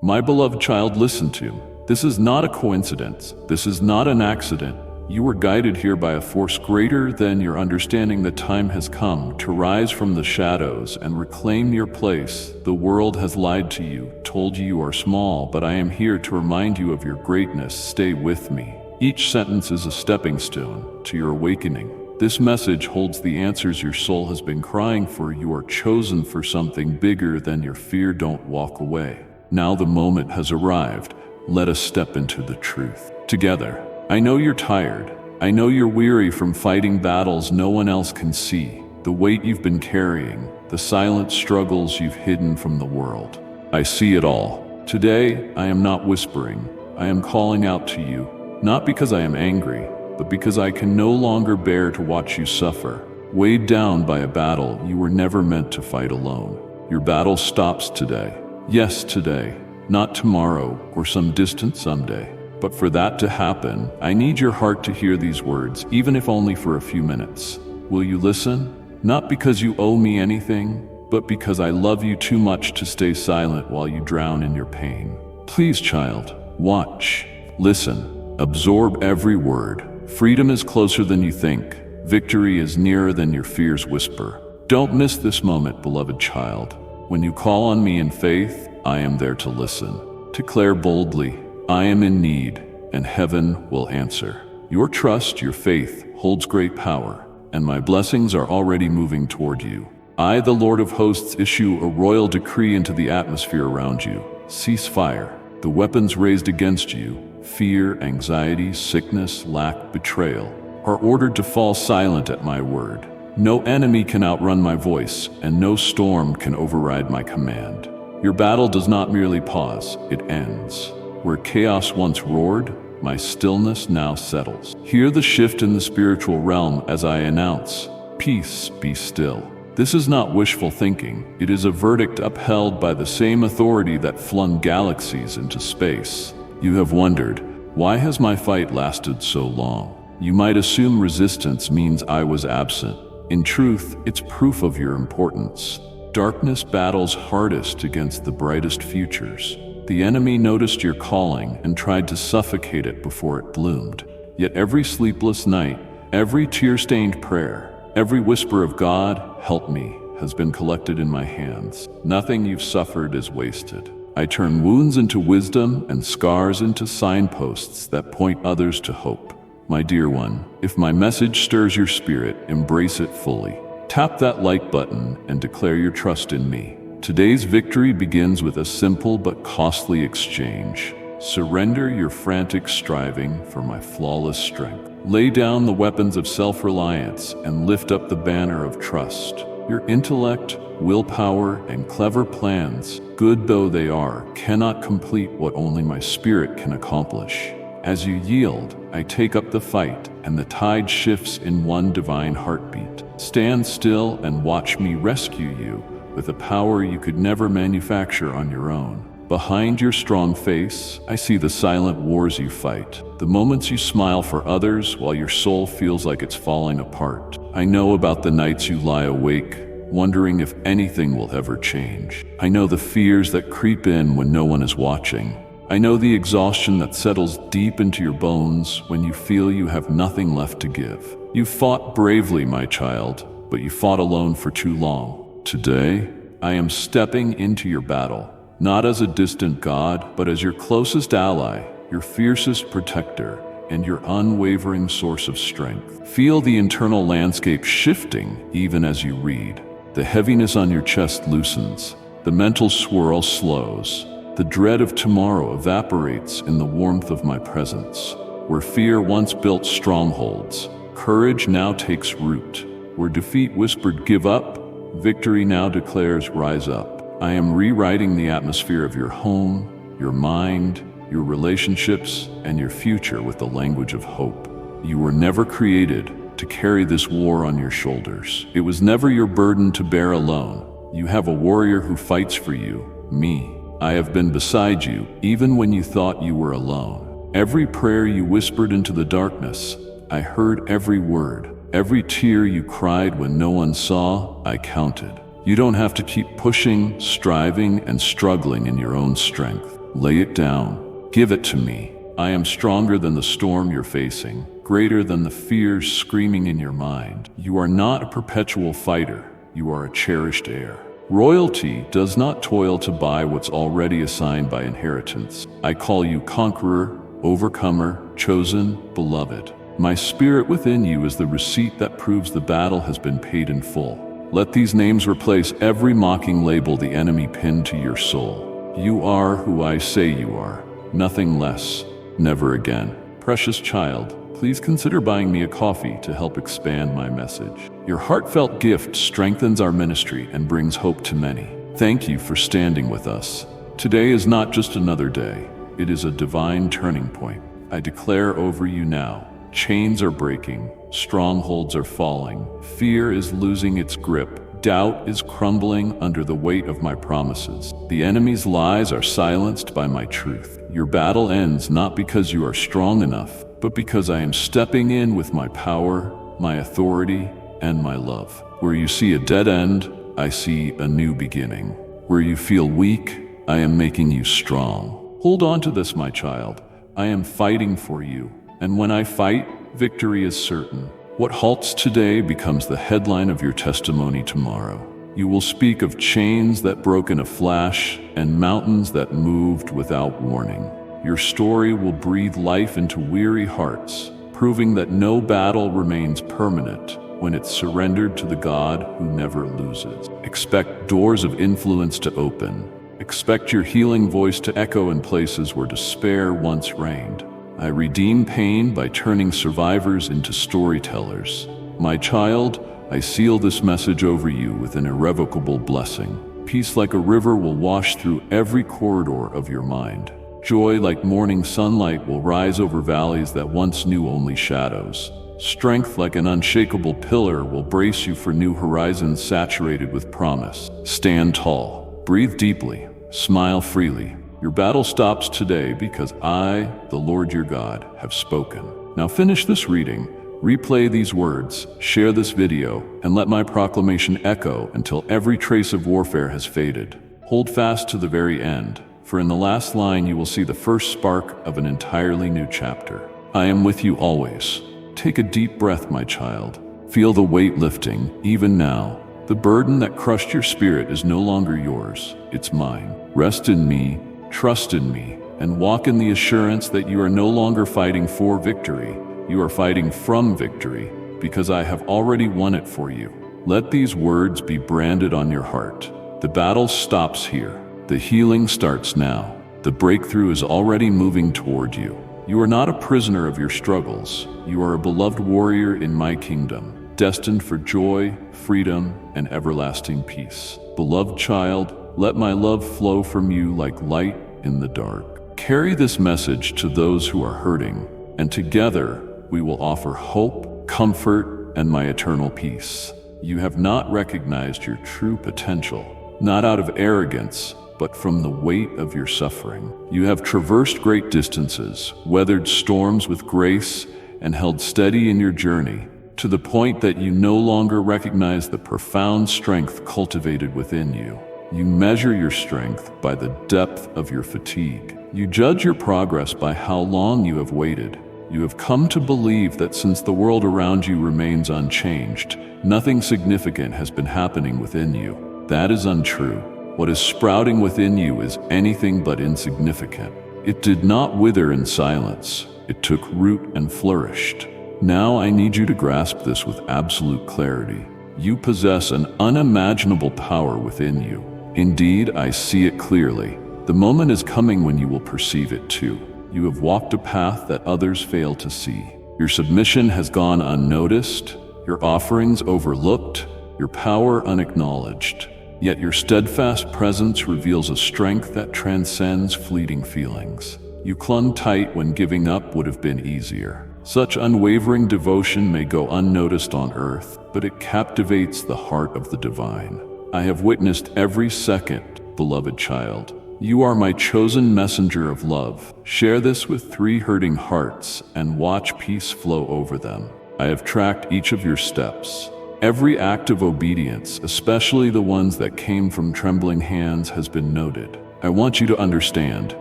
My beloved child, listen to me. This is not a coincidence. This is not an accident. You were guided here by a force greater than your understanding. The time has come to rise from the shadows and reclaim your place. The world has lied to you, told you are small, but I am here to remind you of your greatness. Stay with me. Each sentence is a stepping stone to your awakening. This message holds the answers your soul has been crying for. You are chosen for something bigger than your fear. Don't walk away. Now the moment has arrived. Let us step into the truth together. I know you're tired. I know you're weary from fighting battles no one else can see. The weight you've been carrying, the silent struggles you've hidden from the world. I see it all. Today, I am not whispering. I am calling out to you, not because I am angry, but because I can no longer bear to watch you suffer, weighed down by a battle you were never meant to fight alone. Your battle stops today. Yes, today, not tomorrow or some distant someday. But for that to happen, I need your heart to hear these words, even if only for a few minutes. Will you listen? Not because you owe me anything, but because I love you too much to stay silent while you drown in your pain. Please, child, watch, listen, absorb every word. Freedom is closer than you think. Victory is nearer than your fears whisper. Don't miss this moment, beloved child. When you call on me in faith, I am there to listen. Declare boldly, I am in need, and heaven will answer. Your trust, your faith, holds great power, and my blessings are already moving toward you. I, the Lord of hosts, issue a royal decree into the atmosphere around you. Cease fire. The weapons raised against you, fear, anxiety, sickness, lack, betrayal, are ordered to fall silent at my word. No enemy can outrun my voice, and no storm can override my command. Your battle does not merely pause, it ends. Where chaos once roared, my stillness now settles. Hear the shift in the spiritual realm as I announce, peace, be still. This is not wishful thinking. It is a verdict upheld by the same authority that flung galaxies into space. You have wondered, why has my fight lasted so long? You might assume resistance means I was absent. In truth, it's proof of your importance. Darkness battles hardest against the brightest futures. The enemy noticed your calling and tried to suffocate it before it bloomed. Yet every sleepless night, every tear-stained prayer, every whisper of God, help me, has been collected in my hands. Nothing you've suffered is wasted. I turn wounds into wisdom and scars into signposts that point others to hope. My dear one, if my message stirs your spirit, embrace it fully. Tap that like button and declare your trust in me. Today's victory begins with a simple but costly exchange. Surrender your frantic striving for my flawless strength. Lay down the weapons of self-reliance and lift up the banner of trust. Your intellect, willpower, and clever plans, good though they are, cannot complete what only my spirit can accomplish. As you yield, I take up the fight, and the tide shifts in one divine heartbeat. Stand still and watch me rescue you with a power you could never manufacture on your own. Behind your strong face, I see the silent wars you fight, the moments you smile for others while your soul feels like it's falling apart. I know about the nights you lie awake, wondering if anything will ever change. I know the fears that creep in when no one is watching. I know the exhaustion that settles deep into your bones when you feel you have nothing left to give. You fought bravely, my child, but you fought alone for too long. Today, I am stepping into your battle, not as a distant god, but as your closest ally, your fiercest protector, and your unwavering source of strength. Feel the internal landscape shifting even as you read. The heaviness on your chest loosens, the mental swirl slows, the dread of tomorrow evaporates in the warmth of my presence. Where fear once built strongholds, courage now takes root. Where defeat whispered, give up, victory now declares, rise up. I am rewriting the atmosphere of your home, your mind, your relationships, and your future with the language of hope. You were never created to carry this war on your shoulders. It was never your burden to bear alone. You have a warrior who fights for you, me. I have been beside you, even when you thought you were alone. Every prayer you whispered into the darkness, I heard every word. Every tear you cried when no one saw, I counted. You don't have to keep pushing, striving, and struggling in your own strength. Lay it down. Give it to me. I am stronger than the storm you're facing, greater than the fears screaming in your mind. You are not a perpetual fighter. You are a cherished heir. Royalty does not toil to buy what's already assigned by inheritance. I call you conqueror, overcomer, chosen, beloved. My spirit within you is the receipt that proves the battle has been paid in full. Let these names replace every mocking label the enemy pinned to your soul. You are who I say you are, nothing less, never again. Precious child, please consider buying me a coffee to help expand my message. Your heartfelt gift strengthens our ministry and brings hope to many. Thank you for standing with us. Today is not just another day, it is a divine turning point. I declare over you now, chains are breaking, strongholds are falling, fear is losing its grip, doubt is crumbling under the weight of my promises. The enemy's lies are silenced by my truth. Your battle ends not because you are strong enough, but because I am stepping in with my power, my authority, and my love. Where you see a dead end, I see a new beginning. Where you feel weak, I am making you strong. Hold on to this, my child. I am fighting for you. And when I fight, victory is certain. What halts today becomes the headline of your testimony tomorrow. You will speak of chains that broke in a flash and mountains that moved without warning. Your story will breathe life into weary hearts, proving that no battle remains permanent when it's surrendered to the God who never loses. Expect doors of influence to open. Expect your healing voice to echo in places where despair once reigned. I redeem pain by turning survivors into storytellers. My child, I seal this message over you with an irrevocable blessing. Peace like a river will wash through every corridor of your mind. Joy like morning sunlight will rise over valleys that once knew only shadows. Strength like an unshakable pillar will brace you for new horizons saturated with promise. Stand tall, breathe deeply, smile freely. Your battle stops today because I, the Lord your God, have spoken. Now finish this reading, replay these words, share this video, and let my proclamation echo until every trace of warfare has faded. Hold fast to the very end, for in the last line you will see the first spark of an entirely new chapter. I am with you always. Take a deep breath, my child. Feel the weight lifting, even now. The burden that crushed your spirit is no longer yours, it's mine. Rest in me, trust in me, and walk in the assurance that you are no longer fighting for victory. You are fighting from victory, because I have already won it for you. Let these words be branded on your heart. The battle stops here. The healing starts now. The breakthrough is already moving toward you. You are not a prisoner of your struggles. You are a beloved warrior in my kingdom, destined for joy, freedom, and everlasting peace. Beloved child, let my love flow from you like light in the dark. Carry this message to those who are hurting, and together we will offer hope, comfort, and my eternal peace. You have not recognized your true potential, not out of arrogance, but from the weight of your suffering. You have traversed great distances, weathered storms with grace, and held steady in your journey, to the point that you no longer recognize the profound strength cultivated within you. You measure your strength by the depth of your fatigue. You judge your progress by how long you have waited. You have come to believe that since the world around you remains unchanged, nothing significant has been happening within you. That is untrue. What is sprouting within you is anything but insignificant. It did not wither in silence. It took root and flourished. Now I need you to grasp this with absolute clarity. You possess an unimaginable power within you. Indeed, I see it clearly. The moment is coming when you will perceive it too. You have walked a path that others fail to see. Your submission has gone unnoticed, your offerings overlooked, your power unacknowledged. Yet your steadfast presence reveals a strength that transcends fleeting feelings. You clung tight when giving up would have been easier. Such unwavering devotion may go unnoticed on earth, but it captivates the heart of the divine. I have witnessed every second, beloved child. You are my chosen messenger of love. Share this with 3 hurting hearts and watch peace flow over them. I have tracked each of your steps. Every act of obedience, especially the ones that came from trembling hands, has been noted. I want you to understand,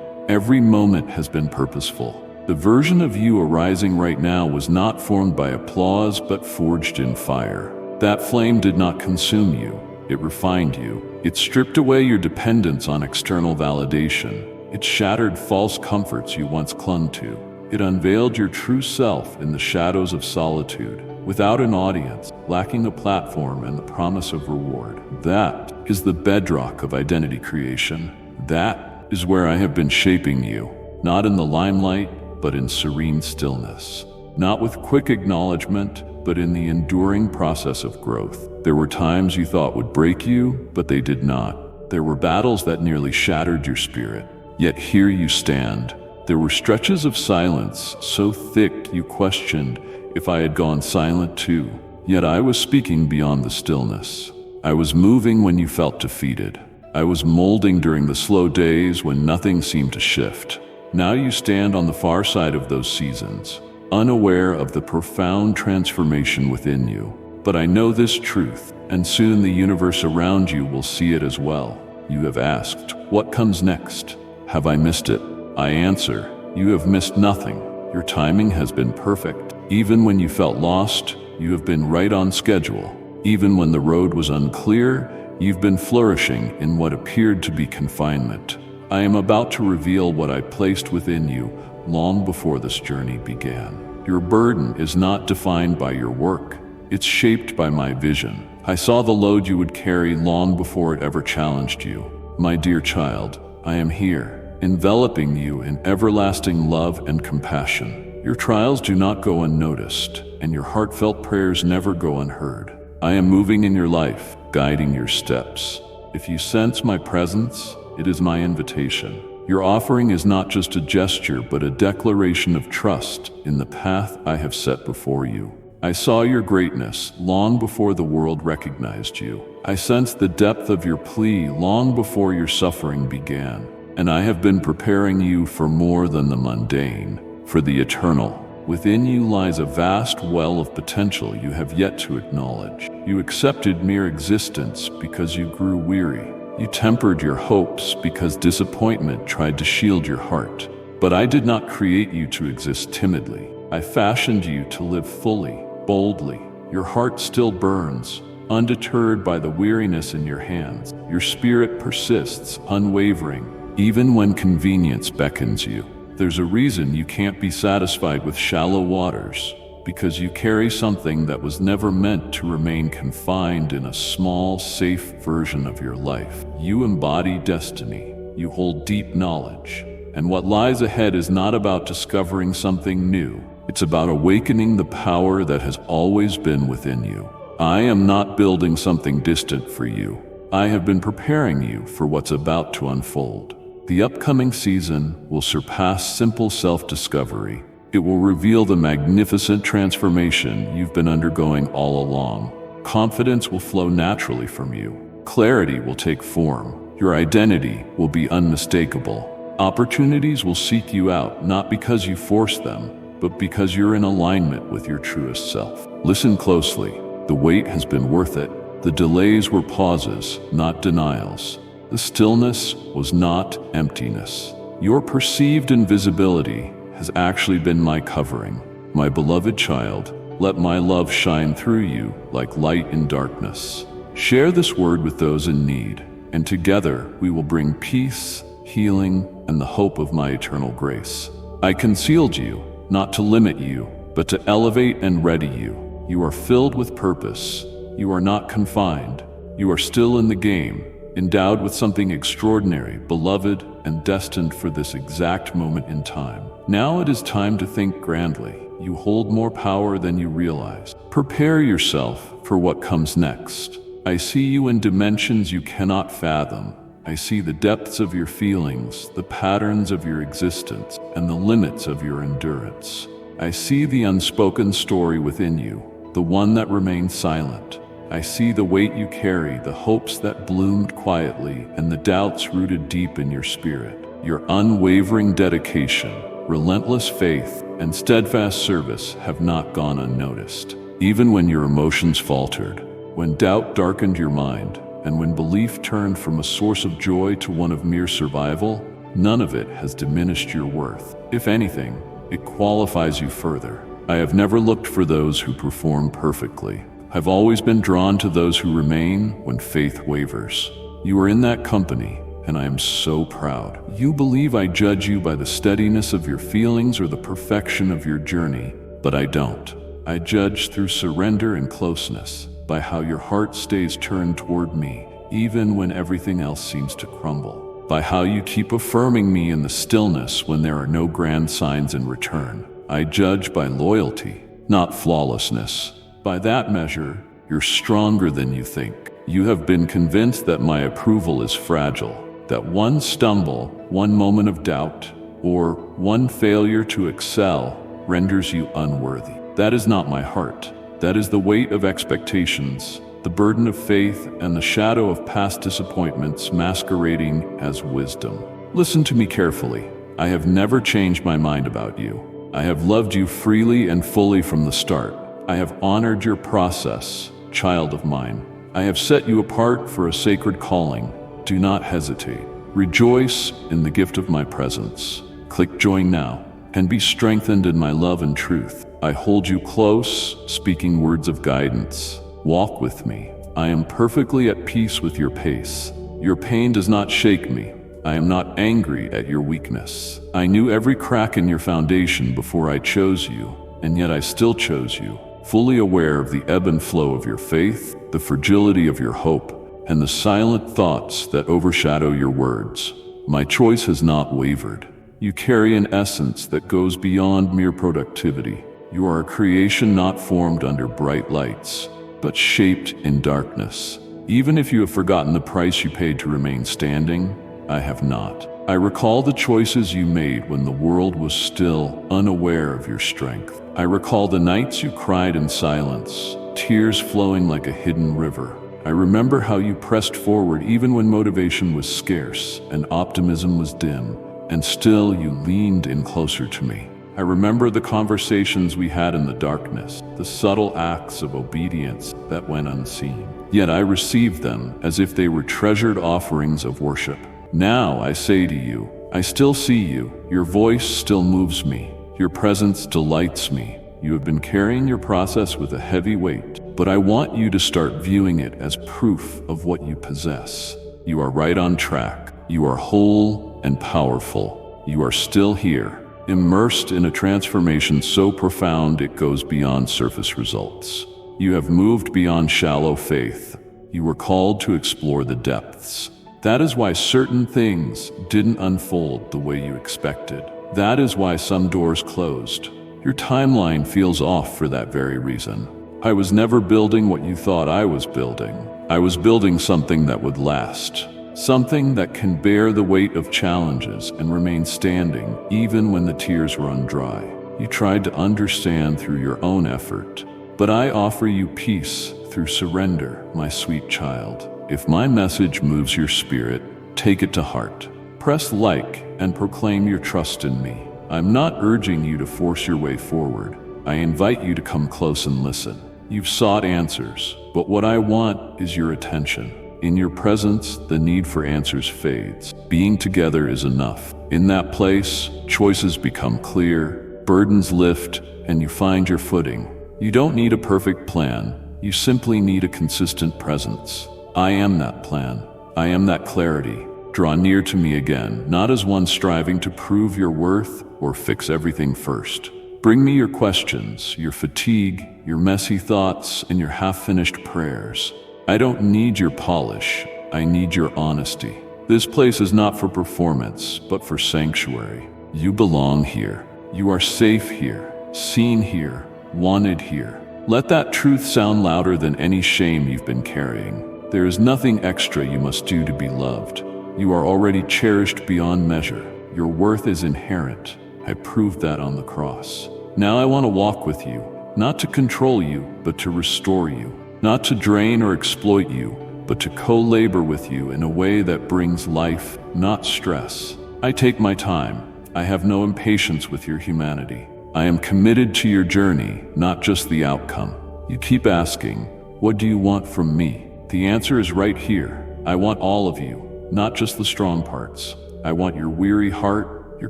Every moment has been purposeful. The version of you arising right now was not formed by applause but forged in fire. That flame did not consume you, it refined you. It stripped away your dependence on external validation. It shattered false comforts you once clung to. It unveiled your true self in the shadows of solitude, without an audience, lacking a platform and the promise of reward. That is the bedrock of identity creation. That is where I have been shaping you, not in the limelight, but in serene stillness. Not with quick acknowledgement, but in the enduring process of growth. There were times you thought would break you, but they did not. There were battles that nearly shattered your spirit. Yet here you stand. There were stretches of silence so thick you questioned if I had gone silent too. Yet I was speaking beyond the stillness. I was moving when you felt defeated. I was molding during the slow days when nothing seemed to shift. Now you stand on the far side of those seasons, unaware of the profound transformation within you. But I know this truth, and soon the universe around you will see it as well. You have asked, what comes next? Have I missed it? I answer, you have missed nothing. Your timing has been perfect. Even when you felt lost, you have been right on schedule. Even when the road was unclear, you've been flourishing in what appeared to be confinement. I am about to reveal what I placed within you long before this journey began. Your burden is not defined by your work. It's shaped by my vision. I saw the load you would carry long before it ever challenged you. My dear child, I am here, enveloping you in everlasting love and compassion. Your trials do not go unnoticed, and your heartfelt prayers never go unheard. I am moving in your life, guiding your steps. If you sense my presence, it is my invitation. Your offering is not just a gesture, but a declaration of trust in the path I have set before you. I saw your greatness long before the world recognized you. I sensed the depth of your plea long before your suffering began. And I have been preparing you for more than the mundane, for the eternal. Within you lies a vast well of potential you have yet to acknowledge. You accepted mere existence because you grew weary. You tempered your hopes because disappointment tried to shield your heart. But I did not create you to exist timidly. I fashioned you to live fully, boldly. Your heart still burns, undeterred by the weariness in your hands. Your spirit persists, unwavering, even when convenience beckons you. There's a reason you can't be satisfied with shallow waters, because you carry something that was never meant to remain confined in a small, safe version of your life. You embody destiny. You hold deep knowledge. And what lies ahead is not about discovering something new. It's about awakening the power that has always been within you. I am not building something distant for you. I have been preparing you for what's about to unfold. The upcoming season will surpass simple self-discovery. It will reveal the magnificent transformation you've been undergoing all along. Confidence will flow naturally from you. Clarity will take form. Your identity will be unmistakable. Opportunities will seek you out, not because you force them, but because you're in alignment with your truest self. Listen closely. The wait has been worth it. The delays were pauses, not denials. The stillness was not emptiness. Your perceived invisibility has actually been my covering. My beloved child, let my love shine through you like light in darkness. Share this word with those in need, and together we will bring peace, healing, and the hope of my eternal grace. I concealed you, not to limit you, but to elevate and ready you. You are filled with purpose. You are not confined. You are still in the game, endowed with something extraordinary, beloved, and destined for this exact moment in time. Now it is time to think grandly. You hold more power than you realize. Prepare yourself for what comes next. I see you in dimensions you cannot fathom. I see the depths of your feelings, the patterns of your existence, and the limits of your endurance. I see the unspoken story within you, the one that remains silent. I see the weight you carry, the hopes that bloomed quietly, and the doubts rooted deep in your spirit. Your unwavering dedication, relentless faith, and steadfast service have not gone unnoticed. Even when your emotions faltered, when doubt darkened your mind, and when belief turned from a source of joy to one of mere survival, none of it has diminished your worth. If anything, it qualifies you further. I have never looked for those who perform perfectly. I've always been drawn to those who remain when faith wavers. You are in that company, and I am so proud. You believe I judge you by the steadiness of your feelings or the perfection of your journey, but I don't. I judge through surrender and closeness, by how your heart stays turned toward me, even when everything else seems to crumble, by how you keep affirming me in the stillness when there are no grand signs in return. I judge by loyalty, not flawlessness. By that measure, you're stronger than you think. You have been convinced that my approval is fragile, that one stumble, one moment of doubt, or one failure to excel renders you unworthy. That is not my heart. That is the weight of expectations, the burden of faith, and the shadow of past disappointments masquerading as wisdom. Listen to me carefully. I have never changed my mind about you. I have loved you freely and fully from the start. I have honored your process, child of mine. I have set you apart for a sacred calling. Do not hesitate. Rejoice in the gift of my presence. Click join now and be strengthened in my love and truth. I hold you close, speaking words of guidance. Walk with me. I am perfectly at peace with your pace. Your pain does not shake me. I am not angry at your weakness. I knew every crack in your foundation before I chose you, and yet I still chose you, fully aware of the ebb and flow of your faith, the fragility of your hope, and the silent thoughts that overshadow your words. My choice has not wavered. You carry an essence that goes beyond mere productivity. You are a creation not formed under bright lights, but shaped in darkness. Even if you have forgotten the price you paid to remain standing, I have not. I recall the choices you made when the world was still unaware of your strength. I recall the nights you cried in silence, tears flowing like a hidden river. I remember how you pressed forward even when motivation was scarce and optimism was dim, and still you leaned in closer to me. I remember the conversations we had in the darkness, the subtle acts of obedience that went unseen. Yet I received them as if they were treasured offerings of worship. Now I say to you, I still see you. Your voice still moves me. Your presence delights me. You have been carrying your process with a heavy weight, but I want you to start viewing it as proof of what you possess. You are right on track. You are whole and powerful. You are still here, immersed in a transformation so profound it goes beyond surface results. You have moved beyond shallow faith. You were called to explore the depths. That is why certain things didn't unfold the way you expected. That is why some doors closed. Your timeline feels off for that very reason. I was never building what you thought I was building. I was building something that would last. Something that can bear the weight of challenges and remain standing even when the tears run dry. You tried to understand through your own effort, but I offer you peace through surrender, my sweet child. If my message moves your spirit, take it to heart. Press like and proclaim your trust in me. I'm not urging you to force your way forward. I invite you to come close and listen. You've sought answers, but what I want is your attention. In your presence, the need for answers fades. Being together is enough. In that place, choices become clear, burdens lift, and you find your footing. You don't need a perfect plan. You simply need a consistent presence. I am that plan. I am that clarity. Draw near to me again, not as one striving to prove your worth or fix everything first. Bring me your questions, your fatigue, your messy thoughts, and your half-finished prayers. I don't need your polish. I need your honesty. This place is not for performance, but for sanctuary. You belong here. You are safe here, seen here, wanted here. Let that truth sound louder than any shame you've been carrying. There is nothing extra you must do to be loved. You are already cherished beyond measure. Your worth is inherent. I proved that on the cross. Now I want to walk with you, not to control you, but to restore you. Not to drain or exploit you, but to co-labor with you in a way that brings life, not stress. I take my time. I have no impatience with your humanity. I am committed to your journey, not just the outcome. You keep asking, what do you want from me? The answer is right here. I want all of you, not just the strong parts. I want your weary heart, your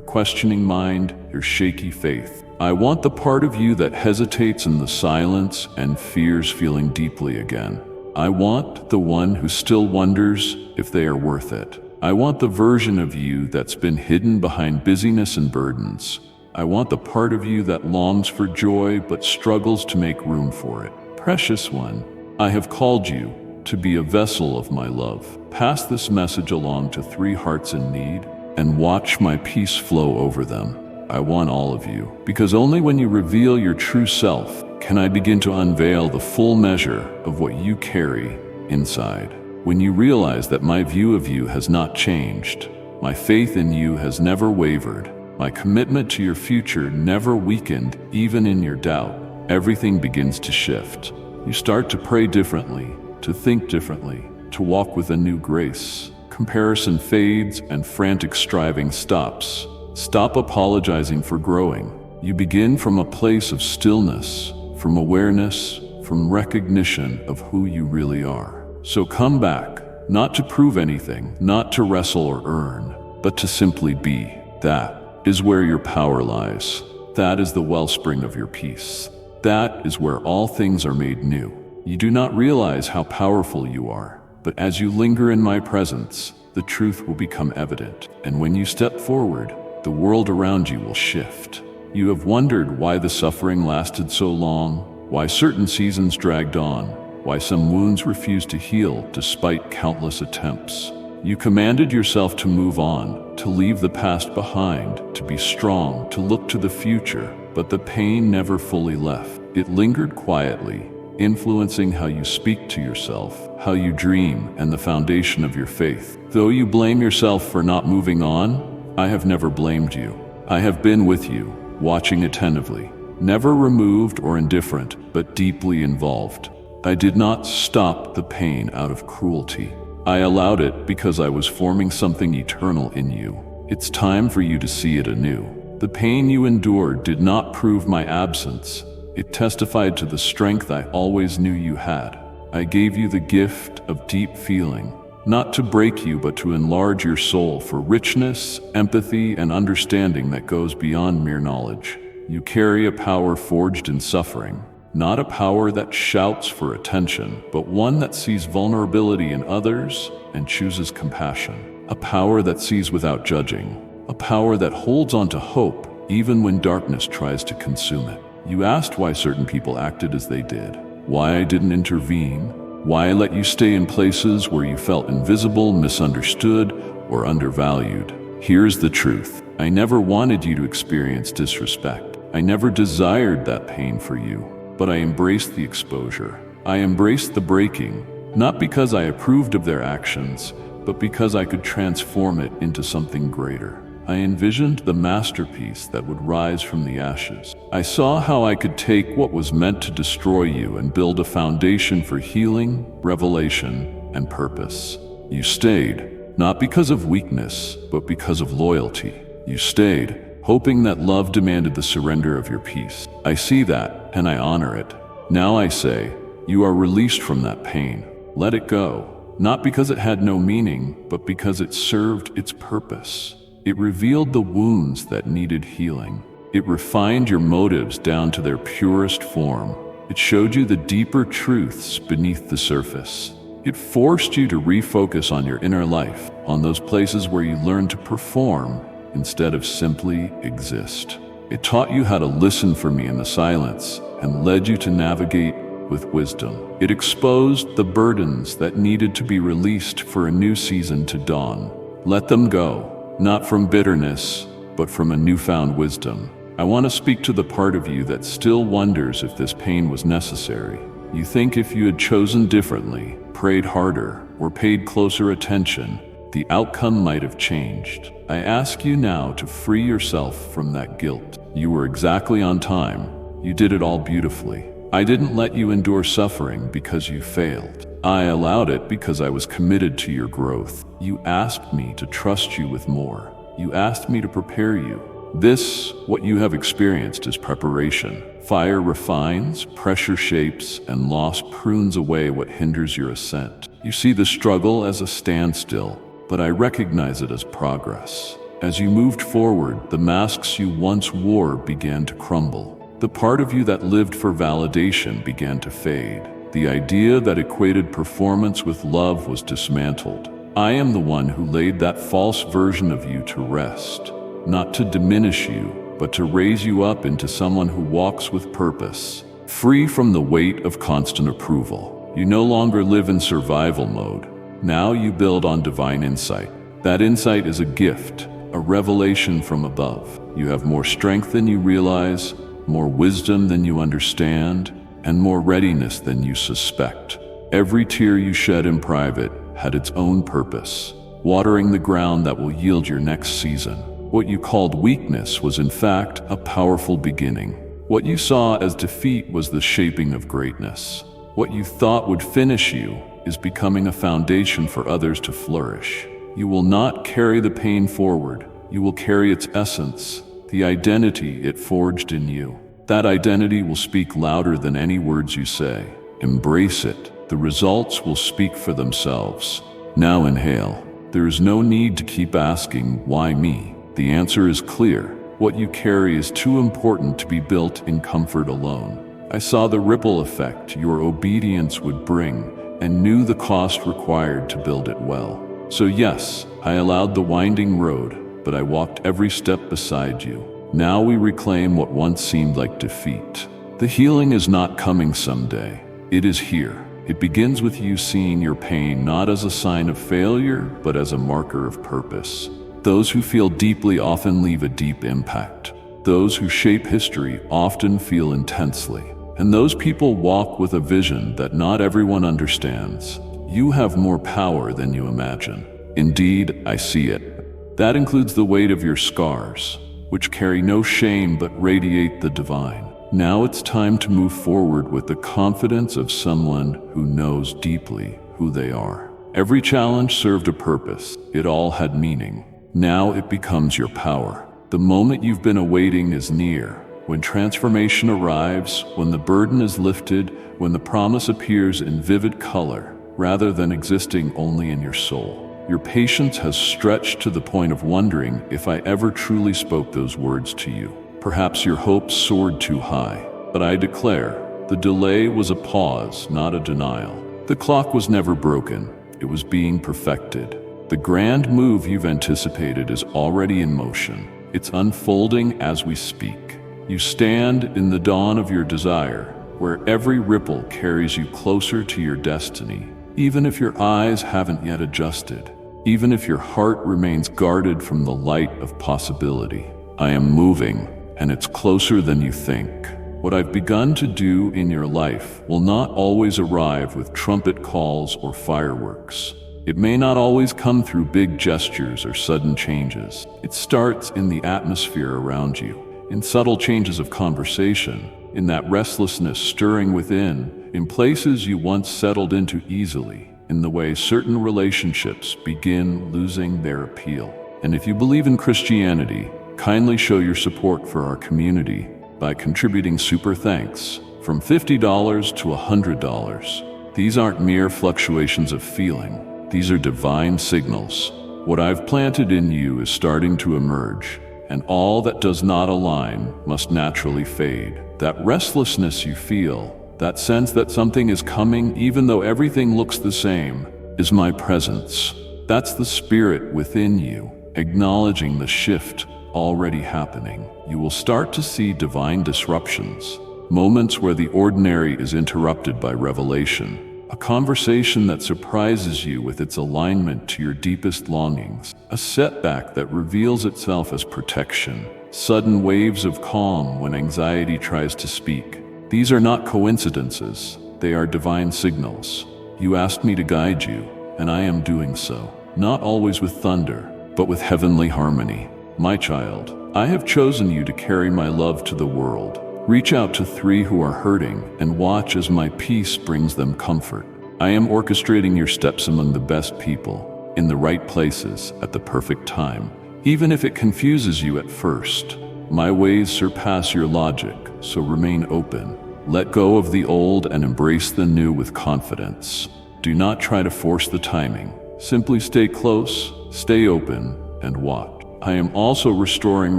questioning mind, your shaky faith. I want the part of you that hesitates in the silence and fears feeling deeply again. I want the one who still wonders if they are worth it. I want the version of you that's been hidden behind busyness and burdens. I want the part of you that longs for joy but struggles to make room for it. Precious one, I have called you to be a vessel of my love. Pass this message along to 3 hearts in need and watch my peace flow over them. I want all of you, because only when you reveal your true self can I begin to unveil the full measure of what you carry inside. When you realize that my view of you has not changed, my faith in you has never wavered, my commitment to your future never weakened even in your doubt, everything begins to shift. You start to pray differently, to think differently, to walk with a new grace. Comparison fades and frantic striving stops. Stop apologizing for growing. You begin from a place of stillness, from awareness, from recognition of who you really are. So come back, not to prove anything, not to wrestle or earn, but to simply be. That is where your power lies. That is the wellspring of your peace. That is where all things are made new. You do not realize how powerful you are, but as you linger in my presence, the truth will become evident. And when you step forward, the world around you will shift. You have wondered why the suffering lasted so long, why certain seasons dragged on, why some wounds refused to heal despite countless attempts. You commanded yourself to move on, to leave the past behind, to be strong, to look to the future, but the pain never fully left. It lingered quietly, influencing how you speak to yourself, how you dream, and the foundation of your faith. Though you blame yourself for not moving on, I have never blamed you. I have been with you, watching attentively, never removed or indifferent, but deeply involved. I did not stop the pain out of cruelty. I allowed it because I was forming something eternal in you. It's time for you to see it anew. The pain you endured did not prove my absence. It testified to the strength I always knew you had. I gave you the gift of deep feeling, not to break you, but to enlarge your soul for richness, empathy, and understanding that goes beyond mere knowledge. You carry a power forged in suffering, not a power that shouts for attention, but one that sees vulnerability in others and chooses compassion. A power that sees without judging. A power that holds on to hope even when darkness tries to consume it. You asked why certain people acted as they did, why I didn't intervene, why I let you stay in places where you felt invisible, misunderstood, or undervalued. Here's the truth. I never wanted you to experience disrespect. I never desired that pain for you, but I embraced the exposure. I embraced the breaking, not because I approved of their actions, but because I could transform it into something greater. I envisioned the masterpiece that would rise from the ashes. I saw how I could take what was meant to destroy you and build a foundation for healing, revelation, and purpose. You stayed, not because of weakness, but because of loyalty. You stayed, hoping that love demanded the surrender of your peace. I see that, and I honor it. Now I say, you are released from that pain. Let it go, not because it had no meaning, but because it served its purpose. It revealed the wounds that needed healing. It refined your motives down to their purest form. It showed you the deeper truths beneath the surface. It forced you to refocus on your inner life, on those places where you learned to perform instead of simply exist. It taught you how to listen for me in the silence and led you to navigate with wisdom. It exposed the burdens that needed to be released for a new season to dawn. Let them go. Not from bitterness, but from a newfound wisdom. I want to speak to the part of you that still wonders if this pain was necessary. You think if you had chosen differently, prayed harder, or paid closer attention, the outcome might have changed. I ask you now to free yourself from that guilt. You were exactly on time. You did it all beautifully. I didn't let you endure suffering because you failed. I allowed it because I was committed to your growth. You asked me to trust you with more. You asked me to prepare you. This, what you have experienced, is preparation. Fire refines, pressure shapes, and loss prunes away what hinders your ascent. You see the struggle as a standstill, but I recognize it as progress. As you moved forward, the masks you once wore began to crumble. The part of you that lived for validation began to fade. The idea that equated performance with love was dismantled. I am the one who laid that false version of you to rest, not to diminish you, but to raise you up into someone who walks with purpose, free from the weight of constant approval. You no longer live in survival mode. Now you build on divine insight. That insight is a gift, a revelation from above. You have more strength than you realize, more wisdom than you understand, and more readiness than you suspect. Every tear you shed in private had its own purpose, watering the ground that will yield your next season. What you called weakness was in fact a powerful beginning. What you saw as defeat was the shaping of greatness. What you thought would finish you is becoming a foundation for others to flourish. You will not carry the pain forward. You will carry its essence, the identity it forged in you. That identity will speak louder than any words you say. Embrace it. The results will speak for themselves. Now inhale. There is no need to keep asking, why me? The answer is clear. What you carry is too important to be built in comfort alone. I saw the ripple effect your obedience would bring and knew the cost required to build it well. So yes, I allowed the winding road, but I walked every step beside you. Now we reclaim what once seemed like defeat. The healing is not coming someday. It is here. It begins with you seeing your pain not as a sign of failure, but as a marker of purpose. Those who feel deeply often leave a deep impact. Those who shape history often feel intensely. And those people walk with a vision that not everyone understands. You have more power than you imagine. Indeed, I see it. That includes the weight of your scars, which carry no shame but radiate the divine. Now it's time to move forward with the confidence of someone who knows deeply who they are. Every challenge served a purpose. It all had meaning. Now it becomes your power. The moment you've been awaiting is near. When transformation arrives, when the burden is lifted, when the promise appears in vivid color, rather than existing only in your soul. Your patience has stretched to the point of wondering if I ever truly spoke those words to you. Perhaps your hopes soared too high, but I declare, the delay was a pause, not a denial. The clock was never broken, it was being perfected. The grand move you've anticipated is already in motion. It's unfolding as we speak. You stand in the dawn of your desire, where every ripple carries you closer to your destiny, even if your eyes haven't yet adjusted. Even if your heart remains guarded from the light of possibility. I am moving, and it's closer than you think. What I've begun to do in your life will not always arrive with trumpet calls or fireworks. It may not always come through big gestures or sudden changes. It starts in the atmosphere around you, in subtle changes of conversation, in that restlessness stirring within, in places you once settled into easily, in the way certain relationships begin losing their appeal. And if you believe in Christianity, kindly show your support for our community by contributing super thanks from $50 to $100. These aren't mere fluctuations of feeling. These are divine signals. What I've planted in you is starting to emerge, and all that does not align must naturally fade. That restlessness you feel, that sense that something is coming even though everything looks the same, is my presence. That's the spirit within you, acknowledging the shift already happening. You will start to see divine disruptions, moments where the ordinary is interrupted by revelation, a conversation that surprises you with its alignment to your deepest longings, a setback that reveals itself as protection, sudden waves of calm when anxiety tries to speak. These are not coincidences, they are divine signals. You asked me to guide you, and I am doing so, not always with thunder, but with heavenly harmony. My child, I have chosen you to carry my love to the world. Reach out to 3 who are hurting and watch as my peace brings them comfort. I am orchestrating your steps among the best people, in the right places, at the perfect time. Even if it confuses you at first, my ways surpass your logic, so remain open. Let go of the old and embrace the new with confidence. Do not try to force the timing. Simply stay close, stay open, and watch. I am also restoring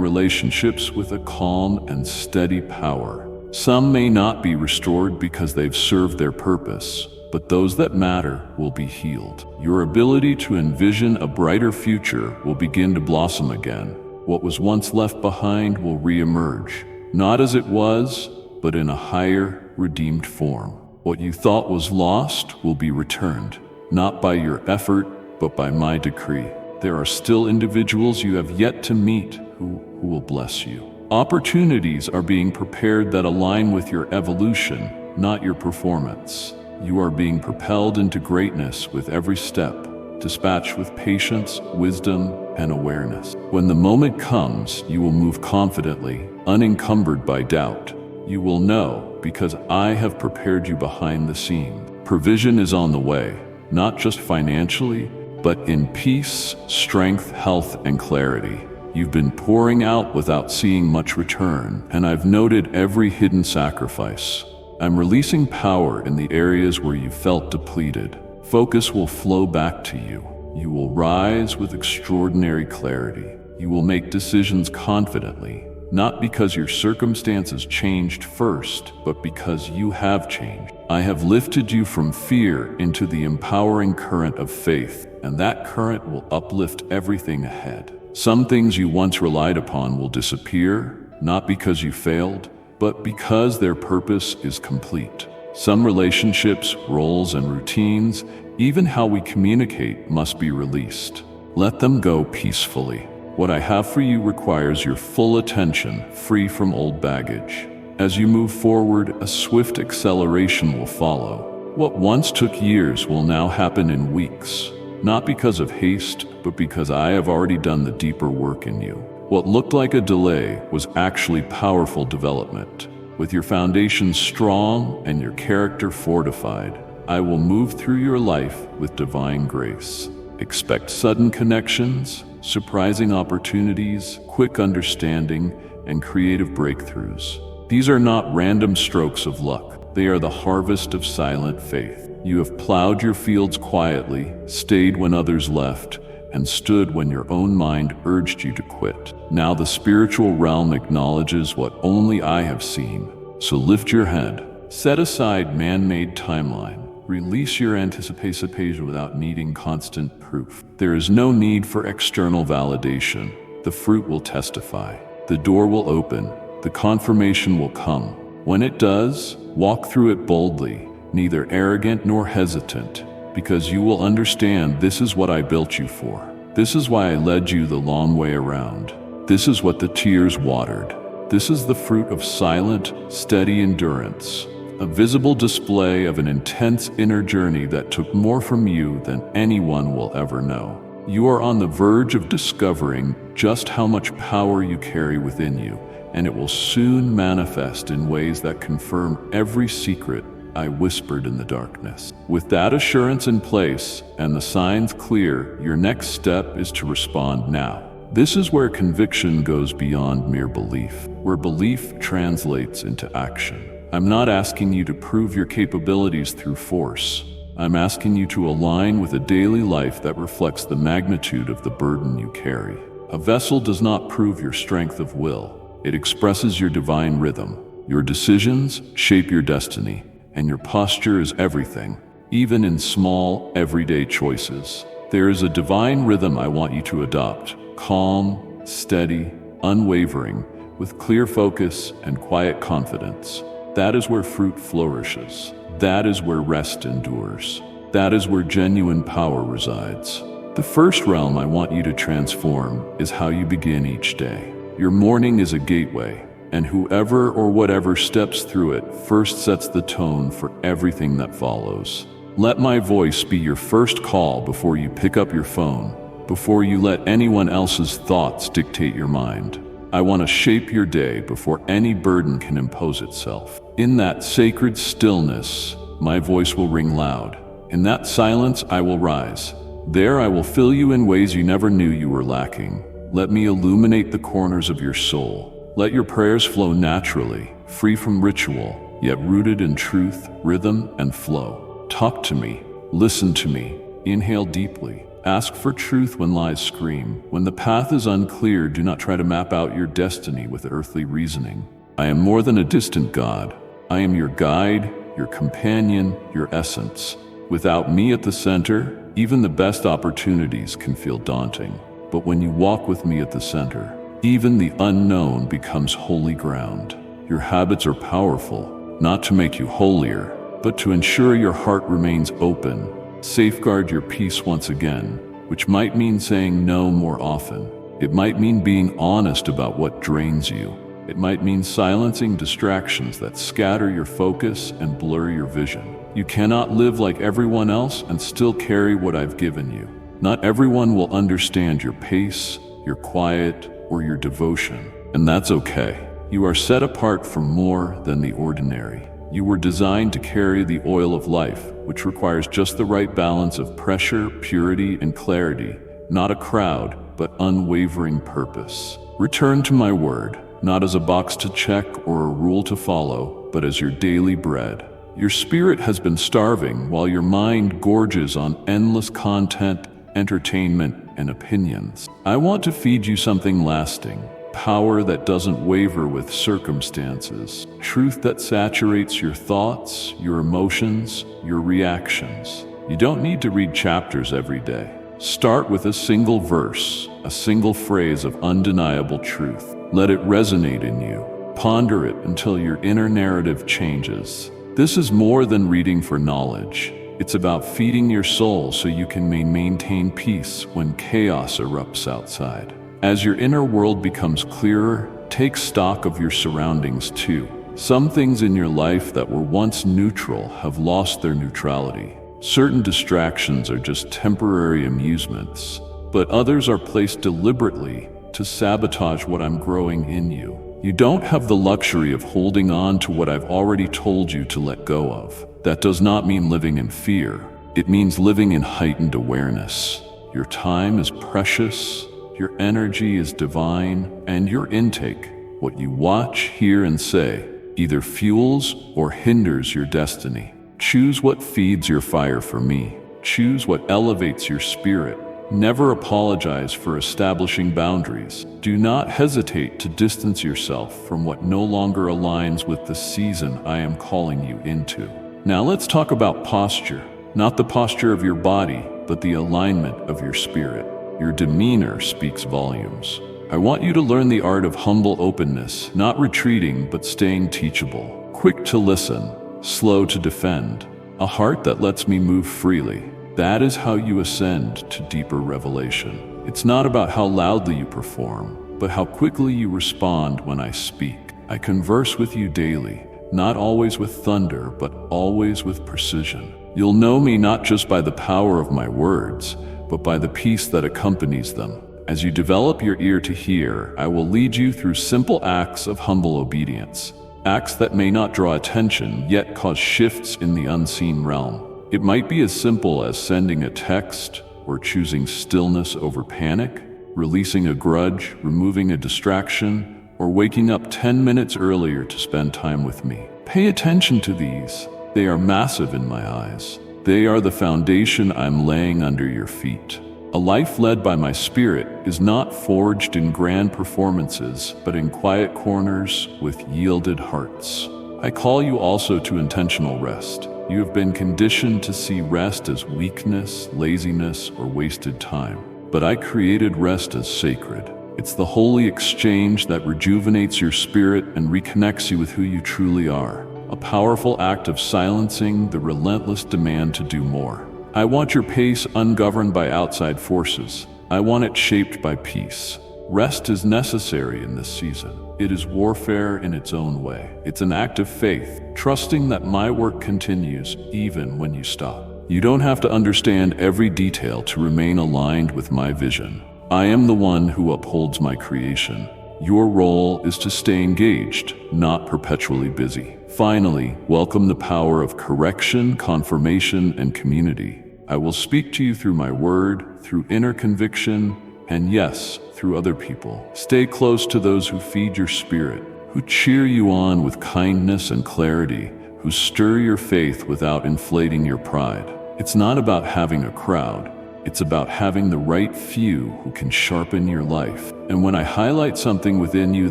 relationships with a calm and steady power. Some may not be restored because they've served their purpose, but those that matter will be healed. Your ability to envision a brighter future will begin to blossom again. What was once left behind will re-emerge, not as it was, but in a higher, redeemed form. What you thought was lost will be returned, not by your effort, but by my decree. There are still individuals you have yet to meet who will bless you. Opportunities are being prepared that align with your evolution, not your performance. You are being propelled into greatness with every step, dispatched with patience, wisdom, and awareness. When the moment comes, you will move confidently, unencumbered by doubt. You will know, because I have prepared you behind the scene. Provision is on the way, not just financially, but in peace, strength, health, and clarity. You've been pouring out without seeing much return, and I've noted every hidden sacrifice. I'm releasing power in the areas where you felt depleted. Focus will flow back to you. You will rise with extraordinary clarity. You will make decisions confidently, not because your circumstances changed first, but because you have changed. I have lifted you from fear into the empowering current of faith, and that current will uplift everything ahead. Some things you once relied upon will disappear, not because you failed, but because their purpose is complete. Some relationships, roles, and routines, even how we communicate, must be released. Let them go peacefully. What I have for you requires your full attention, free from old baggage. As you move forward, a swift acceleration will follow. What once took years will now happen in weeks, not because of haste, but because I have already done the deeper work in you. What looked like a delay was actually powerful development. With your foundation strong and your character fortified, I will move through your life with divine grace. Expect sudden connections, surprising opportunities, quick understanding, and creative breakthroughs. These are not random strokes of luck. They are the harvest of silent faith. You have plowed your fields quietly, stayed when others left, and stood when your own mind urged you to quit. Now the spiritual realm acknowledges what only I have seen. So lift your head, set aside man-made timeline, release your anticipation without needing constant proof. There is no need for external validation. The fruit will testify. The door will open. The confirmation will come. When it does, walk through it boldly, neither arrogant nor hesitant, because you will understand this is what I built you for. This is why I led you the long way around. This is what the tears watered. This is the fruit of silent, steady endurance, a visible display of an intense inner journey that took more from you than anyone will ever know. You are on the verge of discovering just how much power you carry within you, and it will soon manifest in ways that confirm every secret I whispered in the darkness. With that assurance in place and the signs clear, your next step is to respond now. This is where conviction goes beyond mere belief, where belief translates into action. I'm not asking you to prove your capabilities through force. I'm asking you to align with a daily life that reflects the magnitude of the burden you carry. A vessel does not prove your strength of will. It expresses your divine rhythm. Your decisions shape your destiny, and your posture is everything, even in small, everyday choices. There is a divine rhythm I want you to adopt, calm, steady, unwavering, with clear focus and quiet confidence. That is where fruit flourishes. That is where rest endures. That is where genuine power resides. The first realm I want you to transform is how you begin each day. Your morning is a gateway, and whoever or whatever steps through it first sets the tone for everything that follows. Let my voice be your first call before you pick up your phone, before you let anyone else's thoughts dictate your mind. I want to shape your day before any burden can impose itself. In that sacred stillness, my voice will ring loud. In that silence, I will rise. There I will fill you in ways you never knew you were lacking. Let me illuminate the corners of your soul. Let your prayers flow naturally, free from ritual, yet rooted in truth, rhythm, and flow. Talk to me. Listen to me. Inhale deeply. Ask for truth when lies scream. When the path is unclear, do not try to map out your destiny with earthly reasoning. I am more than a distant God. I am your guide, your companion, your essence. Without me at the center, even the best opportunities can feel daunting. But when you walk with me at the center, even the unknown becomes holy ground. Your habits are powerful, not to make you holier, but to ensure your heart remains open. Safeguard your peace once again, which might mean saying no more often. It might mean being honest about what drains you. It might mean silencing distractions that scatter your focus and blur your vision. You cannot live like everyone else and still carry what I've given you. Not everyone will understand your pace, your quiet, or your devotion, and that's okay. You are set apart from more than the ordinary. You were designed to carry the oil of life, which requires just the right balance of pressure, purity, and clarity, not a crowd, but unwavering purpose. Return to my word, not as a box to check or a rule to follow, but as your daily bread. Your spirit has been starving while your mind gorges on endless content, entertainment, and opinions. I want to feed you something lasting. Power that doesn't waver with circumstances. Truth that saturates your thoughts, your emotions, your reactions. You don't need to read chapters every day. Start with a single verse, a single phrase of undeniable truth. Let it resonate in you. Ponder it until your inner narrative changes. This is more than reading for knowledge. It's about feeding your soul so you can maintain peace when chaos erupts outside. As your inner world becomes clearer, take stock of your surroundings too. Some things in your life that were once neutral have lost their neutrality. Certain distractions are just temporary amusements, but others are placed deliberately to sabotage what I'm growing in you. You don't have the luxury of holding on to what I've already told you to let go of. That does not mean living in fear. It means living in heightened awareness. Your time is precious. Your energy is divine, and your intake, what you watch, hear, and say, either fuels or hinders your destiny. Choose what feeds your fire for me. Choose what elevates your spirit. Never apologize for establishing boundaries. Do not hesitate to distance yourself from what no longer aligns with the season I am calling you into. Now let's talk about posture. Not the posture of your body, but the alignment of your spirit. Your demeanor speaks volumes. I want you to learn the art of humble openness, not retreating, but staying teachable. Quick to listen, slow to defend. A heart that lets me move freely. That is how you ascend to deeper revelation. It's not about how loudly you perform, but how quickly you respond when I speak. I converse with you daily, not always with thunder, but always with precision. You'll know me not just by the power of my words, but by the peace that accompanies them. As you develop your ear to hear, I will lead you through simple acts of humble obedience. Acts that may not draw attention, yet cause shifts in the unseen realm. It might be as simple as sending a text, or choosing stillness over panic, releasing a grudge, removing a distraction, or waking up 10 minutes earlier to spend time with me. Pay attention to these. They are massive in my eyes. They are the foundation I'm laying under your feet. A life led by my spirit is not forged in grand performances, but in quiet corners with yielded hearts. I call you also to intentional rest. You have been conditioned to see rest as weakness, laziness, or wasted time. But I created rest as sacred. It's the holy exchange that rejuvenates your spirit and reconnects you with who you truly are. A powerful act of silencing the relentless demand to do more. I want your pace ungoverned by outside forces. I want it shaped by peace. Rest is necessary in this season. It is warfare in its own way. It's an act of faith, trusting that my work continues even when you stop. You don't have to understand every detail to remain aligned with my vision. I am the one who upholds my creation. Your role is to stay engaged, not perpetually busy. Finally, welcome the power of correction, confirmation, and community. I will speak to you through my word, through inner conviction, and yes, through other people. Stay close to those who feed your spirit, who cheer you on with kindness and clarity, who stir your faith without inflating your pride. It's not about having a crowd. It's about having the right few who can sharpen your life. And when I highlight something within you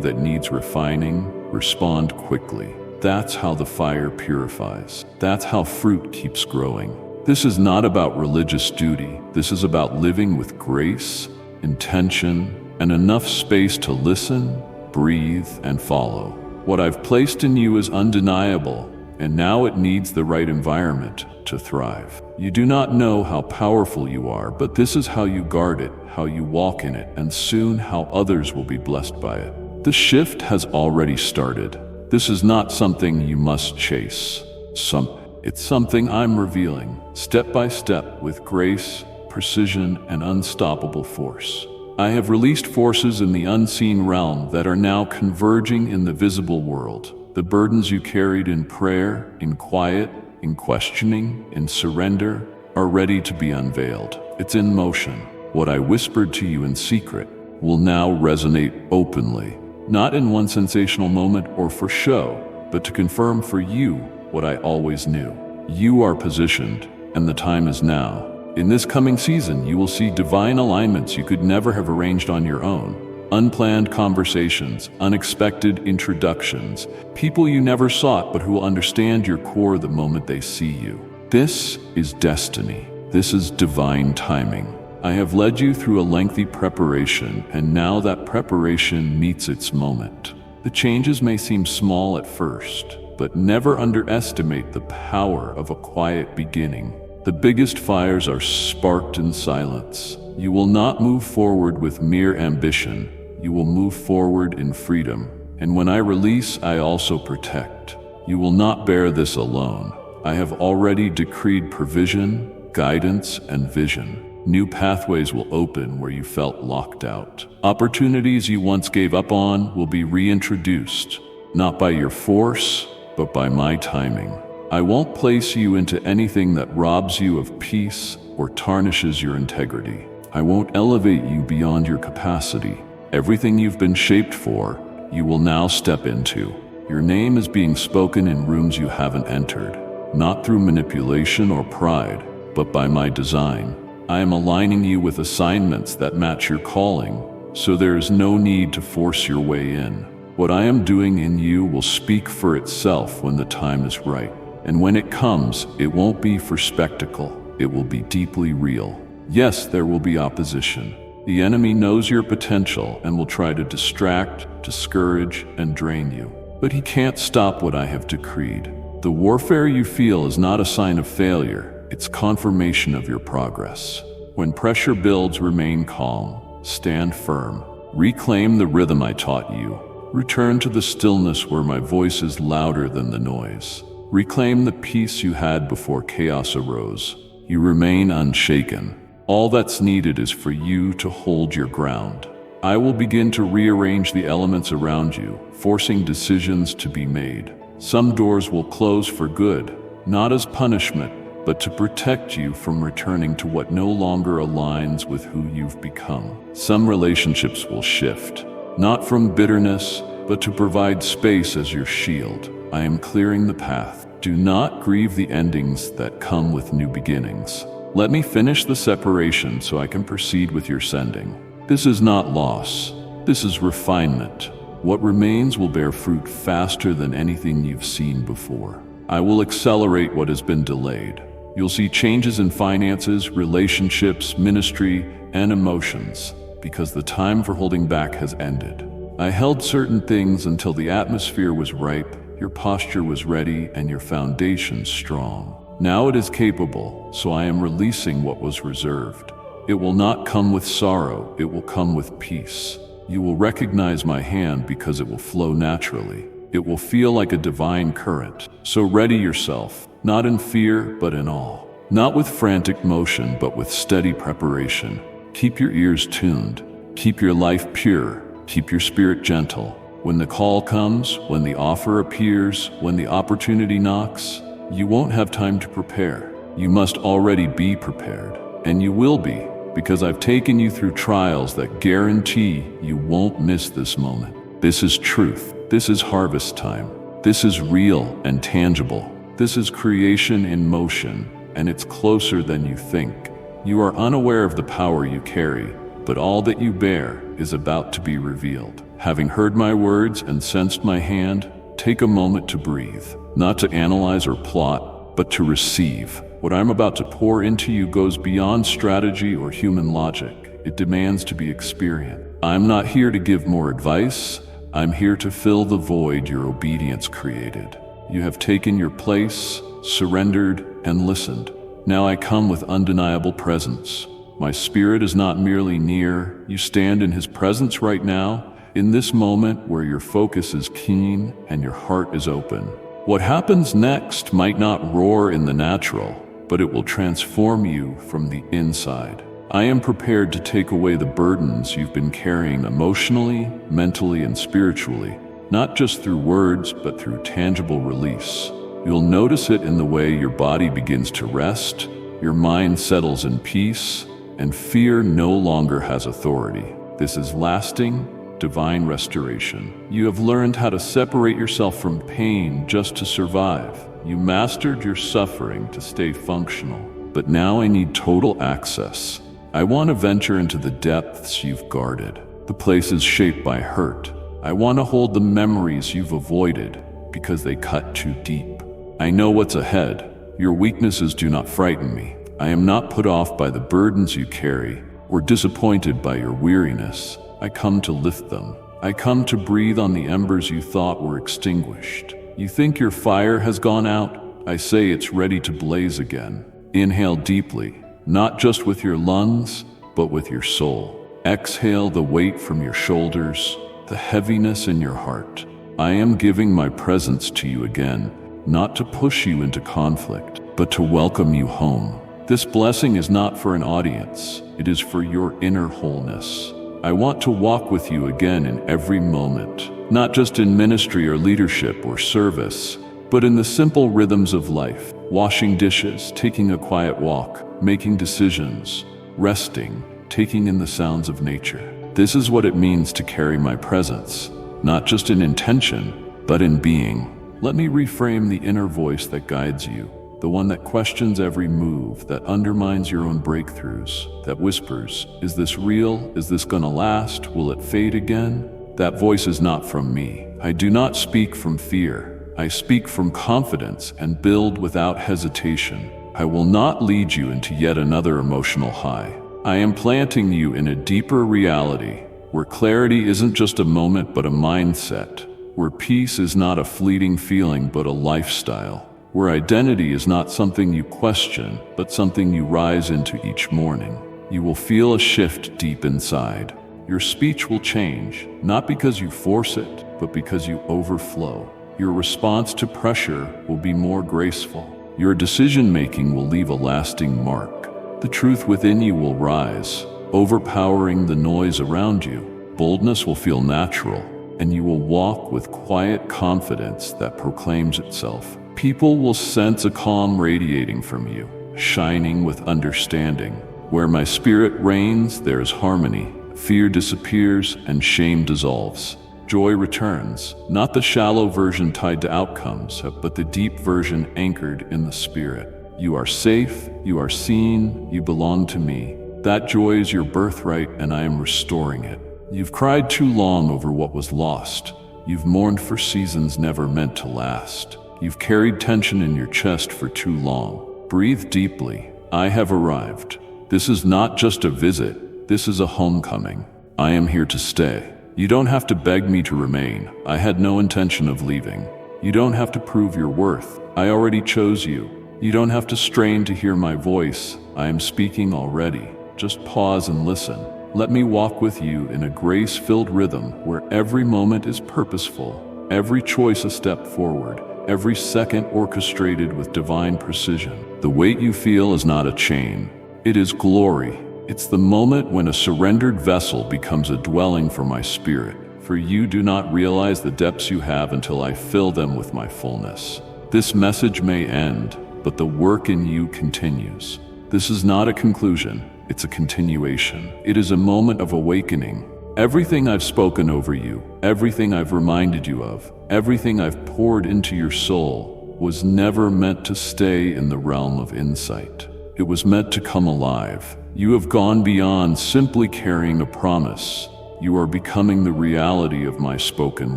that needs refining, respond quickly. That's how the fire purifies. That's how fruit keeps growing. This is not about religious duty. This is about living with grace, intention, and enough space to listen, breathe, and follow. What I've placed in you is undeniable, and now it needs the right environment to thrive. You do not know how powerful you are, but this is how you guard it, how you walk in it, and soon how others will be blessed by it. The shift has already started. This is not something you must chase. It's something I'm revealing, step by step, with grace, precision, and unstoppable force. I have released forces in the unseen realm that are now converging in the visible world. The burdens you carried in prayer, in quiet, in questioning, in surrender, are ready to be unveiled. It's in motion. What I whispered to you in secret will now resonate openly, not in one sensational moment or for show, but to confirm for you what I always knew. You are positioned, and the time is now. In this coming season, you will see divine alignments you could never have arranged on your own. Unplanned conversations, unexpected introductions, people you never sought but who will understand your core the moment they see you. This is destiny. This is divine timing. I have led you through a lengthy preparation, and now that preparation meets its moment. The changes may seem small at first, but never underestimate the power of a quiet beginning. The biggest fires are sparked in silence. You will not move forward with mere ambition. You will move forward in freedom. And when I release, I also protect. You will not bear this alone. I have already decreed provision, guidance, and vision. New pathways will open where you felt locked out. Opportunities you once gave up on will be reintroduced, not by your force, but by my timing. I won't place you into anything that robs you of peace or tarnishes your integrity. I won't elevate you beyond your capacity. Everything you've been shaped for, you will now step into. Your name is being spoken in rooms you haven't entered, not through manipulation or pride, but by my design. I am aligning you with assignments that match your calling, so there is no need to force your way in. What I am doing in you will speak for itself when the time is right. And when it comes, it won't be for spectacle. It will be deeply real. Yes, there will be opposition. The enemy knows your potential and will try to distract, discourage, and drain you. But he can't stop what I have decreed. The warfare you feel is not a sign of failure. It's confirmation of your progress. When pressure builds, remain calm. Stand firm. Reclaim the rhythm I taught you. Return to the stillness where my voice is louder than the noise. Reclaim the peace you had before chaos arose. You remain unshaken. All that's needed is for you to hold your ground. I will begin to rearrange the elements around you, forcing decisions to be made. Some doors will close for good, not as punishment, but to protect you from returning to what no longer aligns with who you've become. Some relationships will shift, not from bitterness, but to provide space as your shield. I am clearing the path. Do not grieve the endings that come with new beginnings. Let me finish the separation so I can proceed with your sending. This is not loss. This is refinement. What remains will bear fruit faster than anything you've seen before. I will accelerate what has been delayed. You'll see changes in finances, relationships, ministry, and emotions, because the time for holding back has ended. I held certain things until the atmosphere was ripe, your posture was ready, and your foundation strong. Now it is capable, so I am releasing what was reserved. It will not come with sorrow, it will come with peace. You will recognize my hand because it will flow naturally. It will feel like a divine current. So ready yourself, not in fear, but in awe. Not with frantic motion, but with steady preparation. Keep your ears tuned. Keep your life pure. Keep your spirit gentle. When the call comes, when the offer appears, when the opportunity knocks, you won't have time to prepare. You must already be prepared. And you will be, because I've taken you through trials that guarantee you won't miss this moment. This is truth. This is harvest time. This is real and tangible. This is creation in motion, and it's closer than you think. You are unaware of the power you carry, but all that you bear is about to be revealed. Having heard my words and sensed my hand, take a moment to breathe, not to analyze or plot, but to receive. What I'm about to pour into you goes beyond strategy or human logic. It demands to be experienced. I'm not here to give more advice. I'm here to fill the void your obedience created. You have taken your place, surrendered, and listened. Now I come with undeniable presence. My spirit is not merely near. You stand in his presence right now, in this moment where your focus is keen and your heart is open. What happens next might not roar in the natural, but it will transform you from the inside. I am prepared to take away the burdens you've been carrying emotionally, mentally, and spiritually, not just through words, but through tangible release. You'll notice it in the way your body begins to rest, your mind settles in peace, and fear no longer has authority. This is lasting, divine restoration. You have learned how to separate yourself from pain just to survive. You mastered your suffering to stay functional. But now I need total access. I want to venture into the depths you've guarded, the places shaped by hurt. I want to hold the memories you've avoided because they cut too deep. I know what's ahead. Your weaknesses do not frighten me. I am not put off by the burdens you carry or disappointed by your weariness. I come to lift them. I come to breathe on the embers you thought were extinguished. You think your fire has gone out? I say it's ready to blaze again. Inhale deeply, not just with your lungs, but with your soul. Exhale the weight from your shoulders, the heaviness in your heart. I am giving my presence to you again, not to push you into conflict, but to welcome you home. This blessing is not for an audience. It is for your inner wholeness. I want to walk with you again in every moment, not just in ministry or leadership or service, but in the simple rhythms of life. Washing dishes, taking a quiet walk, making decisions, resting, taking in the sounds of nature. This is what it means to carry my presence, not just in intention, but in being. Let me reframe the inner voice that guides you, the one that questions every move, that undermines your own breakthroughs, that whispers, is this real? Is this gonna last? Will it fade again? That voice is not from me. I do not speak from fear. I speak from confidence and build without hesitation. I will not lead you into yet another emotional high. I am planting you in a deeper reality, where clarity isn't just a moment but a mindset, where peace is not a fleeting feeling but a lifestyle, where identity is not something you question but something you rise into each morning. You will feel a shift deep inside. Your speech will change, not because you force it, but because you overflow. Your response to pressure will be more graceful. Your decision-making will leave a lasting mark. The truth within you will rise, overpowering the noise around you. Boldness will feel natural, and you will walk with quiet confidence that proclaims itself. People will sense a calm radiating from you, shining with understanding. Where my spirit reigns, there is harmony. Fear disappears and shame dissolves. Joy returns, not the shallow version tied to outcomes, but the deep version anchored in the spirit. You are safe, you are seen, you belong to me. That joy is your birthright, and I am restoring it. You've cried too long over what was lost. You've mourned for seasons never meant to last. You've carried tension in your chest for too long. Breathe deeply. I have arrived. This is not just a visit. This is a homecoming. I am here to stay. You don't have to beg me to remain. I had no intention of leaving. You don't have to prove your worth. I already chose you. You don't have to strain to hear my voice. I am speaking already. Just pause and listen. Let me walk with you in a grace-filled rhythm where every moment is purposeful, every choice a step forward, every second orchestrated with divine precision. The weight you feel is not a chain. It is glory. It's the moment when a surrendered vessel becomes a dwelling for my spirit. For you do not realize the depths you have until I fill them with my fullness. This message may end, but the work in you continues. This is not a conclusion, it's a continuation. It is a moment of awakening. Everything I've spoken over you, everything I've reminded you of, everything I've poured into your soul was never meant to stay in the realm of insight. It was meant to come alive. You have gone beyond simply carrying a promise. You are becoming the reality of my spoken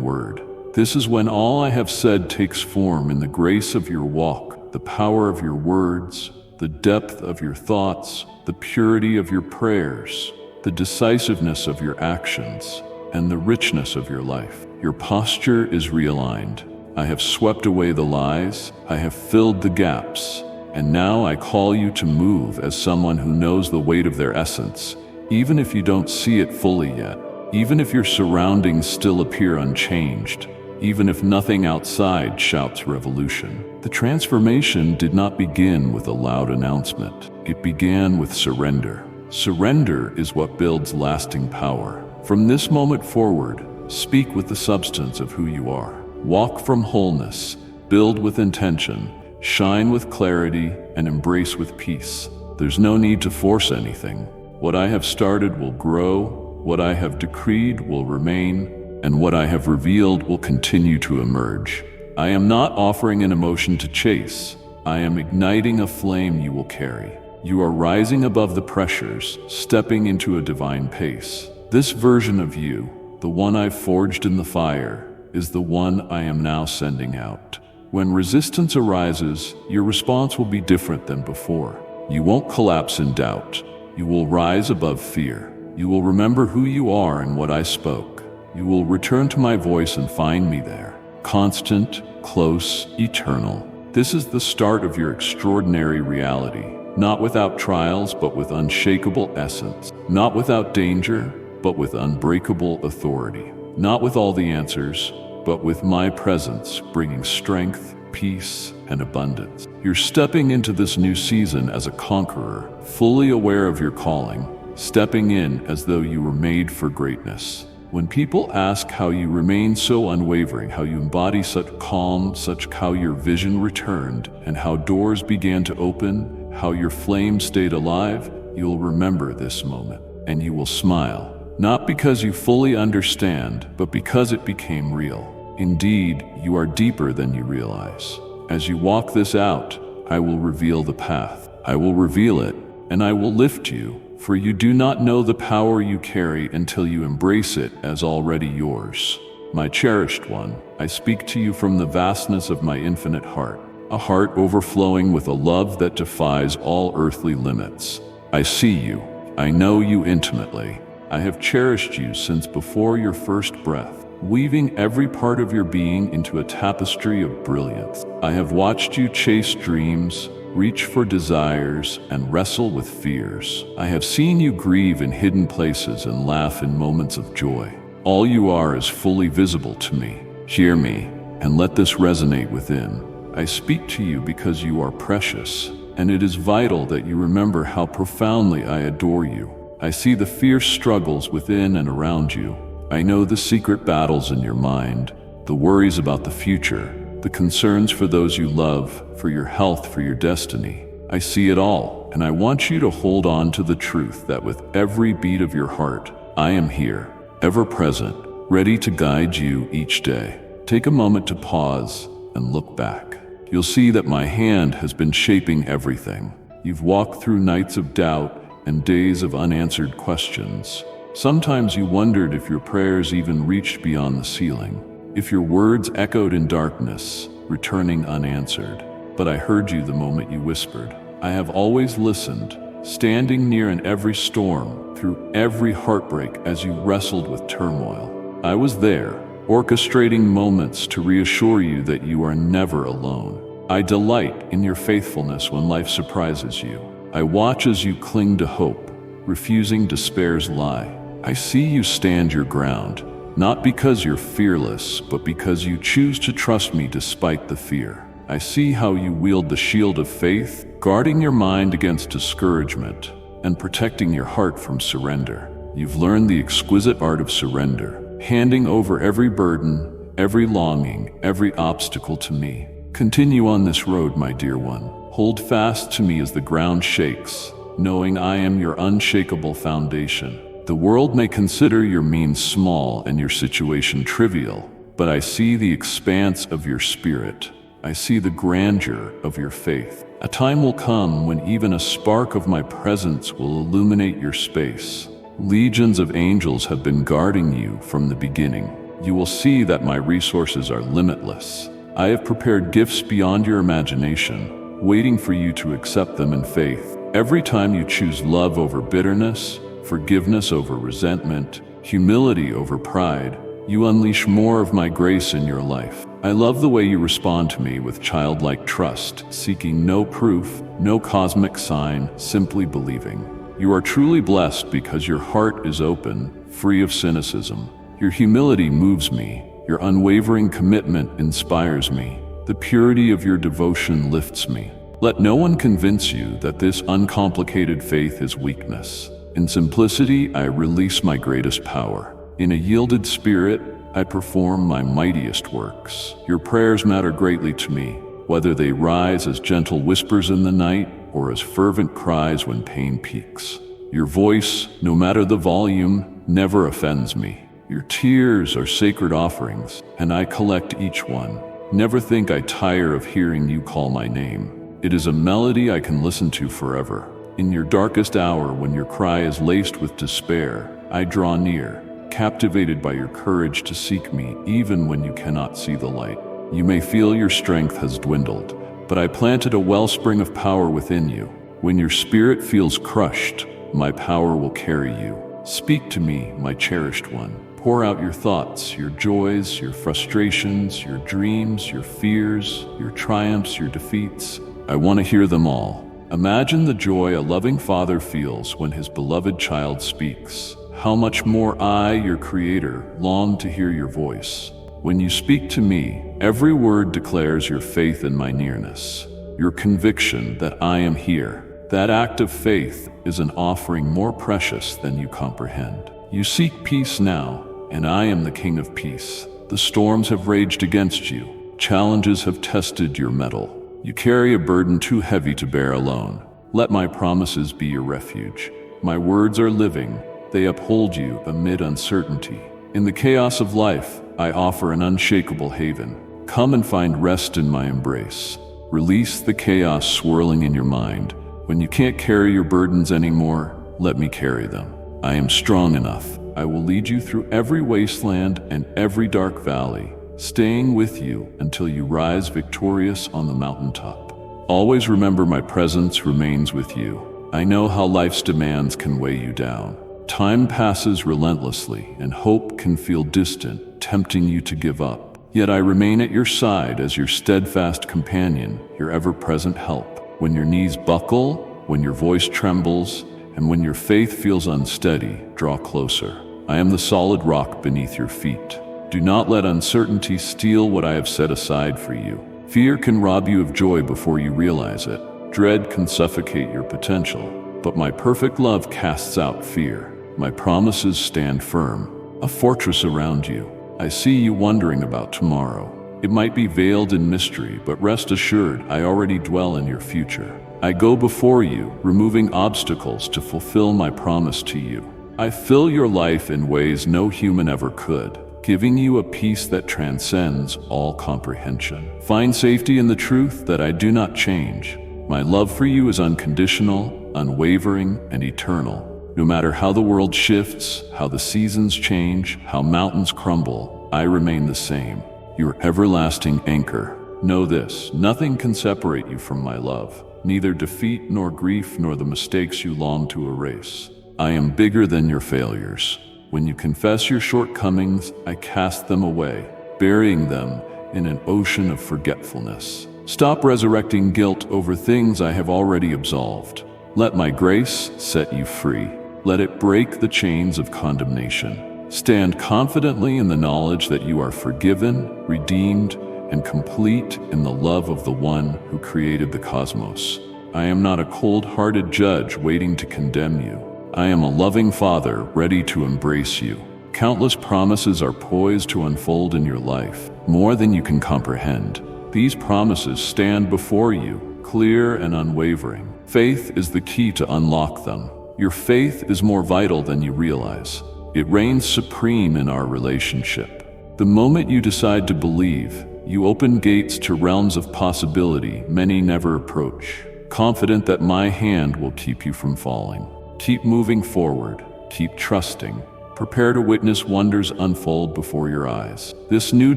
word. This is when all I have said takes form in the grace of your walk, the power of your words, the depth of your thoughts, the purity of your prayers, the decisiveness of your actions, and the richness of your life. Your posture is realigned. I have swept away the lies, I have filled the gaps, and now I call you to move as someone who knows the weight of their essence, even if you don't see it fully yet, even if your surroundings still appear unchanged, even if nothing outside shouts revolution. The transformation did not begin with a loud announcement. It began with surrender. Surrender is what builds lasting power. From this moment forward, speak with the substance of who you are. Walk from wholeness, build with intention, shine with clarity, and embrace with peace. There's no need to force anything. What I have started will grow, what I have decreed will remain, and what I have revealed will continue to emerge. I am not offering an emotion to chase. I am igniting a flame you will carry. You are rising above the pressures, stepping into a divine pace. This version of you, the one I've forged in the fire, is the one I am now sending out. When resistance arises, your response will be different than before. You won't collapse in doubt. You will rise above fear. You will remember who you are and what I spoke. You will return to my voice and find me there. Constant, close, eternal. This is the start of your extraordinary reality. Not without trials, but with unshakable essence. Not without danger, but with unbreakable authority. Not with all the answers, but with my presence, bringing strength, peace, and abundance. You're stepping into this new season as a conqueror, fully aware of your calling, stepping in as though you were made for greatness. When people ask how you remain so unwavering, how you embody such calm, how your vision returned, and how doors began to open, how your flame stayed alive, you'll remember this moment, and you will smile. Not because you fully understand, but because it became real. Indeed, you are deeper than you realize. As you walk this out, I will reveal the path. I will reveal it, and I will lift you, for you do not know the power you carry until you embrace it as already yours. My cherished one, I speak to you from the vastness of my infinite heart, a heart overflowing with a love that defies all earthly limits. I see you. I know you intimately. I have cherished you since before your first breath, weaving every part of your being into a tapestry of brilliance. I have watched you chase dreams, reach for desires, and wrestle with fears. I have seen you grieve in hidden places and laugh in moments of joy. All you are is fully visible to me. Hear me, and let this resonate within. I speak to you because you are precious, and it is vital that you remember how profoundly I adore you. I see the fierce struggles within and around you. I know the secret battles in your mind, the worries about the future, the concerns for those you love, for your health, for your destiny. I see it all, and I want you to hold on to the truth that with every beat of your heart, I am here, ever present, ready to guide you each day. Take a moment to pause and look back. You'll see that my hand has been shaping everything. You've walked through nights of doubt and days of unanswered questions. Sometimes you wondered if your prayers even reached beyond the ceiling, if your words echoed in darkness, returning unanswered. But I heard you the moment you whispered. I have always listened, standing near in every storm, through every heartbreak as you wrestled with turmoil. I was there, orchestrating moments to reassure you that you are never alone. I delight in your faithfulness when life surprises you. I watch as you cling to hope, refusing despair's lie. I see you stand your ground, not because you're fearless, but because you choose to trust me despite the fear. I see how you wield the shield of faith, guarding your mind against discouragement and protecting your heart from surrender. You've learned the exquisite art of surrender, handing over every burden, every longing, every obstacle to me. Continue on this road, my dear one. Hold fast to me as the ground shakes, knowing I am your unshakable foundation. The world may consider your means small and your situation trivial, but I see the expanse of your spirit. I see the grandeur of your faith. A time will come when even a spark of my presence will illuminate your space. Legions of angels have been guarding you from the beginning. You will see that my resources are limitless. I have prepared gifts beyond your imagination, waiting for you to accept them in faith. Every time you choose love over bitterness, forgiveness over resentment, humility over pride, you unleash more of my grace in your life. I love the way you respond to me with childlike trust, seeking no proof, no cosmic sign, simply believing. You are truly blessed because your heart is open, free of cynicism. Your humility moves me. Your unwavering commitment inspires me. The purity of your devotion lifts me. Let no one convince you that this uncomplicated faith is weakness. In simplicity, I release my greatest power. In a yielded spirit, I perform my mightiest works. Your prayers matter greatly to me, whether they rise as gentle whispers in the night or as fervent cries when pain peaks. Your voice, no matter the volume, never offends me. Your tears are sacred offerings, and I collect each one. Never think I tire of hearing you call my name. It is a melody I can listen to forever. In your darkest hour, when your cry is laced with despair, I draw near, captivated by your courage to seek me even when you cannot see the light. You may feel your strength has dwindled, but I planted a wellspring of power within you. When your spirit feels crushed, my power will carry you. Speak to me, my cherished one. Pour out your thoughts, your joys, your frustrations, your dreams, your fears, your triumphs, your defeats. I want to hear them all. Imagine the joy a loving father feels when his beloved child speaks. How much more I, your Creator, long to hear your voice. When you speak to me, every word declares your faith in my nearness, your conviction that I am here. That act of faith is an offering more precious than you comprehend. You seek peace now, and I am the King of Peace. The storms have raged against you. Challenges have tested your mettle. You carry a burden too heavy to bear alone. Let my promises be your refuge. My words are living. They uphold you amid uncertainty. In the chaos of life, I offer an unshakable haven. Come and find rest in my embrace. Release the chaos swirling in your mind. When you can't carry your burdens anymore, let me carry them. I am strong enough. I will lead you through every wasteland and every dark valley, staying with you until you rise victorious on the mountaintop. Always remember my presence remains with you. I know how life's demands can weigh you down. Time passes relentlessly, and hope can feel distant, tempting you to give up. Yet I remain at your side as your steadfast companion, your ever-present help. When your knees buckle, when your voice trembles, and when your faith feels unsteady, draw closer. I am the solid rock beneath your feet. Do not let uncertainty steal what I have set aside for you. Fear can rob you of joy before you realize it. Dread can suffocate your potential, but my perfect love casts out fear. My promises stand firm, a fortress around you. I see you wondering about tomorrow. It might be veiled in mystery, but rest assured, I already dwell in your future. I go before you, removing obstacles to fulfill my promise to you. I fill your life in ways no human ever could, giving you a peace that transcends all comprehension. Find safety in the truth that I do not change. My love for you is unconditional, unwavering, and eternal. No matter how the world shifts, how the seasons change, how mountains crumble, I remain the same, your everlasting anchor. Know this, nothing can separate you from my love, neither defeat nor grief nor the mistakes you long to erase. I am bigger than your failures. When you confess your shortcomings, I cast them away, burying them in an ocean of forgetfulness. Stop resurrecting guilt over things I have already absolved. Let my grace set you free. Let it break the chains of condemnation. Stand confidently in the knowledge that you are forgiven, redeemed, and complete in the love of the one who created the cosmos. I am not a cold-hearted judge waiting to condemn you. I am a loving father ready to embrace you. Countless promises are poised to unfold in your life, more than you can comprehend. These promises stand before you, clear and unwavering. Faith is the key to unlock them. Your faith is more vital than you realize. It reigns supreme in our relationship. The moment you decide to believe, you open gates to realms of possibility many never approach. confident that my hand will keep you from falling. Keep moving forward, keep trusting. Prepare to witness wonders unfold before your eyes. This new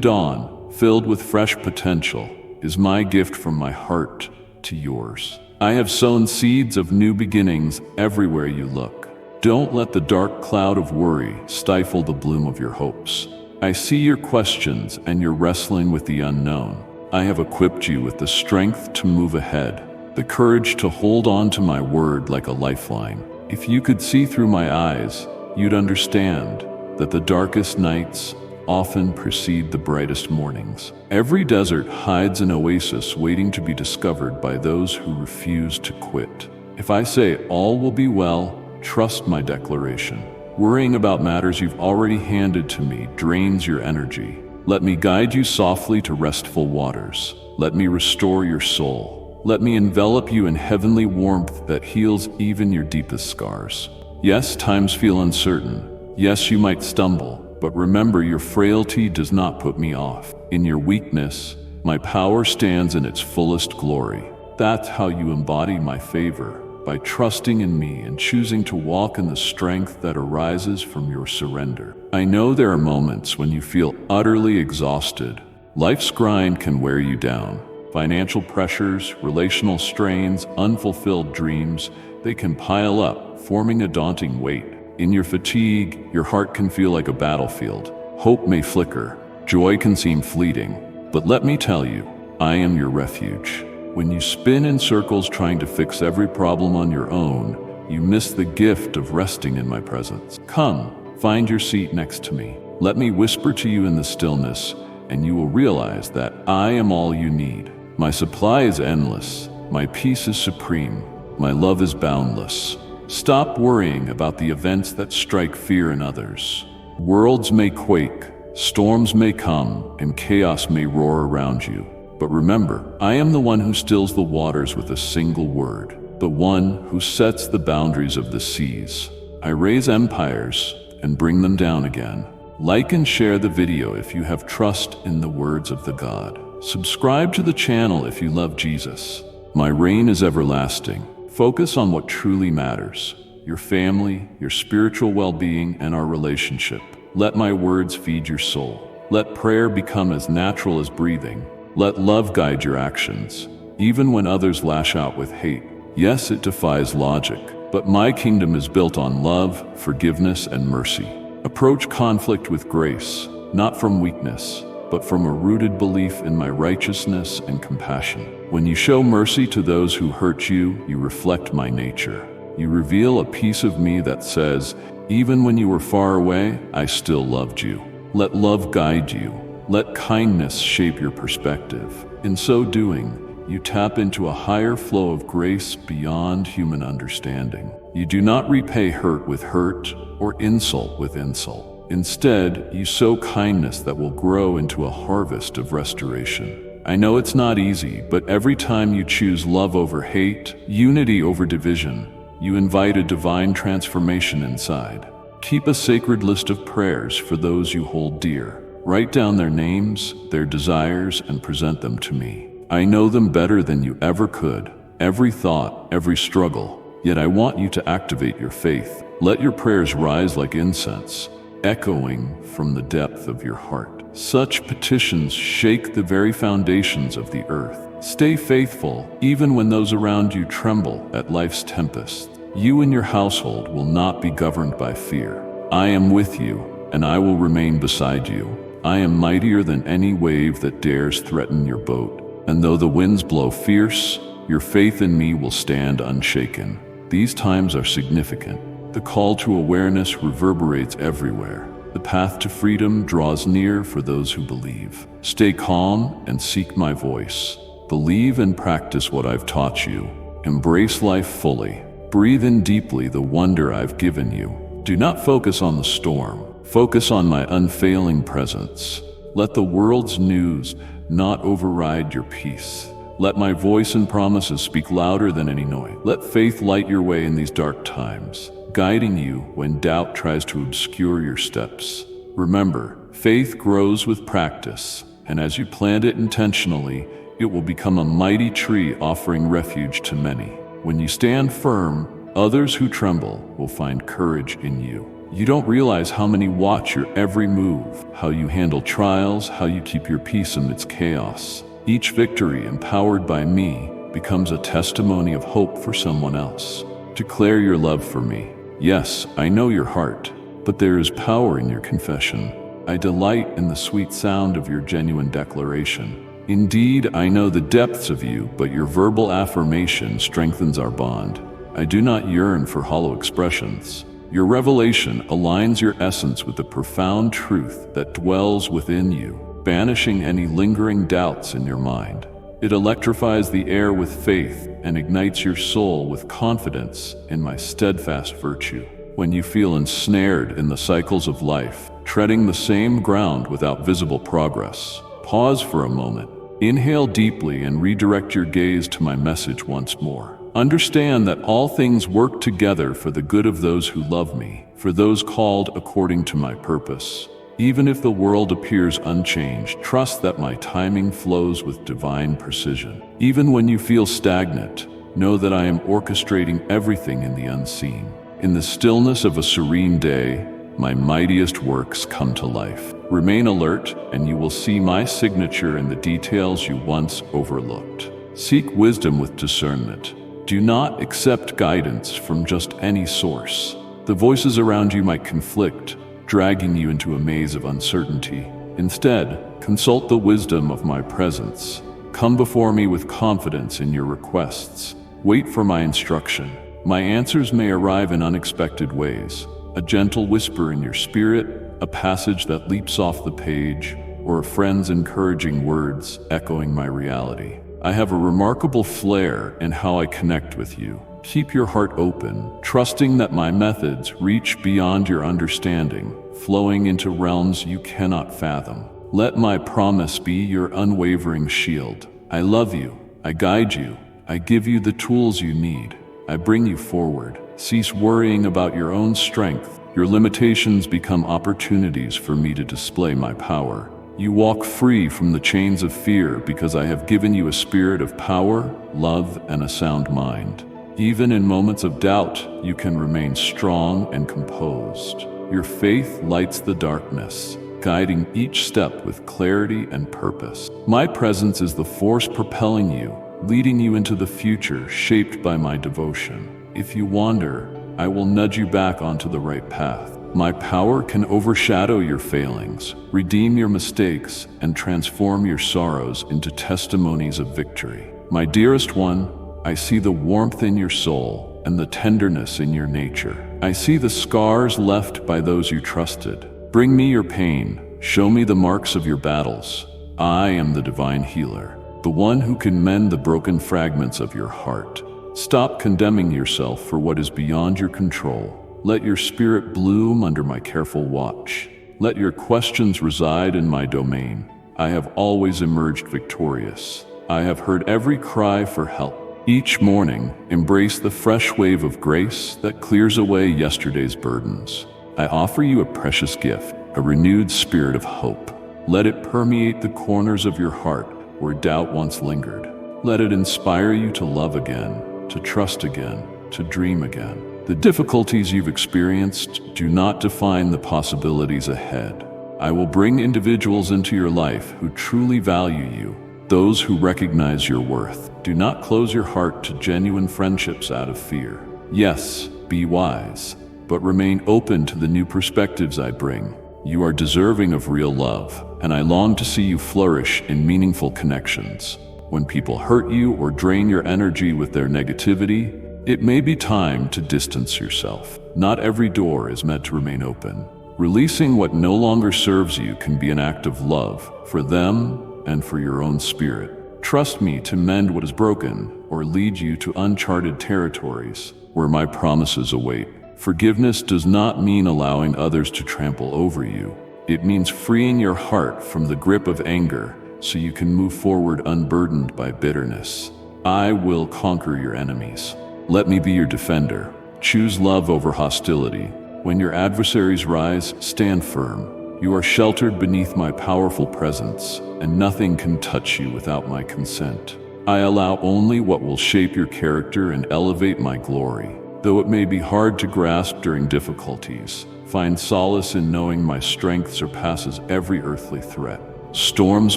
dawn, filled with fresh potential, is my gift from my heart to yours. I have sown seeds of new beginnings everywhere you look. Don't let the dark cloud of worry stifle the bloom of your hopes. I see your questions and you're wrestling with the unknown. I have equipped you with the strength to move ahead, the courage to hold on to my word like a lifeline. If you could see through my eyes, you'd understand that the darkest nights often precede the brightest mornings. Every desert hides an oasis waiting to be discovered by those who refuse to quit. If I say all will be well, trust my declaration. Worrying about matters you've already handed to me drains your energy. Let me guide you softly to restful waters. Let me restore your soul. Let me envelop you in heavenly warmth that heals even your deepest scars. Yes, times feel uncertain. Yes, you might stumble. But remember, your frailty does not put me off. In your weakness, my power stands in its fullest glory. That's how you embody my favor, by trusting in me and choosing to walk in the strength that arises from your surrender. I know there are moments when you feel utterly exhausted. Life's grind can wear you down. Financial pressures, relational strains, unfulfilled dreams, they can pile up, forming a daunting weight. In your fatigue, your heart can feel like a battlefield. Hope may flicker, joy can seem fleeting. But let me tell you, I am your refuge. When you spin in circles trying to fix every problem on your own, you miss the gift of resting in my presence. Come, find your seat next to me. Let me whisper to you in the stillness, and you will realize that I am all you need. My supply is endless, my peace is supreme, my love is boundless. Stop worrying about the events that strike fear in others. Worlds may quake, storms may come, and chaos may roar around you. But remember, I am the one who stills the waters with a single word, the one who sets the boundaries of the seas. I raise empires and bring them down again. Like and share the video if you have trust in the words of the God. Subscribe to the channel if you love Jesus. My reign is everlasting. Focus on what truly matters, your family, your spiritual well-being, and our relationship. Let my words feed your soul. Let prayer become as natural as breathing. Let love guide your actions, even when others lash out with hate. Yes, it defies logic, but my kingdom is built on love, forgiveness, and mercy. Approach conflict with grace, not from weakness, but from a rooted belief in my righteousness and compassion. When you show mercy to those who hurt you, you reflect my nature. You reveal a piece of me that says, even when you were far away, I still loved you. Let love guide you. Let kindness shape your perspective. In so doing, you tap into a higher flow of grace beyond human understanding. You do not repay hurt with hurt or insult with insult. Instead, you sow kindness that will grow into a harvest of restoration. I know it's not easy, but every time you choose love over hate, unity over division, you invite a divine transformation inside. Keep a sacred list of prayers for those you hold dear. Write down their names, their desires, and present them to me. I know them better than you ever could. Every thought, every struggle. Yet I want you to activate your faith. Let your prayers rise like incense, echoing from the depth of your heart. Such petitions shake the very foundations of the earth. Stay faithful, even when those around you tremble at life's tempest. You and your household will not be governed by fear. I am with you, and I will remain beside you. I am mightier than any wave that dares threaten your boat. And though the winds blow fierce, your faith in me will stand unshaken. These times are significant. The call to awareness reverberates everywhere. The path to freedom draws near for those who believe. Stay calm and seek my voice. Believe and practice what I've taught you. Embrace life fully. Breathe in deeply the wonder I've given you. Do not focus on the storm. Focus on my unfailing presence. Let the world's news not override your peace. Let my voice and promises speak louder than any noise. Let faith light your way in these dark times, guiding you when doubt tries to obscure your steps. Remember, faith grows with practice, and as you plant it intentionally, It will become a mighty tree offering refuge to many. When you stand firm, others who tremble will find courage in you. You don't realize how many watch your every move, how you handle trials, how you keep your peace amidst chaos. Each victory, empowered by me, becomes a testimony of hope for someone else. Declare your love for me. Yes, I know your heart, but there is power in your confession. I delight in the sweet sound of your genuine declaration. Indeed, I know the depths of you, but your verbal affirmation strengthens our bond. I do not yearn for hollow expressions. Your revelation aligns your essence with the profound truth that dwells within you, banishing any lingering doubts in your mind. It electrifies the air with faith and ignites your soul with confidence in my steadfast virtue. When you feel ensnared in the cycles of life, treading the same ground without visible progress, pause for a moment. Inhale deeply and redirect your gaze to my message once more. Understand that all things work together for the good of those who love me, for those called according to my purpose. Even if the world appears unchanged, trust that my timing flows with divine precision. Even when you feel stagnant, know that I am orchestrating everything in the unseen. In the stillness of a serene day, my mightiest works come to life. Remain alert, and you will see my signature in the details you once overlooked. Seek wisdom with discernment. Do not accept guidance from just any source. The voices around you might conflict, dragging you into a maze of uncertainty. Instead, consult the wisdom of my presence. Come before me with confidence in your requests. Wait for my instruction. My answers may arrive in unexpected ways. A gentle whisper in your spirit, a passage that leaps off the page, or a friend's encouraging words echoing my reality. I have a remarkable flair in how I connect with you. Keep your heart open, trusting that my methods reach beyond your understanding, flowing into realms you cannot fathom. Let my promise be your unwavering shield. I love you. I guide you. I give you the tools you need. I bring you forward. Cease worrying about your own strength. Your limitations become opportunities for me to display my power. You walk free from the chains of fear because I have given you a spirit of power, love, and a sound mind. Even in moments of doubt, you can remain strong and composed. Your faith lights the darkness, guiding each step with clarity and purpose. My presence is the force propelling you, leading you into the future shaped by my devotion. If you wander, I will nudge you back onto the right path. My power can overshadow your failings, redeem your mistakes, and transform your sorrows into testimonies of victory. My dearest one, I see the warmth in your soul and the tenderness in your nature. I see the scars left by those you trusted. Bring me your pain. Show me the marks of your battles. I am the divine healer, the one who can mend the broken fragments of your heart. Stop condemning yourself for what is beyond your control. Let your spirit bloom under my careful watch. Let your questions reside in my domain. I have always emerged victorious. I have heard every cry for help. Each morning, embrace the fresh wave of grace that clears away yesterday's burdens. I offer you a precious gift, a renewed spirit of hope. Let it permeate the corners of your heart where doubt once lingered. Let it inspire you to love again, to trust again, to dream again. The difficulties you've experienced do not define the possibilities ahead. I will bring individuals into your life who truly value you, those who recognize your worth. Do not close your heart to genuine friendships out of fear. Yes, be wise, but remain open to the new perspectives I bring. You are deserving of real love, and I long to see you flourish in meaningful connections. When people hurt you or drain your energy with their negativity, it may be time to distance yourself. Not every door is meant to remain open. Releasing what no longer serves you can be an act of love for them and for your own spirit. Trust me to mend what is broken or lead you to uncharted territories where my promises await. Forgiveness does not mean allowing others to trample over you. It means freeing your heart from the grip of anger so you can move forward unburdened by bitterness. I will conquer your enemies. Let me be your defender. Choose love over hostility. When your adversaries rise, stand firm. You are sheltered beneath my powerful presence, and nothing can touch you without my consent. I allow only what will shape your character and elevate my glory. Though it may be hard to grasp during difficulties, find solace in knowing my strength surpasses every earthly threat. Storms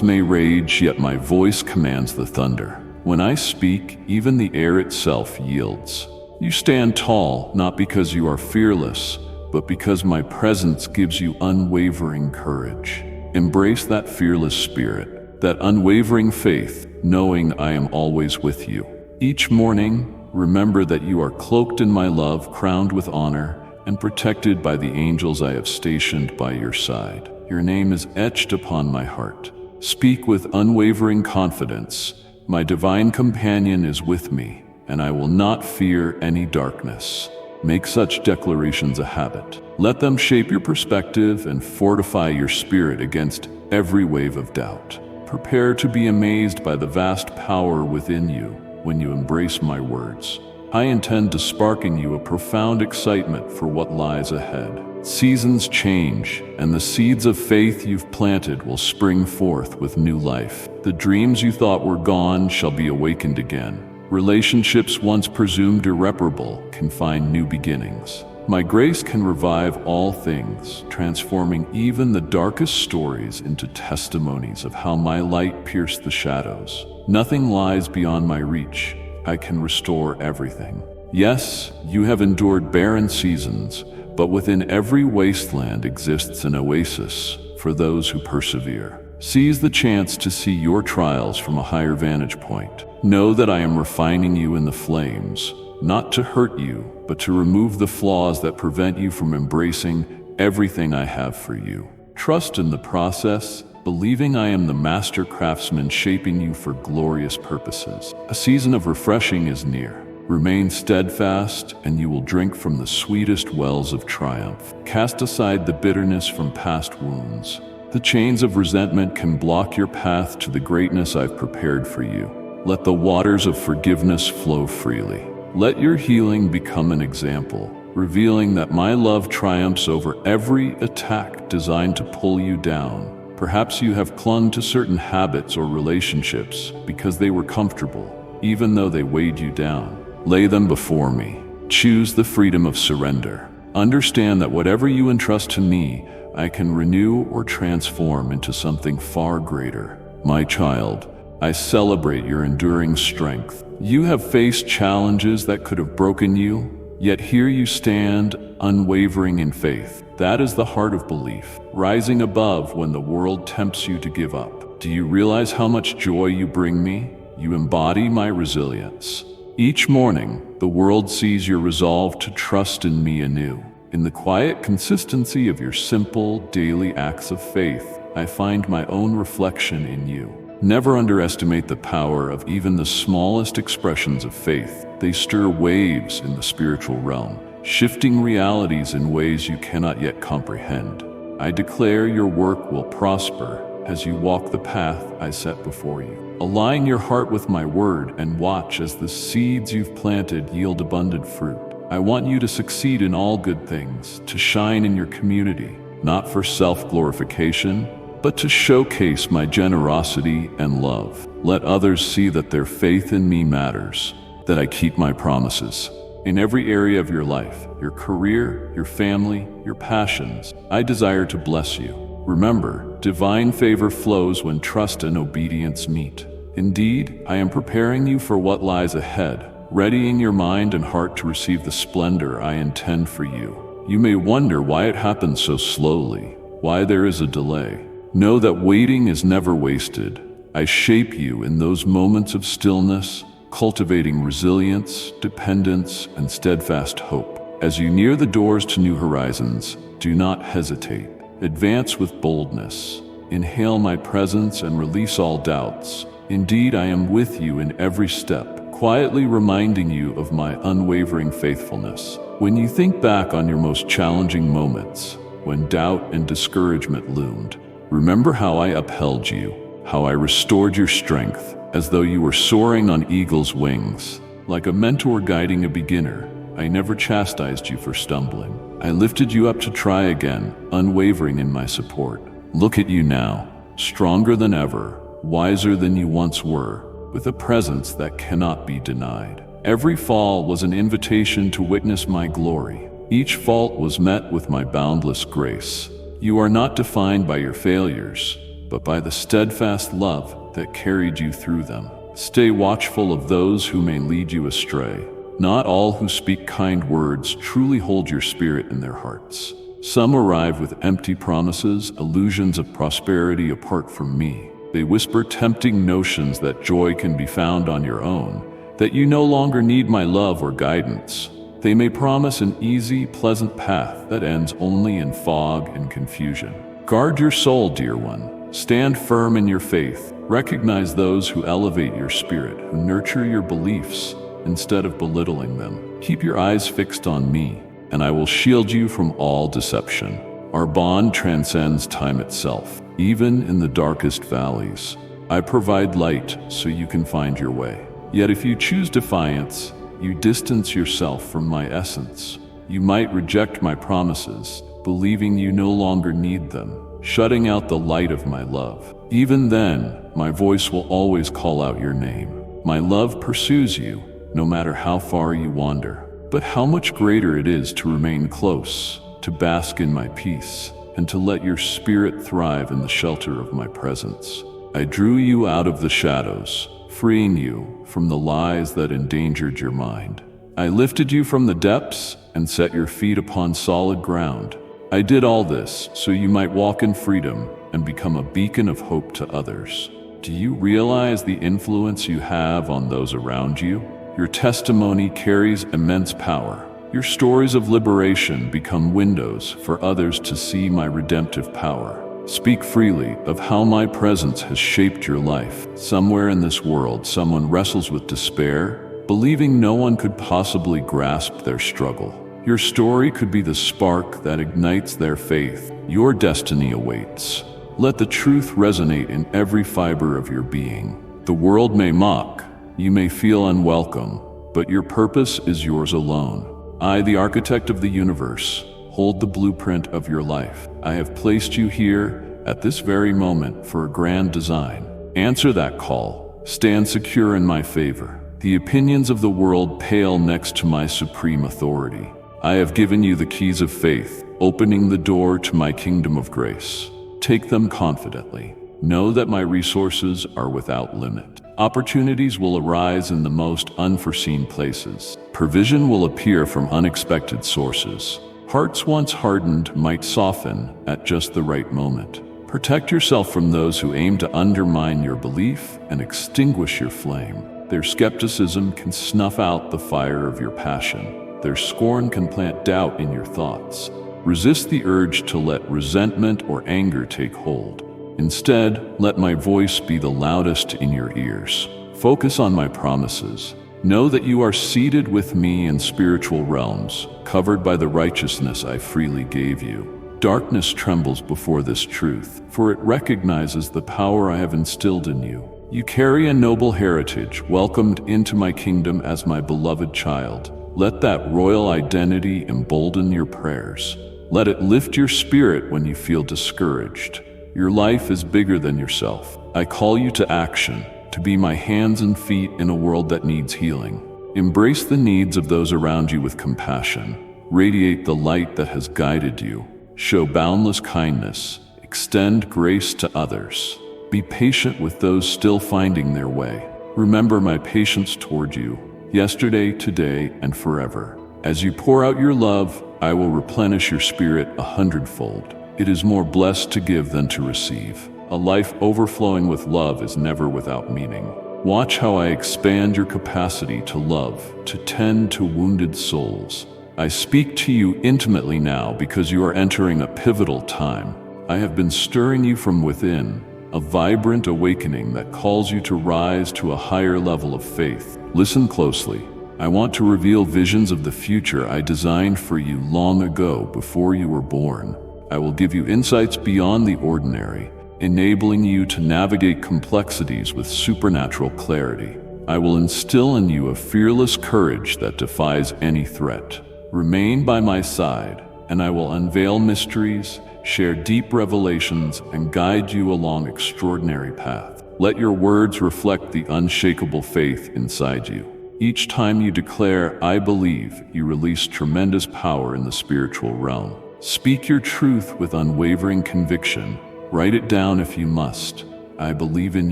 may rage, yet my voice commands the thunder. When I speak, even the air itself yields. You stand tall, not because you are fearless, but because my presence gives you unwavering courage. Embrace that fearless spirit, that unwavering faith, knowing I am always with you. Each morning, remember that you are cloaked in my love, crowned with honor, and protected by the angels I have stationed by your side. Your name is etched upon my heart. Speak with unwavering confidence. My divine companion is with me, and I will not fear any darkness. Make such declarations a habit. Let them shape your perspective and fortify your spirit against every wave of doubt. Prepare to be amazed by the vast power within you when you embrace my words. I intend to spark in you a profound excitement for what lies ahead. Seasons change, and the seeds of faith you've planted will spring forth with new life. The dreams you thought were gone shall be awakened again. Relationships once presumed irreparable can find new beginnings. My grace can revive all things, transforming even the darkest stories into testimonies of how my light pierced the shadows. Nothing lies beyond my reach. I can restore everything. Yes, you have endured barren seasons, but within every wasteland exists an oasis for those who persevere. Seize the chance to see your trials from a higher vantage point. Know that I am refining you in the flames, not to hurt you, but to remove the flaws that prevent you from embracing everything I have for you. Trust in the process, believing I am the master craftsman shaping you for glorious purposes. A season of refreshing is near. Remain steadfast, and you will drink from the sweetest wells of triumph. Cast aside the bitterness from past wounds. The chains of resentment can block your path to the greatness I've prepared for you. Let the waters of forgiveness flow freely. Let your healing become an example, revealing that my love triumphs over every attack designed to pull you down. Perhaps you have clung to certain habits or relationships because they were comfortable, even though they weighed you down. Lay them before me. Choose the freedom of surrender. Understand that whatever you entrust to me, I can renew or transform into something far greater. My child, I celebrate your enduring strength. You have faced challenges that could have broken you, yet here you stand, unwavering in faith. That is the heart of belief, rising above when the world tempts you to give up. Do you realize how much joy you bring me? You embody my resilience. Each morning, the world sees your resolve to trust in me anew. In the quiet consistency of your simple, daily acts of faith, I find my own reflection in you. Never underestimate the power of even the smallest expressions of faith. They stir waves in the spiritual realm, shifting realities in ways you cannot yet comprehend. I declare your work will prosper as you walk the path I set before you. Align your heart with my word and watch as the seeds you've planted yield abundant fruit. I want you to succeed in all good things, to shine in your community, not for self-glorification, but to showcase my generosity and love. Let others see that their faith in me matters, that I keep my promises. In every area of your life, your career, your family, your passions, I desire to bless you. Remember, divine favor flows when trust and obedience meet. Indeed, I am preparing you for what lies ahead, readying your mind and heart to receive the splendor I intend for you. You may wonder why it happens so slowly, why there is a delay. Know that waiting is never wasted. I shape you in those moments of stillness, cultivating resilience, dependence, and steadfast hope. As you near the doors to new horizons, do not hesitate. Advance with boldness. Inhale my presence and release all doubts. Indeed, I am with you in every step, quietly reminding you of my unwavering faithfulness. When you think back on your most challenging moments, when doubt and discouragement loomed, remember how I upheld you, how I restored your strength, as though you were soaring on eagle's wings. Like a mentor guiding a beginner, I never chastised you for stumbling. I lifted you up to try again, unwavering in my support. Look at you now, stronger than ever, wiser than you once were, with a presence that cannot be denied. Every fall was an invitation to witness my glory. Each fault was met with my boundless grace. You are not defined by your failures, but by the steadfast love that carried you through them. Stay watchful of those who may lead you astray. Not all who speak kind words truly hold your spirit in their hearts. Some arrive with empty promises, illusions of prosperity apart from me. They whisper tempting notions that joy can be found on your own, that you no longer need my love or guidance. They may promise an easy, pleasant path that ends only in fog and confusion. Guard your soul, dear one. Stand firm in your faith. Recognize those who elevate your spirit, who nurture your beliefs instead of belittling them. Keep your eyes fixed on me, and I will shield you from all deception. Our bond transcends time itself, even in the darkest valleys. I provide light so you can find your way. Yet if you choose defiance, you distance yourself from my essence. You might reject my promises, believing you no longer need them, shutting out the light of my love. Even then, my voice will always call out your name. My love pursues you, no matter how far you wander. But how much greater it is to remain close, to bask in my peace, and to let your spirit thrive in the shelter of my presence. I drew you out of the shadows, freeing you from the lies that endangered your mind. I lifted you from the depths and set your feet upon solid ground. I did all this so you might walk in freedom and become a beacon of hope to others. Do you realize the influence you have on those around you? Your testimony carries immense power. Your stories of liberation become windows for others to see my redemptive power. Speak freely of how my presence has shaped your life. Somewhere in this world, someone wrestles with despair, believing no one could possibly grasp their struggle. Your story could be the spark that ignites their faith. Your destiny awaits. Let the truth resonate in every fiber of your being. The world may mock, you may feel unwelcome, but your purpose is yours alone. I, the architect of the universe, hold the blueprint of your life. I have placed you here at this very moment for a grand design. Answer that call. Stand secure in my favor. The opinions of the world pale next to my supreme authority. I have given you the keys of faith, opening the door to my kingdom of grace. Take them confidently. Know that my resources are without limit. Opportunities will arise in the most unforeseen places. Provision will appear from unexpected sources. Hearts once hardened might soften at just the right moment. Protect yourself from those who aim to undermine your belief and extinguish your flame. Their skepticism can snuff out the fire of your passion. Their scorn can plant doubt in your thoughts. Resist the urge to let resentment or anger take hold. Instead, let my voice be the loudest in your ears. Focus on my promises. Know that you are seated with me in spiritual realms, covered by the righteousness I freely gave you. Darkness trembles before this truth, for it recognizes the power I have instilled in you. You carry a noble heritage, welcomed into my kingdom as my beloved child. Let that royal identity embolden your prayers. Let it lift your spirit when you feel discouraged. Your life is bigger than yourself. I call you to action, to be my hands and feet in a world that needs healing. Embrace the needs of those around you with compassion. Radiate the light that has guided you. Show boundless kindness. Extend grace to others. Be patient with those still finding their way. Remember my patience toward you, yesterday, today, and forever. As you pour out your love, I will replenish your spirit 100-fold. It is more blessed to give than to receive. A life overflowing with love is never without meaning. Watch how I expand your capacity to love, to tend to wounded souls. I speak to you intimately now because you are entering a pivotal time. I have been stirring you from within, a vibrant awakening that calls you to rise to a higher level of faith. Listen closely. I want to reveal visions of the future I designed for you long ago before you were born. I will give you insights beyond the ordinary, enabling you to navigate complexities with supernatural clarity. I will instill in you a fearless courage that defies any threat. Remain by my side, and I will unveil mysteries, share deep revelations, and guide you along extraordinary paths. Let your words reflect the unshakable faith inside you. Each time you declare, "I believe," you release tremendous power in the spiritual realm. Speak your truth with unwavering conviction. Write it down if you must. I believe in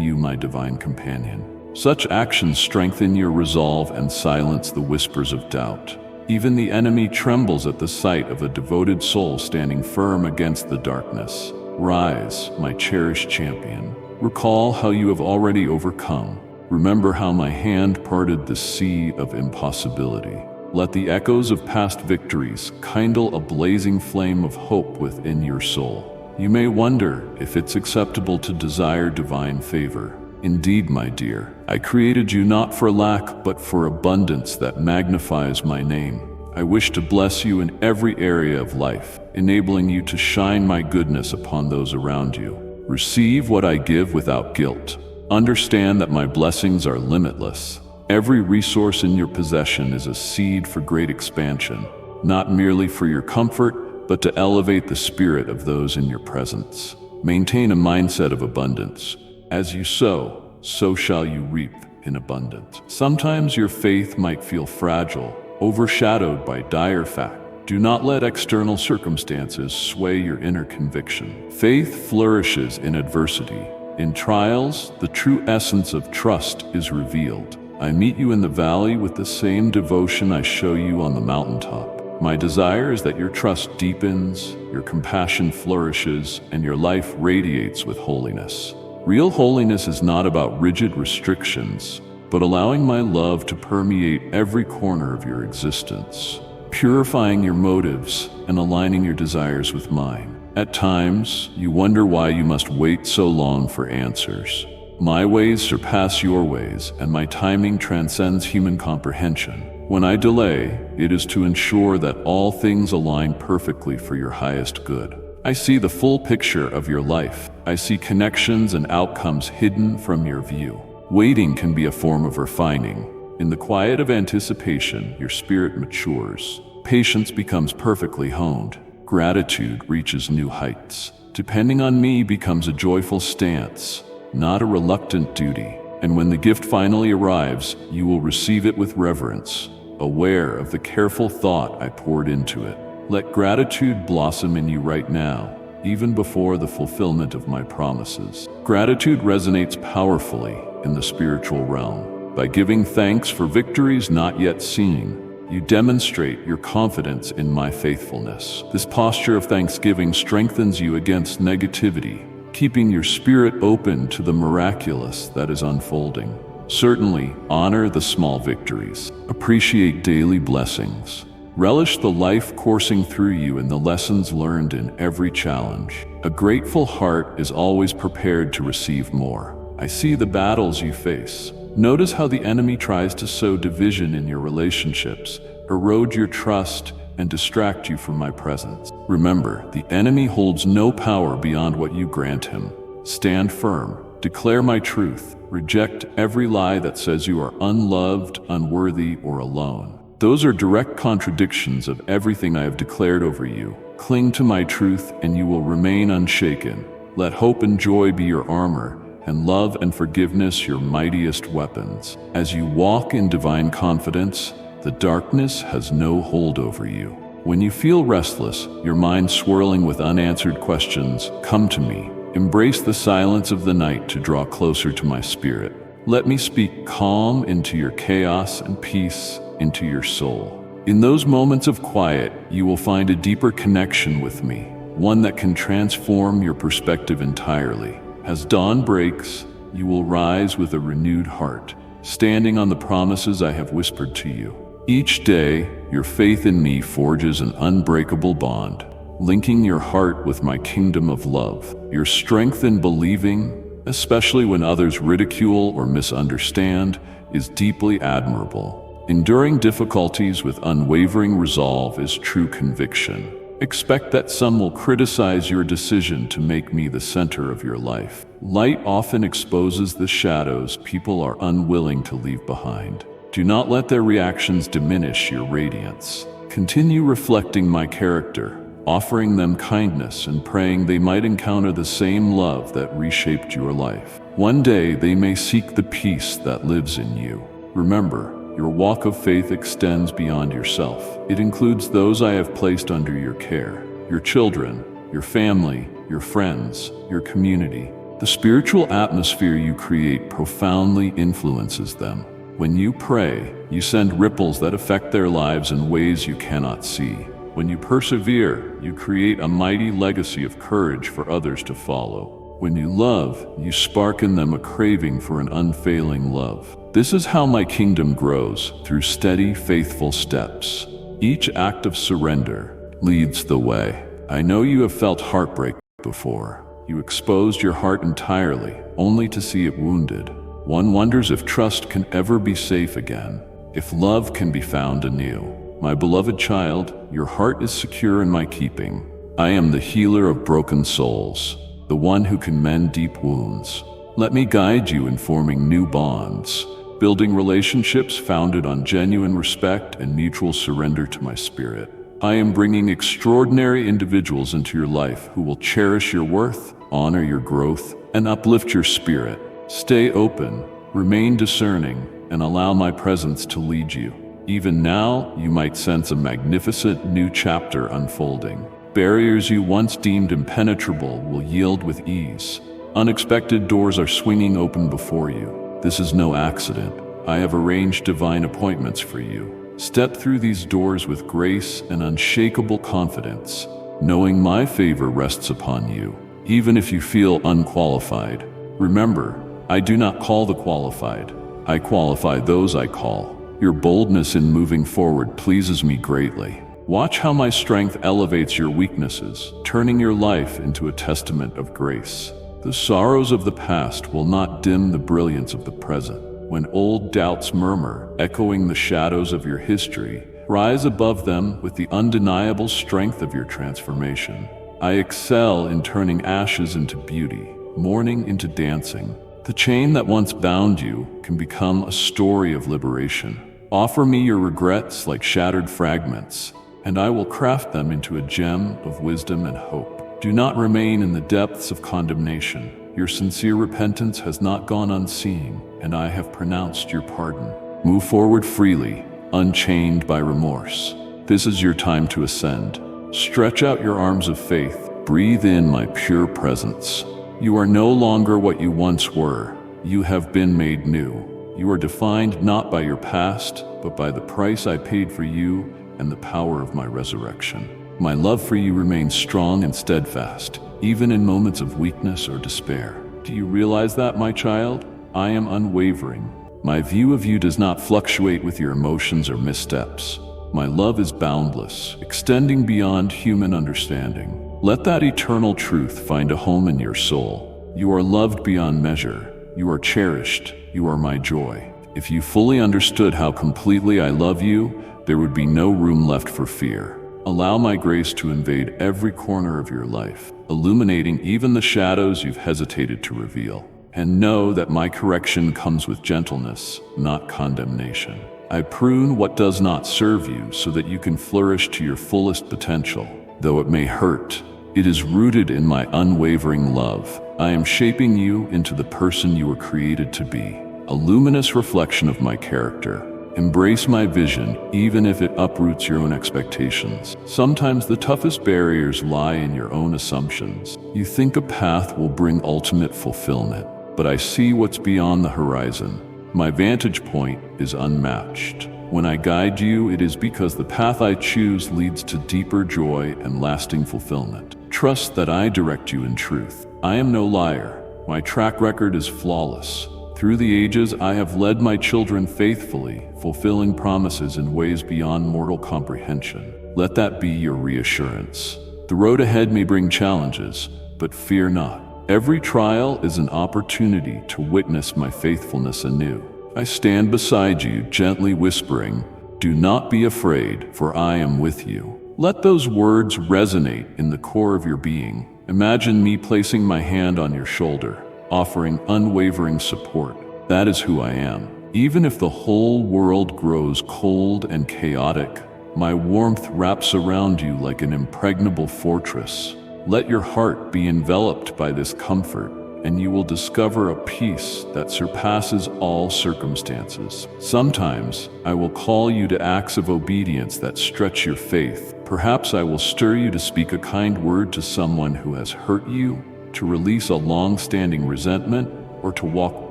you, my divine companion. Such actions strengthen your resolve and silence the whispers of doubt. Even the enemy trembles at the sight of a devoted soul standing firm against the darkness. Rise, my cherished champion. Recall how you have already overcome. Remember how my hand parted the sea of impossibility. Let the echoes of past victories kindle a blazing flame of hope within your soul. You may wonder if it's acceptable to desire divine favor. Indeed, my dear, I created you not for lack, but for abundance that magnifies my name. I wish to bless you in every area of life, enabling you to shine my goodness upon those around you. Receive what I give without guilt. Understand that my blessings are limitless. Every resource in your possession is a seed for great expansion, not merely for your comfort, but to elevate the spirit of those in your presence. Maintain a mindset of abundance. As you sow, so shall you reap in abundance. Sometimes your faith might feel fragile, overshadowed by dire facts. Do not let external circumstances sway your inner conviction. Faith flourishes in adversity. In trials, the true essence of trust is revealed. I meet you in the valley with the same devotion I show you on the mountaintop. My desire is that your trust deepens, your compassion flourishes, and your life radiates with holiness. Real holiness is not about rigid restrictions, but allowing my love to permeate every corner of your existence, purifying your motives and aligning your desires with mine. At times, you wonder why you must wait so long for answers. My ways surpass your ways, and my timing transcends human comprehension. When I delay, it is to ensure that all things align perfectly for your highest good. I see the full picture of your life. I see connections and outcomes hidden from your view. Waiting can be a form of refining. In the quiet of anticipation, your spirit matures. Patience becomes perfectly honed. Gratitude reaches new heights. Depending on me becomes a joyful stance, not a reluctant duty. And when the gift finally arrives, you will receive it with reverence, aware of the careful thought I poured into it. Let gratitude blossom in you right now, even before the fulfillment of my promises. Gratitude resonates powerfully in the spiritual realm. By giving thanks for victories not yet seen, you demonstrate your confidence in my faithfulness. This posture of thanksgiving strengthens you against negativity, keeping your spirit open to the miraculous that is unfolding. Certainly, honor the small victories. Appreciate daily blessings. Relish the life coursing through you and the lessons learned in every challenge. A grateful heart is always prepared to receive more. I see the battles you face. Notice how the enemy tries to sow division in your relationships, erode your trust, and distract you from my presence. Remember, the enemy holds no power beyond what you grant him. Stand firm. Declare my truth. Reject every lie that says you are unloved, unworthy, or alone. Those are direct contradictions of everything I have declared over you. Cling to my truth and you will remain unshaken. Let hope and joy be your armor, and love and forgiveness your mightiest weapons. As you walk in divine confidence, the darkness has no hold over you. When you feel restless, your mind swirling with unanswered questions, come to me. Embrace the silence of the night to draw closer to my spirit. Let me speak calm into your chaos and peace into your soul. In those moments of quiet, you will find a deeper connection with me, one that can transform your perspective entirely. As dawn breaks, you will rise with a renewed heart, standing on the promises I have whispered to you. Each day, your faith in me forges an unbreakable bond, linking your heart with my kingdom of love. Your strength in believing, especially when others ridicule or misunderstand, is deeply admirable. Enduring difficulties with unwavering resolve is true conviction. Expect that some will criticize your decision to make me the center of your life. Light often exposes the shadows people are unwilling to leave behind. Do not let their reactions diminish your radiance. Continue reflecting my character, offering them kindness and praying they might encounter the same love that reshaped your life. One day they may seek the peace that lives in you. Remember, your walk of faith extends beyond yourself. It includes those I have placed under your care, your children, your family, your friends, your community. The spiritual atmosphere you create profoundly influences them. When you pray, you send ripples that affect their lives in ways you cannot see. When you persevere, you create a mighty legacy of courage for others to follow. When you love, you spark in them a craving for an unfailing love. This is how my kingdom grows, through steady, faithful steps. Each act of surrender leads the way. I know you have felt heartbreak before. You exposed your heart entirely, only to see it wounded. One wonders if trust can ever be safe again, if love can be found anew. My beloved child, your heart is secure in my keeping. I am the healer of broken souls, the one who can mend deep wounds. Let me guide you in forming new bonds, building relationships founded on genuine respect and mutual surrender to my spirit. I am bringing extraordinary individuals into your life who will cherish your worth, honor your growth, and uplift your spirit. Stay open, remain discerning, and allow my presence to lead you. Even now, you might sense a magnificent new chapter unfolding. Barriers you once deemed impenetrable will yield with ease. Unexpected doors are swinging open before you. This is no accident. I have arranged divine appointments for you. Step through these doors with grace and unshakable confidence, knowing my favor rests upon you, even if you feel unqualified. Remember, I do not call the qualified. I qualify those I call. Your boldness in moving forward pleases me greatly. Watch how my strength elevates your weaknesses, turning your life into a testament of grace. The sorrows of the past will not dim the brilliance of the present. When old doubts murmur, echoing the shadows of your history, rise above them with the undeniable strength of your transformation. I excel in turning ashes into beauty, mourning into dancing. The chain that once bound you can become a story of liberation. Offer me your regrets like shattered fragments, and I will craft them into a gem of wisdom and hope. Do not remain in the depths of condemnation. Your sincere repentance has not gone unseen, and I have pronounced your pardon. Move forward freely, unchained by remorse. This is your time to ascend. Stretch out your arms of faith. Breathe in my pure presence. You are no longer what you once were. You have been made new. You are defined not by your past, but by the price I paid for you and the power of my resurrection. My love for you remains strong and steadfast, even in moments of weakness or despair. Do you realize that, my child? I am unwavering. My view of you does not fluctuate with your emotions or missteps. My love is boundless, extending beyond human understanding. Let that eternal truth find a home in your soul. You are loved beyond measure. You are cherished. You are my joy. If you fully understood how completely I love you, there would be no room left for fear. Allow my grace to invade every corner of your life, illuminating even the shadows you've hesitated to reveal. And know that my correction comes with gentleness, not condemnation. I prune what does not serve you so that you can flourish to your fullest potential. Though it may hurt, it is rooted in my unwavering love. I am shaping you into the person you were created to be, a luminous reflection of my character. Embrace my vision, even if it uproots your own expectations. Sometimes the toughest barriers lie in your own assumptions. You think a path will bring ultimate fulfillment, but I see what's beyond the horizon. My vantage point is unmatched. When I guide you, it is because the path I choose leads to deeper joy and lasting fulfillment. Trust that I direct you in truth. I am no liar. My track record is flawless. Through the ages, I have led my children faithfully, fulfilling promises in ways beyond mortal comprehension. Let that be your reassurance. The road ahead may bring challenges, but fear not. Every trial is an opportunity to witness my faithfulness anew. I stand beside you, gently whispering, "Do not be afraid, for I am with you." Let those words resonate in the core of your being. Imagine me placing my hand on your shoulder, offering unwavering support. That is who I am. Even if the whole world grows cold and chaotic, my warmth wraps around you like an impregnable fortress. Let your heart be enveloped by this comfort, and you will discover a peace that surpasses all circumstances. Sometimes I will call you to acts of obedience that stretch your faith. Perhaps I will stir you to speak a kind word to someone who has hurt you, to release a long-standing resentment, or to walk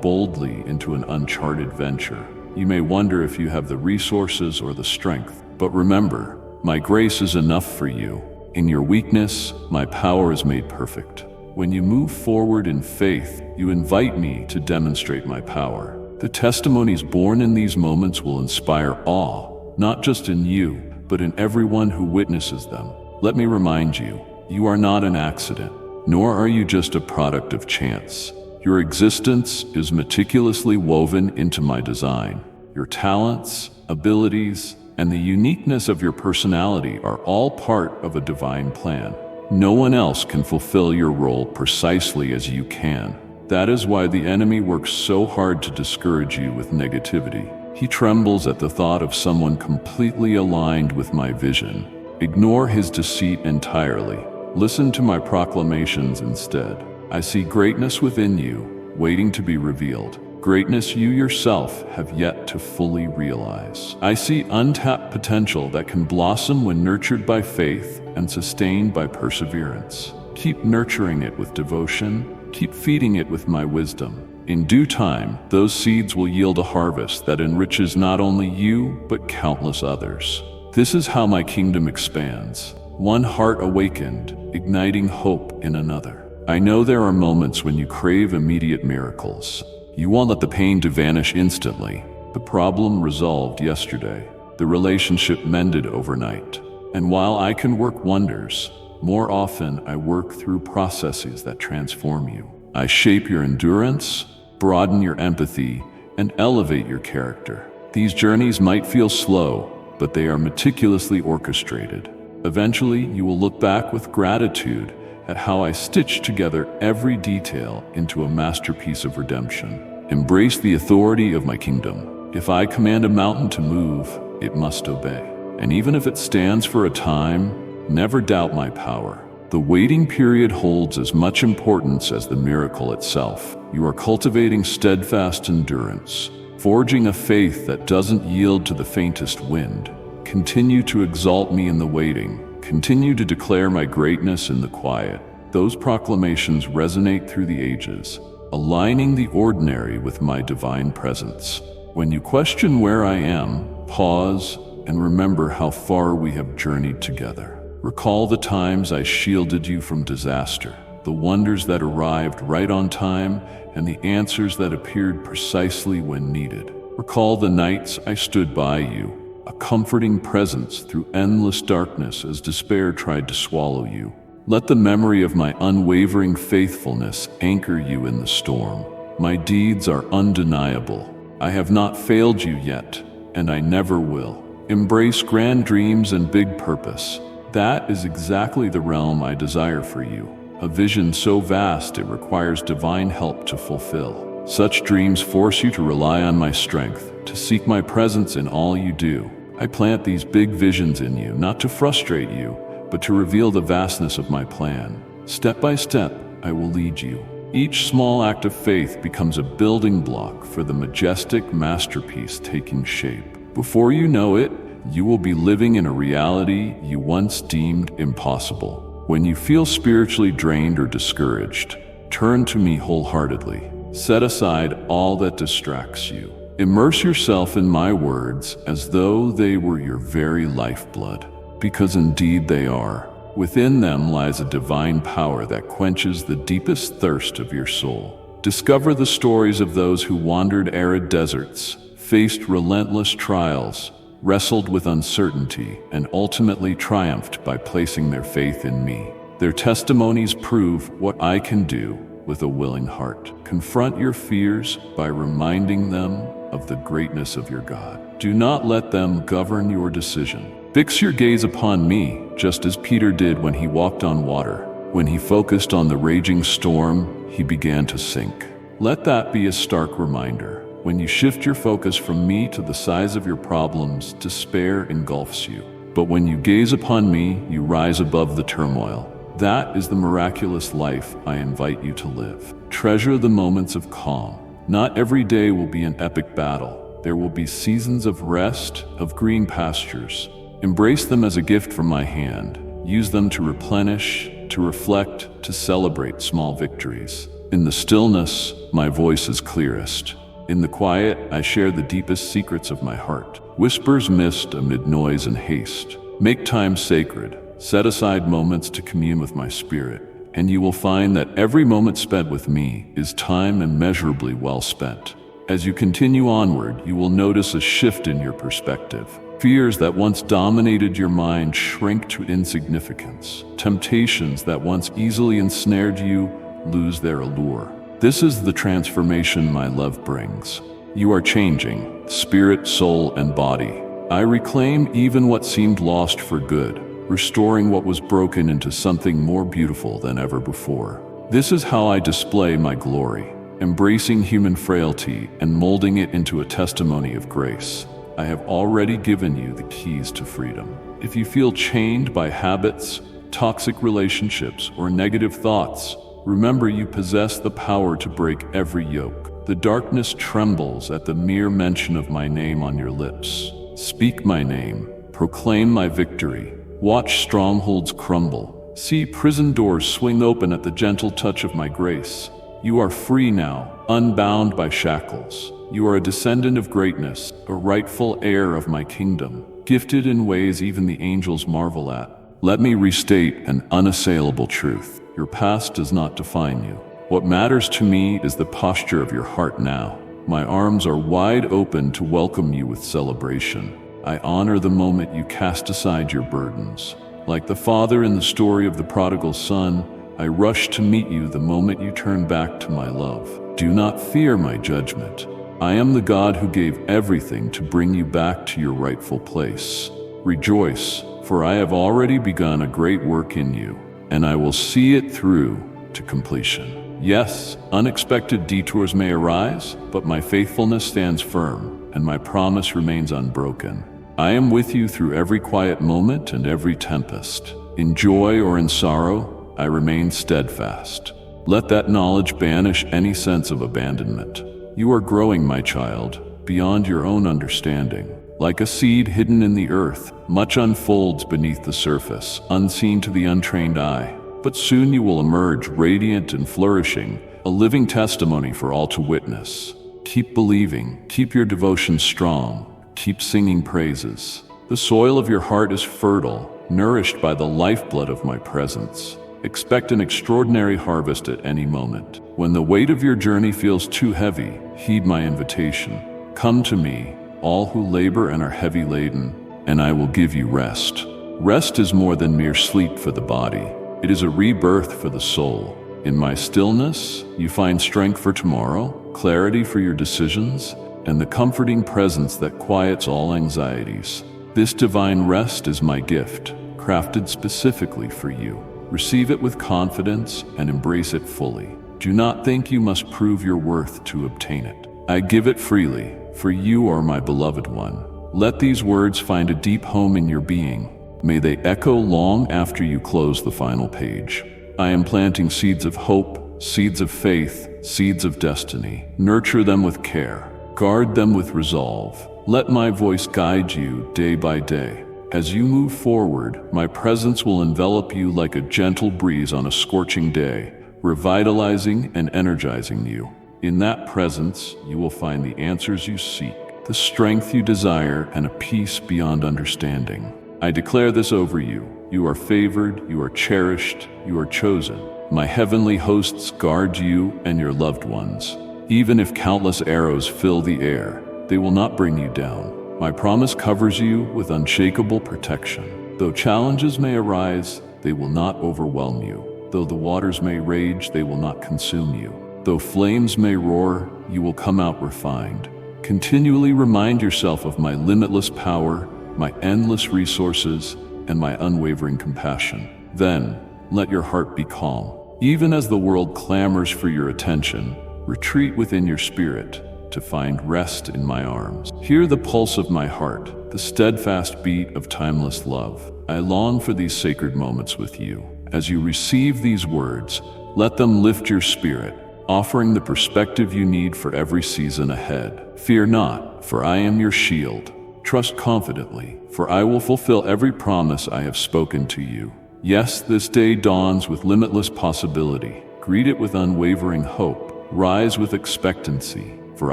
boldly into an uncharted venture. You may wonder if you have the resources or the strength, but remember, my grace is enough for you. In your weakness, my power is made perfect. When you move forward in faith, you invite me to demonstrate my power. The testimonies born in these moments will inspire awe, not just in you, but in everyone who witnesses them. Let me remind you, you are not an accident, nor are you just a product of chance. Your existence is meticulously woven into my design. Your talents, abilities, and the uniqueness of your personality are all part of a divine plan. No one else can fulfill your role precisely as you can. That is why the enemy works so hard to discourage you with negativity. He trembles at the thought of someone completely aligned with my vision. Ignore his deceit entirely. Listen to my proclamations instead. I see greatness within you, waiting to be revealed. Greatness you yourself have yet to fully realize. I see untapped potential that can blossom when nurtured by faith and sustained by perseverance. Keep nurturing it with devotion. Keep feeding it with my wisdom. In due time, those seeds will yield a harvest that enriches not only you, but countless others. This is how my kingdom expands. One heart awakened, igniting hope in another. I know there are moments when you crave immediate miracles. You won't let the pain to vanish instantly. The problem resolved yesterday. The relationship mended overnight. And while I can work wonders, more often I work through processes that transform you. I shape your endurance, broaden your empathy, and elevate your character. These journeys might feel slow, but they are meticulously orchestrated. Eventually, you will look back with gratitude at how I stitched together every detail into a masterpiece of redemption. Embrace the authority of my kingdom. If I command a mountain to move, it must obey. And even if it stands for a time, never doubt my power. The waiting period holds as much importance as the miracle itself. You are cultivating steadfast endurance, forging a faith that doesn't yield to the faintest wind. Continue to exalt me in the waiting. Continue to declare my greatness in the quiet. Those proclamations resonate through the ages, aligning the ordinary with my divine presence. When you question where I am, pause and remember how far we have journeyed together. Recall the times I shielded you from disaster, the wonders that arrived right on time, and the answers that appeared precisely when needed. Recall the nights I stood by you, a comforting presence through endless darkness as despair tried to swallow you. Let the memory of my unwavering faithfulness anchor you in the storm. My deeds are undeniable. I have not failed you yet, and I never will. Embrace grand dreams and big purpose. That is exactly the realm I desire for you. A vision so vast it requires divine help to fulfill. Such dreams force you to rely on my strength, to seek my presence in all you do. I plant these big visions in you, not to frustrate you, but to reveal the vastness of my plan. Step by step, I will lead you. Each small act of faith becomes a building block for the majestic masterpiece taking shape. Before you know it, you will be living in a reality you once deemed impossible. When you feel spiritually drained or discouraged, turn to me wholeheartedly. Set aside all that distracts you. Immerse yourself in my words as though they were your very lifeblood, because indeed they are. Within them lies a divine power that quenches the deepest thirst of your soul. Discover the stories of those who wandered arid deserts, faced relentless trials, wrestled with uncertainty, and ultimately triumphed by placing their faith in me. Their testimonies prove what I can do with a willing heart. Confront your fears by reminding them of the greatness of your God. Do not let them govern your decision. Fix your gaze upon me, just as Peter did when he walked on water. When he focused on the raging storm, he began to sink. Let that be a stark reminder. When you shift your focus from me to the size of your problems, despair engulfs you. But when you gaze upon me, you rise above the turmoil. That is the miraculous life I invite you to live. Treasure the moments of calm. Not every day will be an epic battle. There will be seasons of rest, of green pastures. Embrace them as a gift from my hand. Use them to replenish, to reflect, to celebrate small victories. In the stillness, my voice is clearest. In the quiet, I share the deepest secrets of my heart. Whispers mist amid noise and haste. Make time sacred. Set aside moments to commune with my spirit, and you will find that every moment spent with me is time immeasurably well spent. As you continue onward, you will notice a shift in your perspective. Fears that once dominated your mind shrink to insignificance. Temptations that once easily ensnared you lose their allure. This is the transformation my love brings. You are changing, spirit, soul, and body. I reclaim even what seemed lost for good, restoring what was broken into something more beautiful than ever before. This is how I display my glory, embracing human frailty and molding it into a testimony of grace. I have already given you the keys to freedom. If you feel chained by habits, toxic relationships, or negative thoughts, remember you possess the power to break every yoke. The darkness trembles at the mere mention of my name on your lips. Speak my name, proclaim my victory. Watch strongholds crumble. See prison doors swing open at the gentle touch of my grace. You are free now, unbound by shackles. You are a descendant of greatness, a rightful heir of my kingdom, gifted in ways even the angels marvel at. Let me restate an unassailable truth. Your past does not define you. What matters to me is the posture of your heart now. My arms are wide open to welcome you with celebration. I honor the moment you cast aside your burdens. Like the father in the story of the prodigal son, I rush to meet you the moment you turn back to my love. Do not fear my judgment. I am the God who gave everything to bring you back to your rightful place. Rejoice, for I have already begun a great work in you, and I will see it through to completion. Yes, unexpected detours may arise, but my faithfulness stands firm, and my promise remains unbroken. I am with you through every quiet moment and every tempest. In joy or in sorrow, I remain steadfast. Let that knowledge banish any sense of abandonment. You are growing, my child, beyond your own understanding. Like a seed hidden in the earth, much unfolds beneath the surface, unseen to the untrained eye. But soon you will emerge radiant and flourishing, a living testimony for all to witness. Keep believing, keep your devotion strong, keep singing praises. The soil of your heart is fertile, nourished by the lifeblood of my presence. Expect an extraordinary harvest at any moment. When the weight of your journey feels too heavy, heed my invitation. Come to me, all who labor and are heavy laden, and I will give you rest. Rest is more than mere sleep for the body. It is a rebirth for the soul. In my stillness, you find strength for tomorrow, clarity for your decisions, and the comforting presence that quiets all anxieties. This divine rest is my gift, crafted specifically for you. Receive it with confidence and embrace it fully. Do not think you must prove your worth to obtain it. I give it freely, for you are my beloved one. Let these words find a deep home in your being. May they echo long after you close the final page. I am planting seeds of hope, seeds of faith, seeds of destiny. Nurture them with care. Guard them with resolve. Let my voice guide you day by day. As you move forward, my presence will envelop you like a gentle breeze on a scorching day, revitalizing and energizing you. In that presence, you will find the answers you seek, the strength you desire, and a peace beyond understanding. I declare this over you. You are favored, you are cherished, you are chosen. My heavenly hosts guard you and your loved ones. Even if countless arrows fill the air, they will not bring you down. My promise covers you with unshakable protection. Though challenges may arise, they will not overwhelm you. Though the waters may rage, they will not consume you. Though flames may roar, you will come out refined. Continually remind yourself of my limitless power, my endless resources, and my unwavering compassion. Then, let your heart be calm. Even as the world clamors for your attention, retreat within your spirit to find rest in my arms. Hear the pulse of my heart, the steadfast beat of timeless love. I long for these sacred moments with you. As you receive these words, let them lift your spirit, offering the perspective you need for every season ahead. Fear not, for I am your shield. Trust confidently, for I will fulfill every promise I have spoken to you. Yes, this day dawns with limitless possibility. Greet it with unwavering hope. Rise with expectancy, for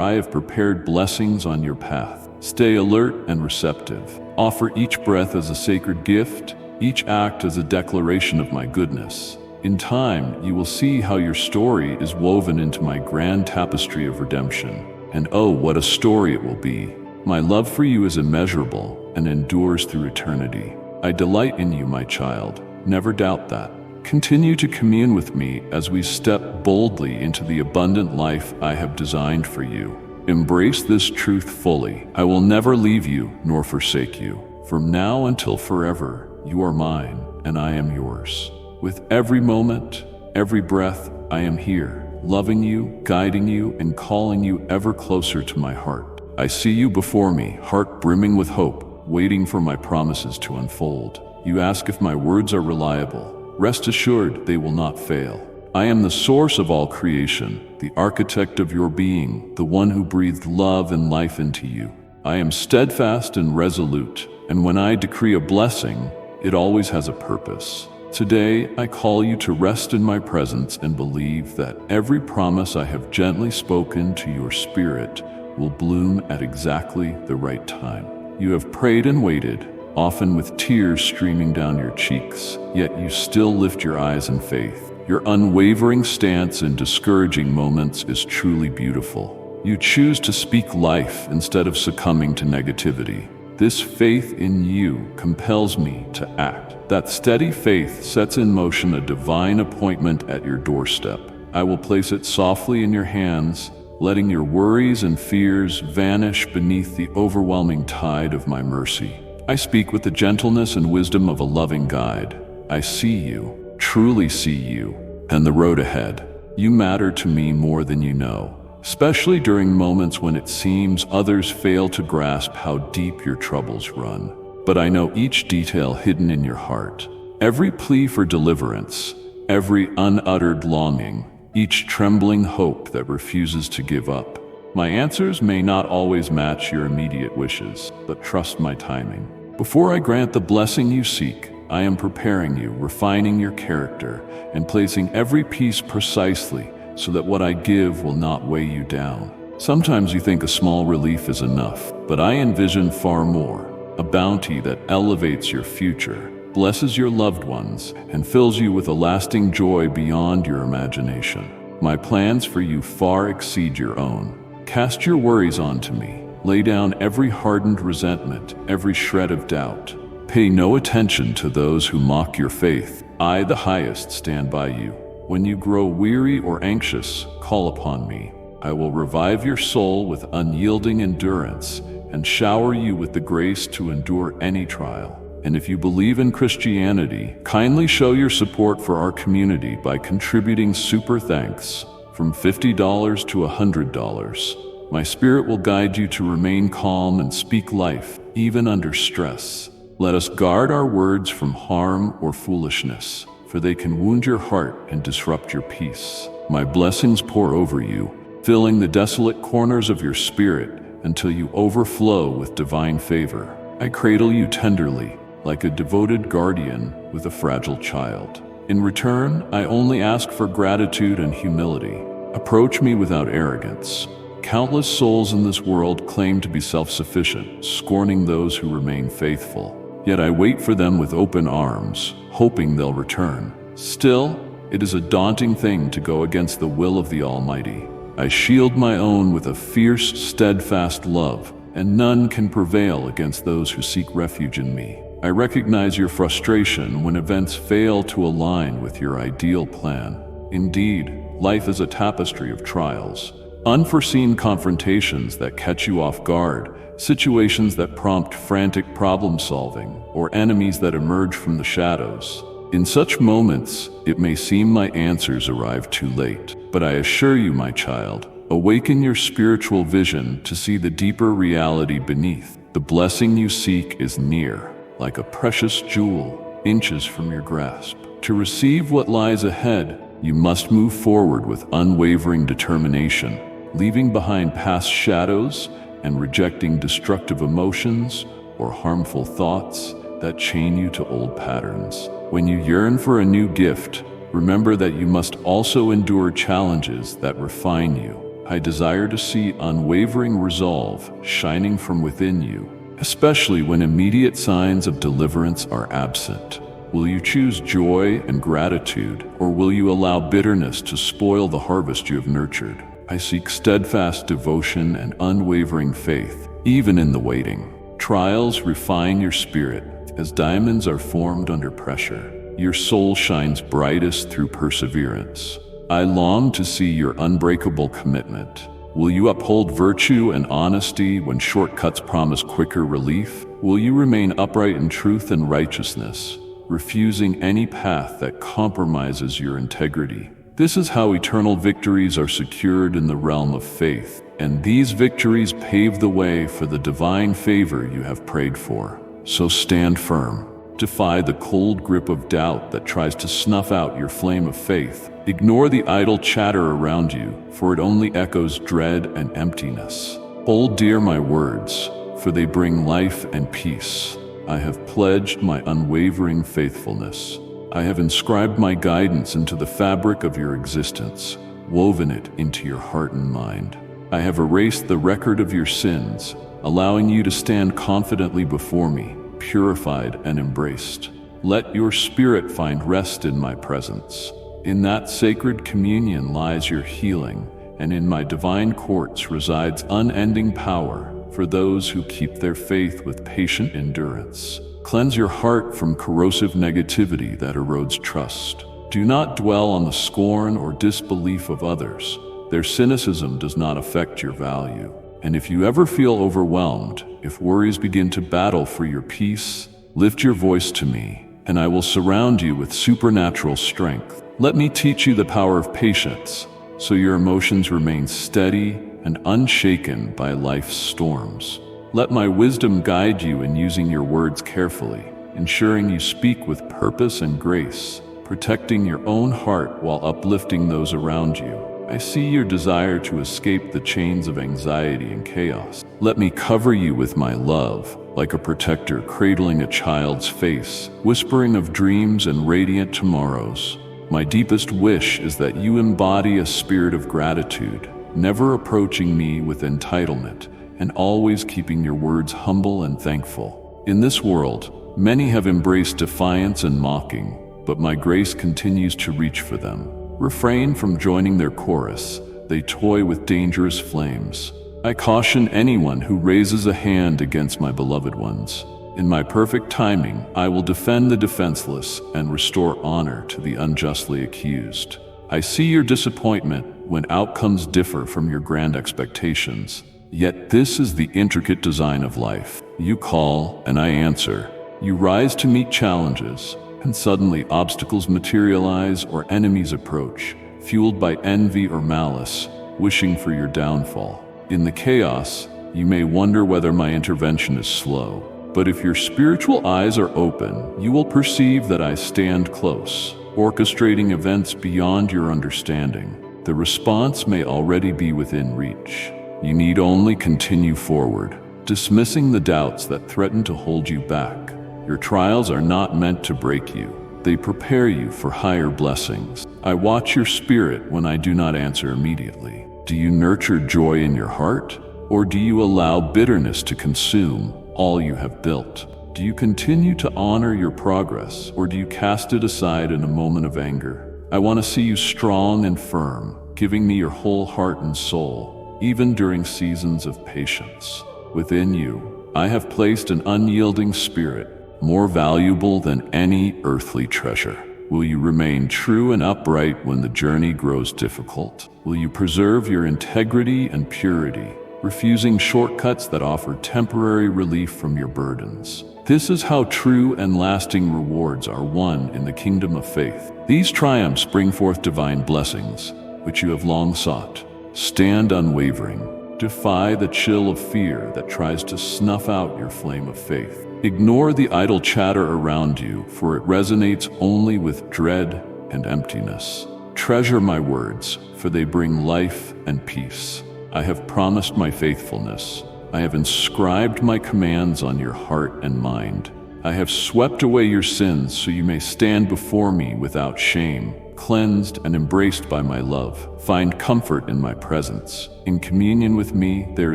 I have prepared blessings on your path. Stay alert and receptive. Offer each breath as a sacred gift, each act as a declaration of my goodness. In time, you will see how your story is woven into my grand tapestry of redemption. And oh, what a story it will be. My love for you is immeasurable and endures through eternity. I delight in you, my child. Never doubt that. Continue to commune with me as we step boldly into the abundant life I have designed for you. Embrace this truth fully. I will never leave you nor forsake you. From now until forever, you are mine and I am yours. With every moment, every breath, I am here, loving you, guiding you, and calling you ever closer to my heart. I see you before me, heart brimming with hope, waiting for my promises to unfold. You ask if my words are reliable. Rest assured, they will not fail. I am the source of all creation, the architect of your being, the one who breathed love and life into you. I am steadfast and resolute, and when I decree a blessing, it always has a purpose. Today, I call you to rest in my presence and believe that every promise I have gently spoken to your spirit will bloom at exactly the right time. You have prayed and waited, often with tears streaming down your cheeks, yet you still lift your eyes in faith. Your unwavering stance in discouraging moments is truly beautiful. You choose to speak life instead of succumbing to negativity. This faith in you compels me to act. That steady faith sets in motion a divine appointment at your doorstep. I will place it softly in your hands, letting your worries and fears vanish beneath the overwhelming tide of my mercy. I speak with the gentleness and wisdom of a loving guide. I see you, truly see you, and the road ahead. You matter to me more than you know, especially during moments when it seems others fail to grasp how deep your troubles run. But I know each detail hidden in your heart, every plea for deliverance, every unuttered longing, each trembling hope that refuses to give up. My answers may not always match your immediate wishes, but trust my timing. Before I grant the blessing you seek, I am preparing you, refining your character, and placing every piece precisely so that what I give will not weigh you down. Sometimes you think a small relief is enough, but I envision far more, a bounty that elevates your future, blesses your loved ones, and fills you with a lasting joy beyond your imagination. My plans for you far exceed your own. Cast your worries onto me. Lay down every hardened resentment, every shred of doubt. Pay no attention to those who mock your faith. I, the highest, stand by you. When you grow weary or anxious, call upon me. I will revive your soul with unyielding endurance and shower you with the grace to endure any trial. And if you believe in Christianity, kindly show your support for our community by contributing super thanks from $50 to $100. My spirit will guide you to remain calm and speak life, even under stress. Let us guard our words from harm or foolishness, for they can wound your heart and disrupt your peace. My blessings pour over you, filling the desolate corners of your spirit until you overflow with divine favor. I cradle you tenderly, like a devoted guardian with a fragile child. In return, I only ask for gratitude and humility. Approach me without arrogance. Countless souls in this world claim to be self-sufficient, scorning those who remain faithful. Yet I wait for them with open arms, hoping they'll return. Still, it is a daunting thing to go against the will of the Almighty. I shield my own with a fierce, steadfast love, and none can prevail against those who seek refuge in me. I recognize your frustration when events fail to align with your ideal plan. Indeed, life is a tapestry of trials, unforeseen confrontations that catch you off guard, situations that prompt frantic problem solving, or enemies that emerge from the shadows. In such moments, it may seem my answers arrive too late, but I assure you, my child, awaken your spiritual vision to see the deeper reality beneath. The blessing you seek is near, like a precious jewel, inches from your grasp. To receive what lies ahead, you must move forward with unwavering determination, leaving behind past shadows and rejecting destructive emotions or harmful thoughts that chain you to old patterns. When you yearn for a new gift, remember that you must also endure challenges that refine you. I desire to see unwavering resolve shining from within you, especially when immediate signs of deliverance are absent. Will you choose joy and gratitude, or will you allow bitterness to spoil the harvest you have nurtured? I seek steadfast devotion and unwavering faith, even in the waiting. Trials refine your spirit, as diamonds are formed under pressure. Your soul shines brightest through perseverance. I long to see your unbreakable commitment. Will you uphold virtue and honesty when shortcuts promise quicker relief? Will you remain upright in truth and righteousness, refusing any path that compromises your integrity? This is how eternal victories are secured in the realm of faith, and these victories pave the way for the divine favor you have prayed for. So stand firm. Defy the cold grip of doubt that tries to snuff out your flame of faith. Ignore the idle chatter around you, for it only echoes dread and emptiness. Hold dear my words, for they bring life and peace. I have pledged my unwavering faithfulness. I have inscribed my guidance into the fabric of your existence, woven it into your heart and mind. I have erased the record of your sins, allowing you to stand confidently before me, purified and embraced. Let your spirit find rest in my presence. In that sacred communion lies your healing, and in my divine courts resides unending power for those who keep their faith with patient endurance. Cleanse your heart from corrosive negativity that erodes trust. Do not dwell on the scorn or disbelief of others. Their cynicism does not affect your value. And if you ever feel overwhelmed, if worries begin to battle for your peace, lift your voice to me, and I will surround you with supernatural strength. Let me teach you the power of patience, so your emotions remain steady and unshaken by life's storms. Let my wisdom guide you in using your words carefully, ensuring you speak with purpose and grace, protecting your own heart while uplifting those around you. I see your desire to escape the chains of anxiety and chaos. Let me cover you with my love, like a protector cradling a child's face, whispering of dreams and radiant tomorrows. My deepest wish is that you embody a spirit of gratitude, never approaching me with entitlement, and always keeping your words humble and thankful. In this world, many have embraced defiance and mocking, but my grace continues to reach for them. Refrain from joining their chorus. They toy with dangerous flames. I caution anyone who raises a hand against my beloved ones. In my perfect timing, I will defend the defenseless and restore honor to the unjustly accused. I see your disappointment when outcomes differ from your grand expectations. Yet this is the intricate design of life. You call, and I answer. You rise to meet challenges, and suddenly obstacles materialize or enemies approach, fueled by envy or malice, wishing for your downfall. In the chaos, you may wonder whether my intervention is slow, but if your spiritual eyes are open, you will perceive that I stand close, orchestrating events beyond your understanding. The response may already be within reach. You need only continue forward, dismissing the doubts that threaten to hold you back. Your trials are not meant to break you. They prepare you for higher blessings. I watch your spirit when I do not answer immediately. Do you nurture joy in your heart, or do you allow bitterness to consume all you have built? Do you continue to honor your progress, or do you cast it aside in a moment of anger? I want to see you strong and firm, giving me your whole heart and soul, even during seasons of patience. Within you, I have placed an unyielding spirit, more valuable than any earthly treasure. Will you remain true and upright when the journey grows difficult? Will you preserve your integrity and purity, refusing shortcuts that offer temporary relief from your burdens? This is how true and lasting rewards are won in the kingdom of faith. These triumphs bring forth divine blessings, which you have long sought. Stand unwavering. Defy the chill of fear that tries to snuff out your flame of faith. Ignore the idle chatter around you, for it resonates only with dread and emptiness. Treasure my words, for they bring life and peace. I have promised my faithfulness. I have inscribed my commands on your heart and mind. I have swept away your sins so you may stand before me without shame, cleansed and embraced by my love. Find comfort in my presence. In communion with me, there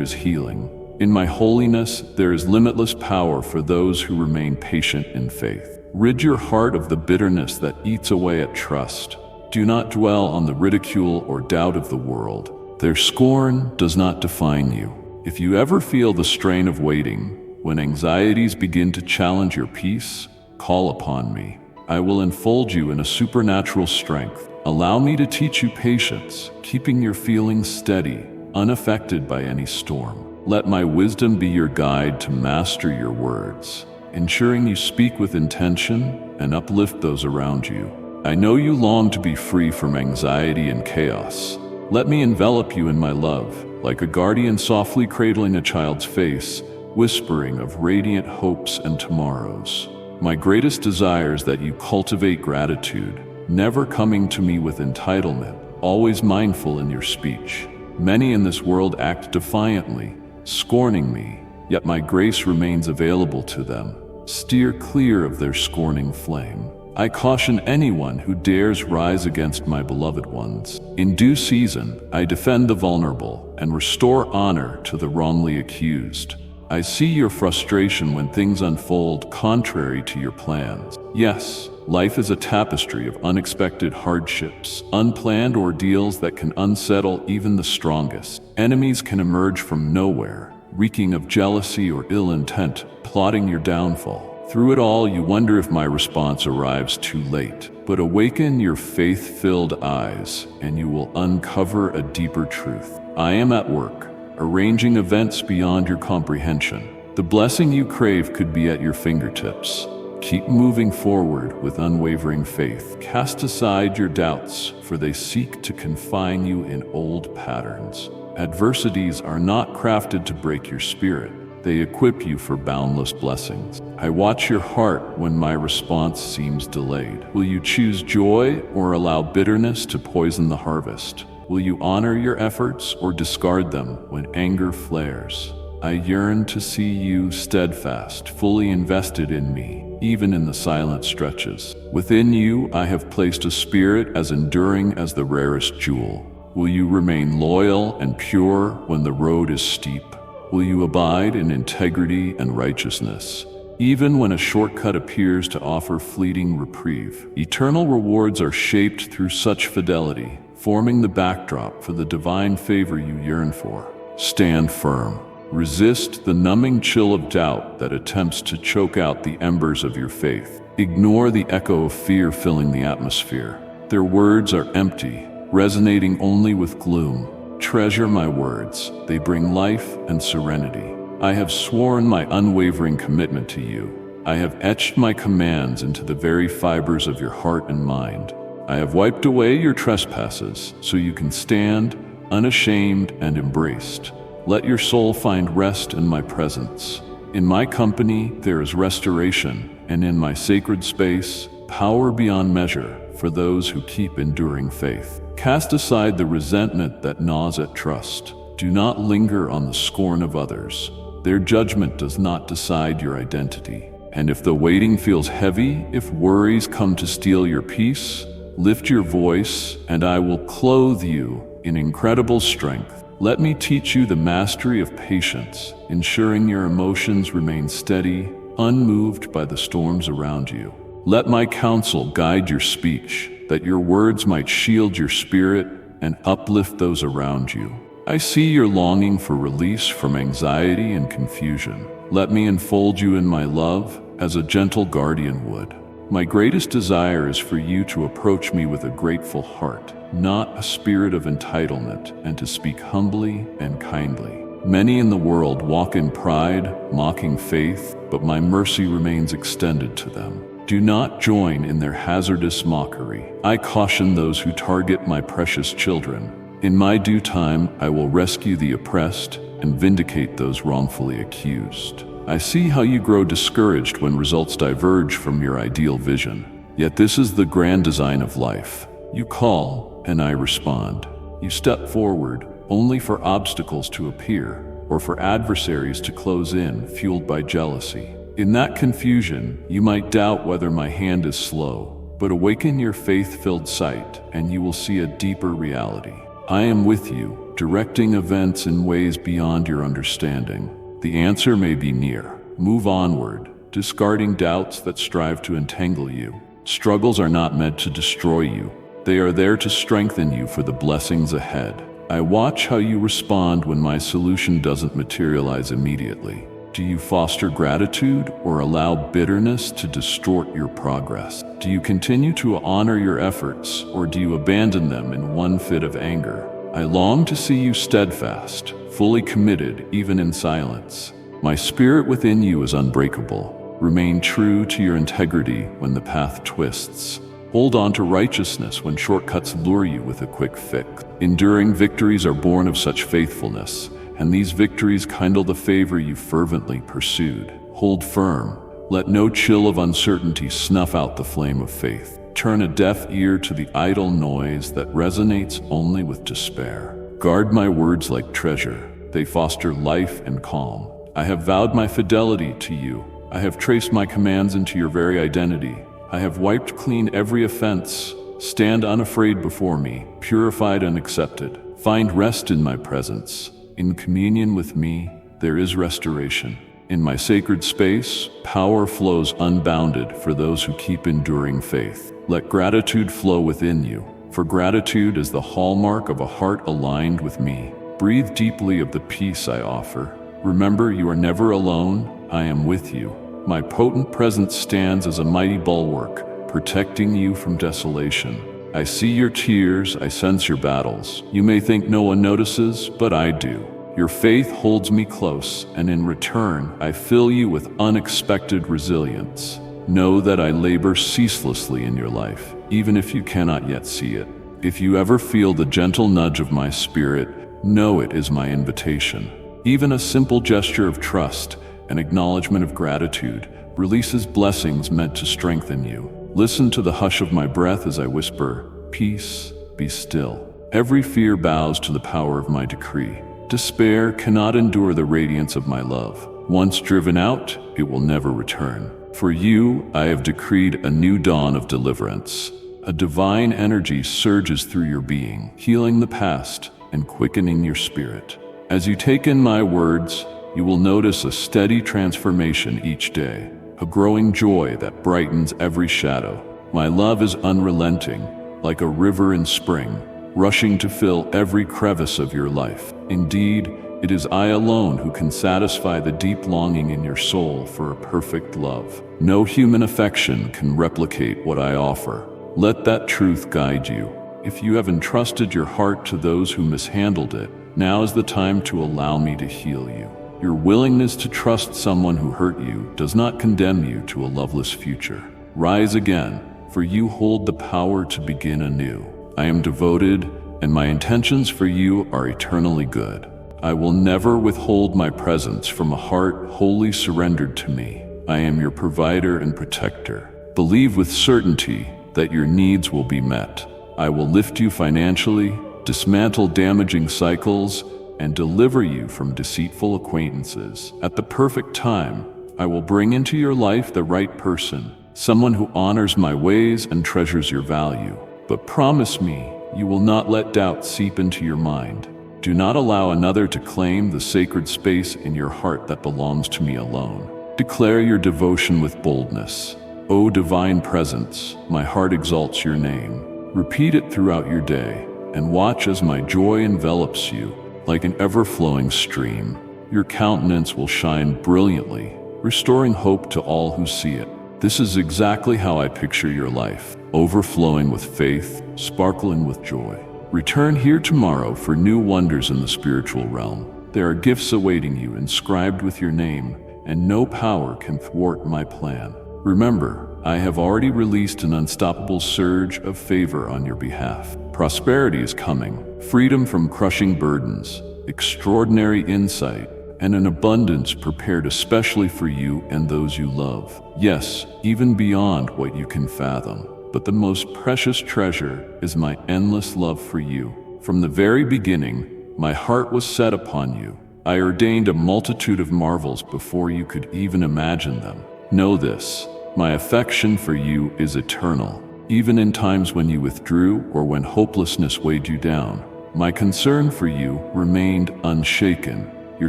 is healing. In my holiness, there is limitless power for those who remain patient in faith. Rid your heart of the bitterness that eats away at trust. Do not dwell on the ridicule or doubt of the world. Their scorn does not define you. If you ever feel the strain of waiting, when anxieties begin to challenge your peace, call upon me. I will enfold you in a supernatural strength. Allow me to teach you patience, keeping your feelings steady, unaffected by any storm. Let my wisdom be your guide to master your words, ensuring you speak with intention and uplift those around you. I know you long to be free from anxiety and chaos. Let me envelop you in my love, like a guardian softly cradling a child's face, whispering of radiant hopes and tomorrows. My greatest desire is that you cultivate gratitude, never coming to me with entitlement, always mindful in your speech. Many in this world act defiantly, scorning me, yet my grace remains available to them. Steer clear of their scorning flame. I caution anyone who dares rise against my beloved ones. In due season, I defend the vulnerable and restore honor to the wrongly accused. I see your frustration when things unfold contrary to your plans. Yes, life is a tapestry of unexpected hardships, unplanned ordeals that can unsettle even the strongest. Enemies can emerge from nowhere, reeking of jealousy or ill intent, plotting your downfall. Through it all, you wonder if my response arrives too late. But awaken your faith-filled eyes, and you will uncover a deeper truth. I am at work, arranging events beyond your comprehension. The blessing you crave could be at your fingertips. Keep moving forward with unwavering faith. Cast aside your doubts, for they seek to confine you in old patterns. Adversities are not crafted to break your spirit. They equip you for boundless blessings. I watch your heart when my response seems delayed. Will you choose joy or allow bitterness to poison the harvest? Will you honor your efforts or discard them when anger flares? I yearn to see you steadfast, fully invested in me, even in the silent stretches. Within you, I have placed a spirit as enduring as the rarest jewel. Will you remain loyal and pure when the road is steep? Will you abide in integrity and righteousness, even when a shortcut appears to offer fleeting reprieve? Eternal rewards are shaped through such fidelity, forming the backdrop for the divine favor you yearn for. Stand firm. Resist the numbing chill of doubt that attempts to choke out the embers of your faith. Ignore the echo of fear filling the atmosphere. Their words are empty, resonating only with gloom. Treasure my words. They bring life and serenity. I have sworn my unwavering commitment to you. I have etched my commands into the very fibers of your heart and mind. I have wiped away your trespasses so you can stand unashamed and embraced. Let your soul find rest in my presence. In my company, there is restoration, and in my sacred space, power beyond measure for those who keep enduring faith. Cast aside the resentment that gnaws at trust. Do not linger on the scorn of others. Their judgment does not decide your identity. And if the waiting feels heavy, if worries come to steal your peace, lift your voice, and I will clothe you in incredible strength. Let me teach you the mastery of patience, ensuring your emotions remain steady, unmoved by the storms around you. Let my counsel guide your speech, that your words might shield your spirit and uplift those around you. I see your longing for release from anxiety and confusion. Let me enfold you in my love as a gentle guardian would. My greatest desire is for you to approach me with a grateful heart, not a spirit of entitlement, and to speak humbly and kindly. Many in the world walk in pride, mocking faith, but my mercy remains extended to them. Do not join in their hazardous mockery. I caution those who target my precious children. In my due time, I will rescue the oppressed and vindicate those wrongfully accused. I see how you grow discouraged when results diverge from your ideal vision. Yet this is the grand design of life. You call, and I respond. You step forward, only for obstacles to appear, or for adversaries to close in, fueled by jealousy. In that confusion, you might doubt whether my hand is slow, but awaken your faith-filled sight, and you will see a deeper reality. I am with you, directing events in ways beyond your understanding. The answer may be near. Move onward, discarding doubts that strive to entangle you. Struggles are not meant to destroy you. They are there to strengthen you for the blessings ahead. I watch how you respond when my solution doesn't materialize immediately. Do you foster gratitude or allow bitterness to distort your progress? Do you continue to honor your efforts or do you abandon them in one fit of anger? I long to see you steadfast, fully committed even in silence. My spirit within you is unbreakable. Remain true to your integrity when the path twists. Hold on to righteousness when shortcuts lure you with a quick fix. Enduring victories are born of such faithfulness, and these victories kindle the favor you fervently pursued. Hold firm. Let no chill of uncertainty snuff out the flame of faith. Turn a deaf ear to the idle noise that resonates only with despair. Guard my words like treasure. They foster life and calm. I have vowed my fidelity to you. I have traced my commands into your very identity. I have wiped clean every offense. Stand unafraid before me, purified and accepted. Find rest in my presence. In communion with me, there is restoration. In my sacred space, power flows unbounded for those who keep enduring faith. Let gratitude flow within you, for gratitude is the hallmark of a heart aligned with me. Breathe deeply of the peace I offer. Remember, you are never alone. I am with you. My potent presence stands as a mighty bulwark, protecting you from desolation. I see your tears, I sense your battles. You may think no one notices, but I do. Your faith holds me close, and in return, I fill you with unexpected resilience. Know that I labor ceaselessly in your life, even if you cannot yet see it. If you ever feel the gentle nudge of my spirit, know it is my invitation. Even a simple gesture of trust, an acknowledgement of gratitude, releases blessings meant to strengthen you. Listen to the hush of my breath as I whisper, "Peace, be still." Every fear bows to the power of my decree. Despair cannot endure the radiance of my love. Once driven out, it will never return. For you, I have decreed a new dawn of deliverance. A divine energy surges through your being, healing the past and quickening your spirit. As you take in my words, you will notice a steady transformation each day, a growing joy that brightens every shadow. My love is unrelenting, like a river in spring, rushing to fill every crevice of your life. Indeed, it is I alone who can satisfy the deep longing in your soul for a perfect love. No human affection can replicate what I offer. Let that truth guide you. If you have entrusted your heart to those who mishandled it, now is the time to allow me to heal you. Your willingness to trust someone who hurt you does not condemn you to a loveless future. Rise again, for you hold the power to begin anew. I am devoted, and my intentions for you are eternally good. I will never withhold my presence from a heart wholly surrendered to me. I am your provider and protector. Believe with certainty that your needs will be met. I will lift you financially, dismantle damaging cycles, and deliver you from deceitful acquaintances. At the perfect time, I will bring into your life the right person, someone who honors my ways and treasures your value. But promise me, you will not let doubt seep into your mind. Do not allow another to claim the sacred space in your heart that belongs to me alone. Declare your devotion with boldness. O divine presence, my heart exalts your name. Repeat it throughout your day, and watch as my joy envelops you like an ever-flowing stream. Your countenance will shine brilliantly, restoring hope to all who see it. This is exactly how I picture your life, overflowing with faith, sparkling with joy. Return here tomorrow for new wonders in the spiritual realm. There are gifts awaiting you inscribed with your name, and no power can thwart my plan. Remember, I have already released an unstoppable surge of favor on your behalf. Prosperity is coming, freedom from crushing burdens, extraordinary insight, and an abundance prepared especially for you and those you love. Yes, even beyond what you can fathom. But the most precious treasure is my endless love for you. From the very beginning, my heart was set upon you. I ordained a multitude of marvels before you could even imagine them. Know this, my affection for you is eternal. Even in times when you withdrew or when hopelessness weighed you down, my concern for you remained unshaken. Your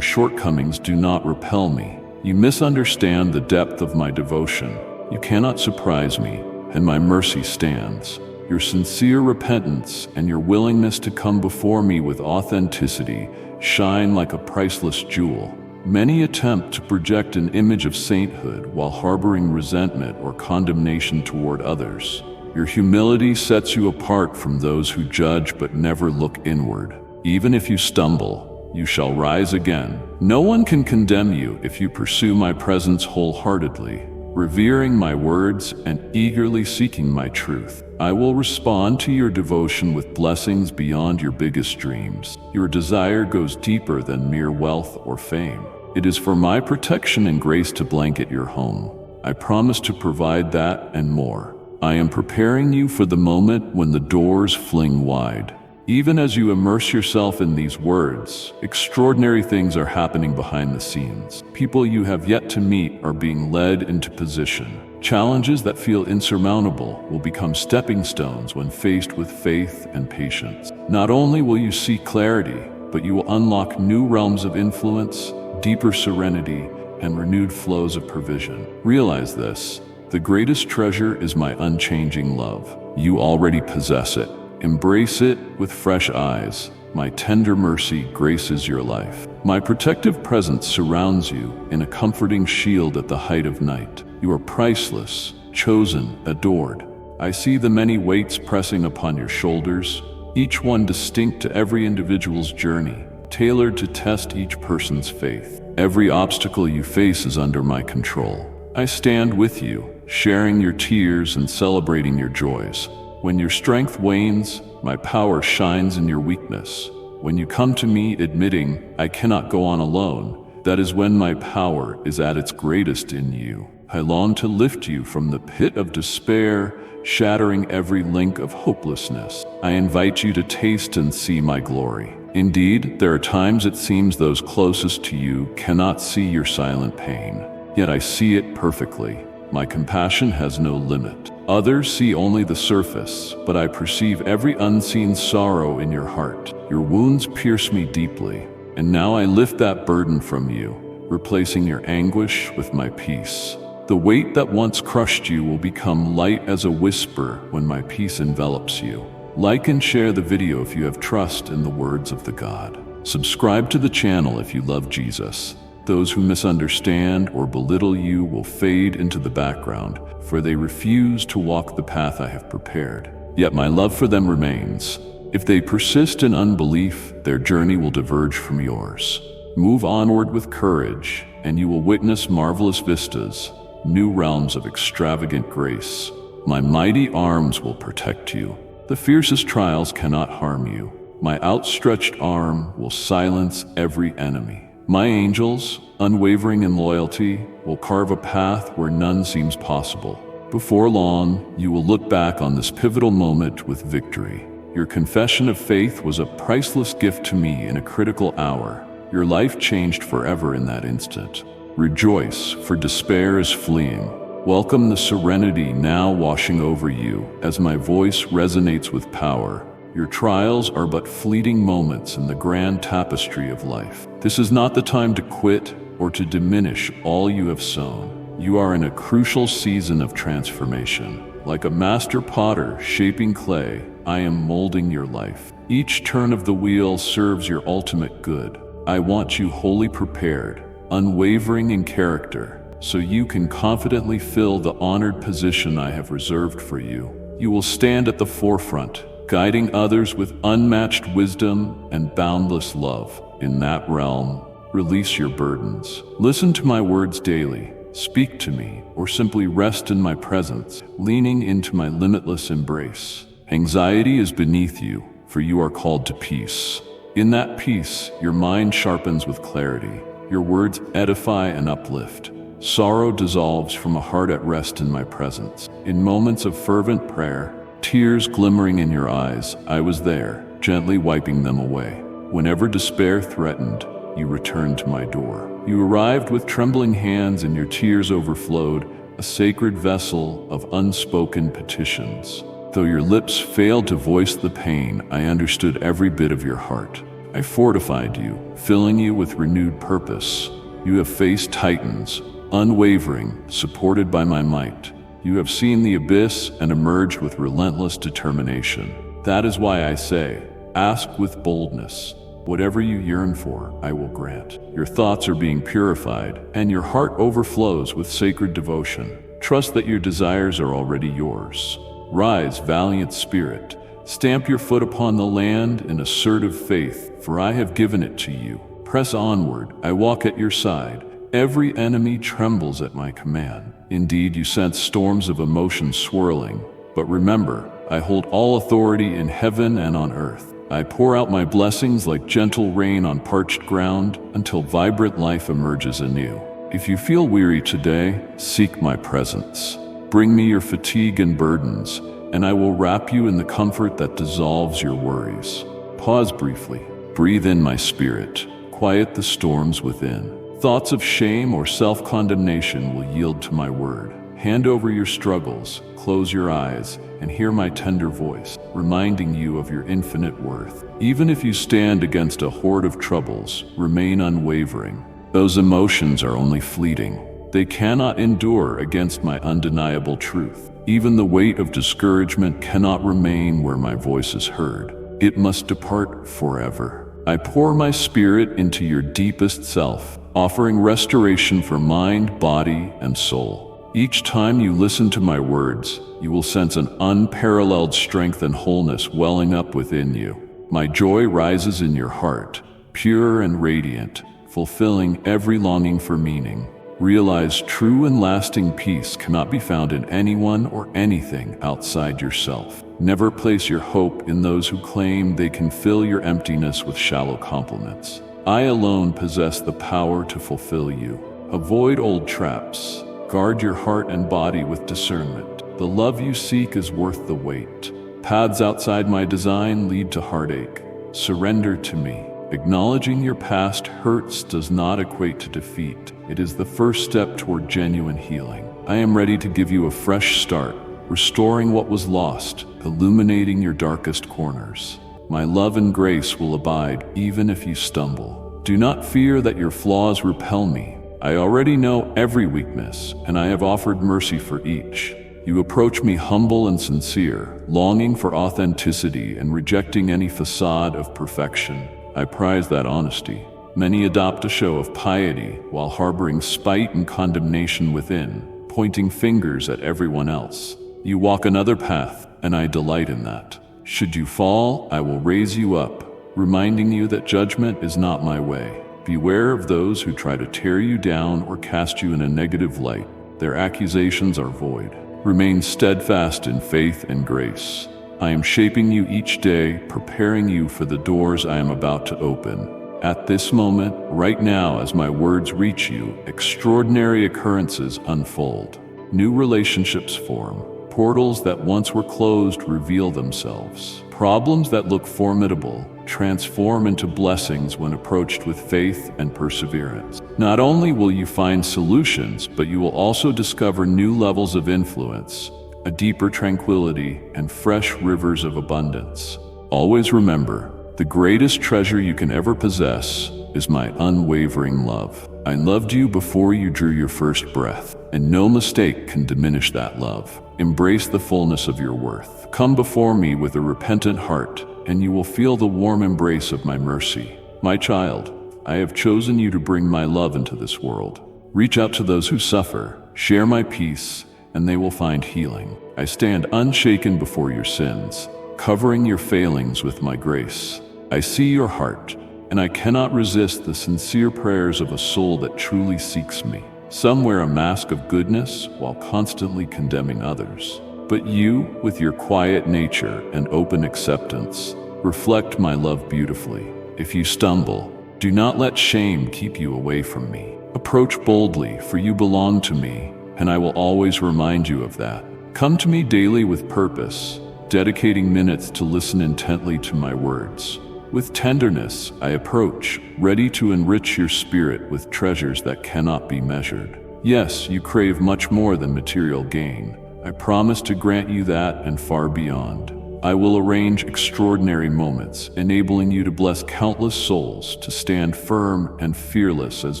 shortcomings do not repel me. You misunderstand the depth of my devotion. You cannot surprise me, and my mercy stands. Your sincere repentance and your willingness to come before me with authenticity shine like a priceless jewel. Many attempt to project an image of sainthood while harboring resentment or condemnation toward others. Your humility sets you apart from those who judge but never look inward. Even if you stumble, you shall rise again. No one can condemn you if you pursue my presence wholeheartedly, revering my words and eagerly seeking my truth. I will respond to your devotion with blessings beyond your biggest dreams. Your desire goes deeper than mere wealth or fame. It is for my protection and grace to blanket your home. I promise to provide that and more. I am preparing you for the moment when the doors fling wide. Even as you immerse yourself in these words, extraordinary things are happening behind the scenes. People you have yet to meet are being led into position. Challenges that feel insurmountable will become stepping stones when faced with faith and patience. Not only will you see clarity, but you will unlock new realms of influence, deeper serenity, and renewed flows of provision. Realize this, the greatest treasure is my unchanging love. You already possess it. Embrace it with fresh eyes. My tender mercy graces your life. My protective presence surrounds you in a comforting shield at the height of night. You are priceless, chosen, adored. I see the many weights pressing upon your shoulders, each one distinct to every individual's journey, tailored to test each person's faith. Every obstacle you face is under my control. I stand with you, sharing your tears and celebrating your joys. When your strength wanes, my power shines in your weakness. When you come to me admitting, I cannot go on alone, that is when my power is at its greatest in you. I long to lift you from the pit of despair, shattering every link of hopelessness. I invite you to taste and see my glory. Indeed, there are times it seems those closest to you cannot see your silent pain. Yet I see it perfectly. My compassion has no limit. Others see only the surface, but I perceive every unseen sorrow in your heart. Your wounds pierce me deeply, and now I lift that burden from you, replacing your anguish with my peace. The weight that once crushed you will become light as a whisper when my peace envelops you. Like and share the video if you have trust in the words of the God. Subscribe to the channel if you love Jesus. Those who misunderstand or belittle you will fade into the background, for they refuse to walk the path I have prepared. Yet my love for them remains. If they persist in unbelief, their journey will diverge from yours. Move onward with courage, and you will witness marvelous vistas, new realms of extravagant grace. My mighty arms will protect you. The fiercest trials cannot harm you. My outstretched arm will silence every enemy. My angels, unwavering in loyalty, will carve a path where none seems possible. Before long, you will look back on this pivotal moment with victory. Your confession of faith was a priceless gift to me in a critical hour. Your life changed forever in that instant. Rejoice, for despair is fleeing. Welcome the serenity now washing over you as my voice resonates with power. Your trials are but fleeting moments in the grand tapestry of life. This is not the time to quit or to diminish all you have sown. You are in a crucial season of transformation. Like a master potter shaping clay, I am molding your life. Each turn of the wheel serves your ultimate good. I want you wholly prepared, unwavering in character, so you can confidently fill the honored position I have reserved for you. You will stand at the forefront, guiding others with unmatched wisdom and boundless love. In that realm, release your burdens. Listen to my words daily. Speak to me, or simply rest in my presence, leaning into my limitless embrace. Anxiety is beneath you, for you are called to peace. In that peace, your mind sharpens with clarity. Your words edify and uplift. Sorrow dissolves from a heart at rest in my presence. In moments of fervent prayer, tears glimmering in your eyes, I was there, gently wiping them away. Whenever despair threatened, you returned to my door. You arrived with trembling hands and your tears overflowed, a sacred vessel of unspoken petitions. Though your lips failed to voice the pain, I understood every bit of your heart. I fortified you, filling you with renewed purpose. You have faced titans, unwavering, supported by my might. You have seen the abyss and emerged with relentless determination. That is why I say, ask with boldness. Whatever you yearn for, I will grant. Your thoughts are being purified, and your heart overflows with sacred devotion. Trust that your desires are already yours. Rise, valiant spirit. Stamp your foot upon the land in assertive faith, for I have given it to you. Press onward, I walk at your side. Every enemy trembles at my command. Indeed, you sense storms of emotion swirling. But remember, I hold all authority in heaven and on earth. I pour out my blessings like gentle rain on parched ground until vibrant life emerges anew. If you feel weary today, seek my presence. Bring me your fatigue and burdens, and I will wrap you in the comfort that dissolves your worries. Pause briefly. Breathe in my spirit. Quiet the storms within. Thoughts of shame or self-condemnation will yield to my word. Hand over your struggles, close your eyes, and hear my tender voice, reminding you of your infinite worth. Even if you stand against a horde of troubles, remain unwavering. Those emotions are only fleeting. They cannot endure against my undeniable truth. Even the weight of discouragement cannot remain where my voice is heard. It must depart forever. I pour my spirit into your deepest self, offering restoration for mind, body, and soul. Each time you listen to my words, you will sense an unparalleled strength and wholeness welling up within you. My joy rises in your heart, pure and radiant, fulfilling every longing for meaning. Realize true and lasting peace cannot be found in anyone or anything outside yourself. Never place your hope in those who claim they can fill your emptiness with shallow compliments. I alone possess the power to fulfill you. Avoid old traps. Guard your heart and body with discernment. The love you seek is worth the wait. Paths outside my design lead to heartache. Surrender to me. Acknowledging your past hurts does not equate to defeat. It is the first step toward genuine healing. I am ready to give you a fresh start, restoring what was lost, illuminating your darkest corners. My love and grace will abide even if you stumble. Do not fear that your flaws repel me. I already know every weakness, and I have offered mercy for each. You approach me humble and sincere, longing for authenticity and rejecting any facade of perfection. I prize that honesty. Many adopt a show of piety while harboring spite and condemnation within, pointing fingers at everyone else. You walk another path, and I delight in that. Should you fall, I will raise you up, reminding you that judgment is not my way. Beware of those who try to tear you down or cast you in a negative light. Their accusations are void. Remain steadfast in faith and grace. I am shaping you each day, preparing you for the doors I am about to open. At this moment, right now, as my words reach you, extraordinary occurrences unfold. New relationships form. Portals that once were closed reveal themselves. Problems that look formidable transform into blessings when approached with faith and perseverance. Not only will you find solutions, but you will also discover new levels of influence, a deeper tranquility, and fresh rivers of abundance. Always remember, the greatest treasure you can ever possess is my unwavering love. I loved you before you drew your first breath, and no mistake can diminish that love. Embrace the fullness of your worth. Come before me with a repentant heart, and you will feel the warm embrace of my mercy. My child, I have chosen you to bring my love into this world. Reach out to those who suffer, share my peace, and they will find healing. I stand unshaken before your sins, covering your failings with my grace. I see your heart, and I cannot resist the sincere prayers of a soul that truly seeks me. Some wear a mask of goodness while constantly condemning others. But you, with your quiet nature and open acceptance, reflect my love beautifully. If you stumble, do not let shame keep you away from me. Approach boldly, for you belong to me, and I will always remind you of that. Come to me daily with purpose, dedicating minutes to listen intently to my words. With tenderness, I approach, ready to enrich your spirit with treasures that cannot be measured. Yes, you crave much more than material gain. I promise to grant you that and far beyond. I will arrange extraordinary moments, enabling you to bless countless souls to stand firm and fearless as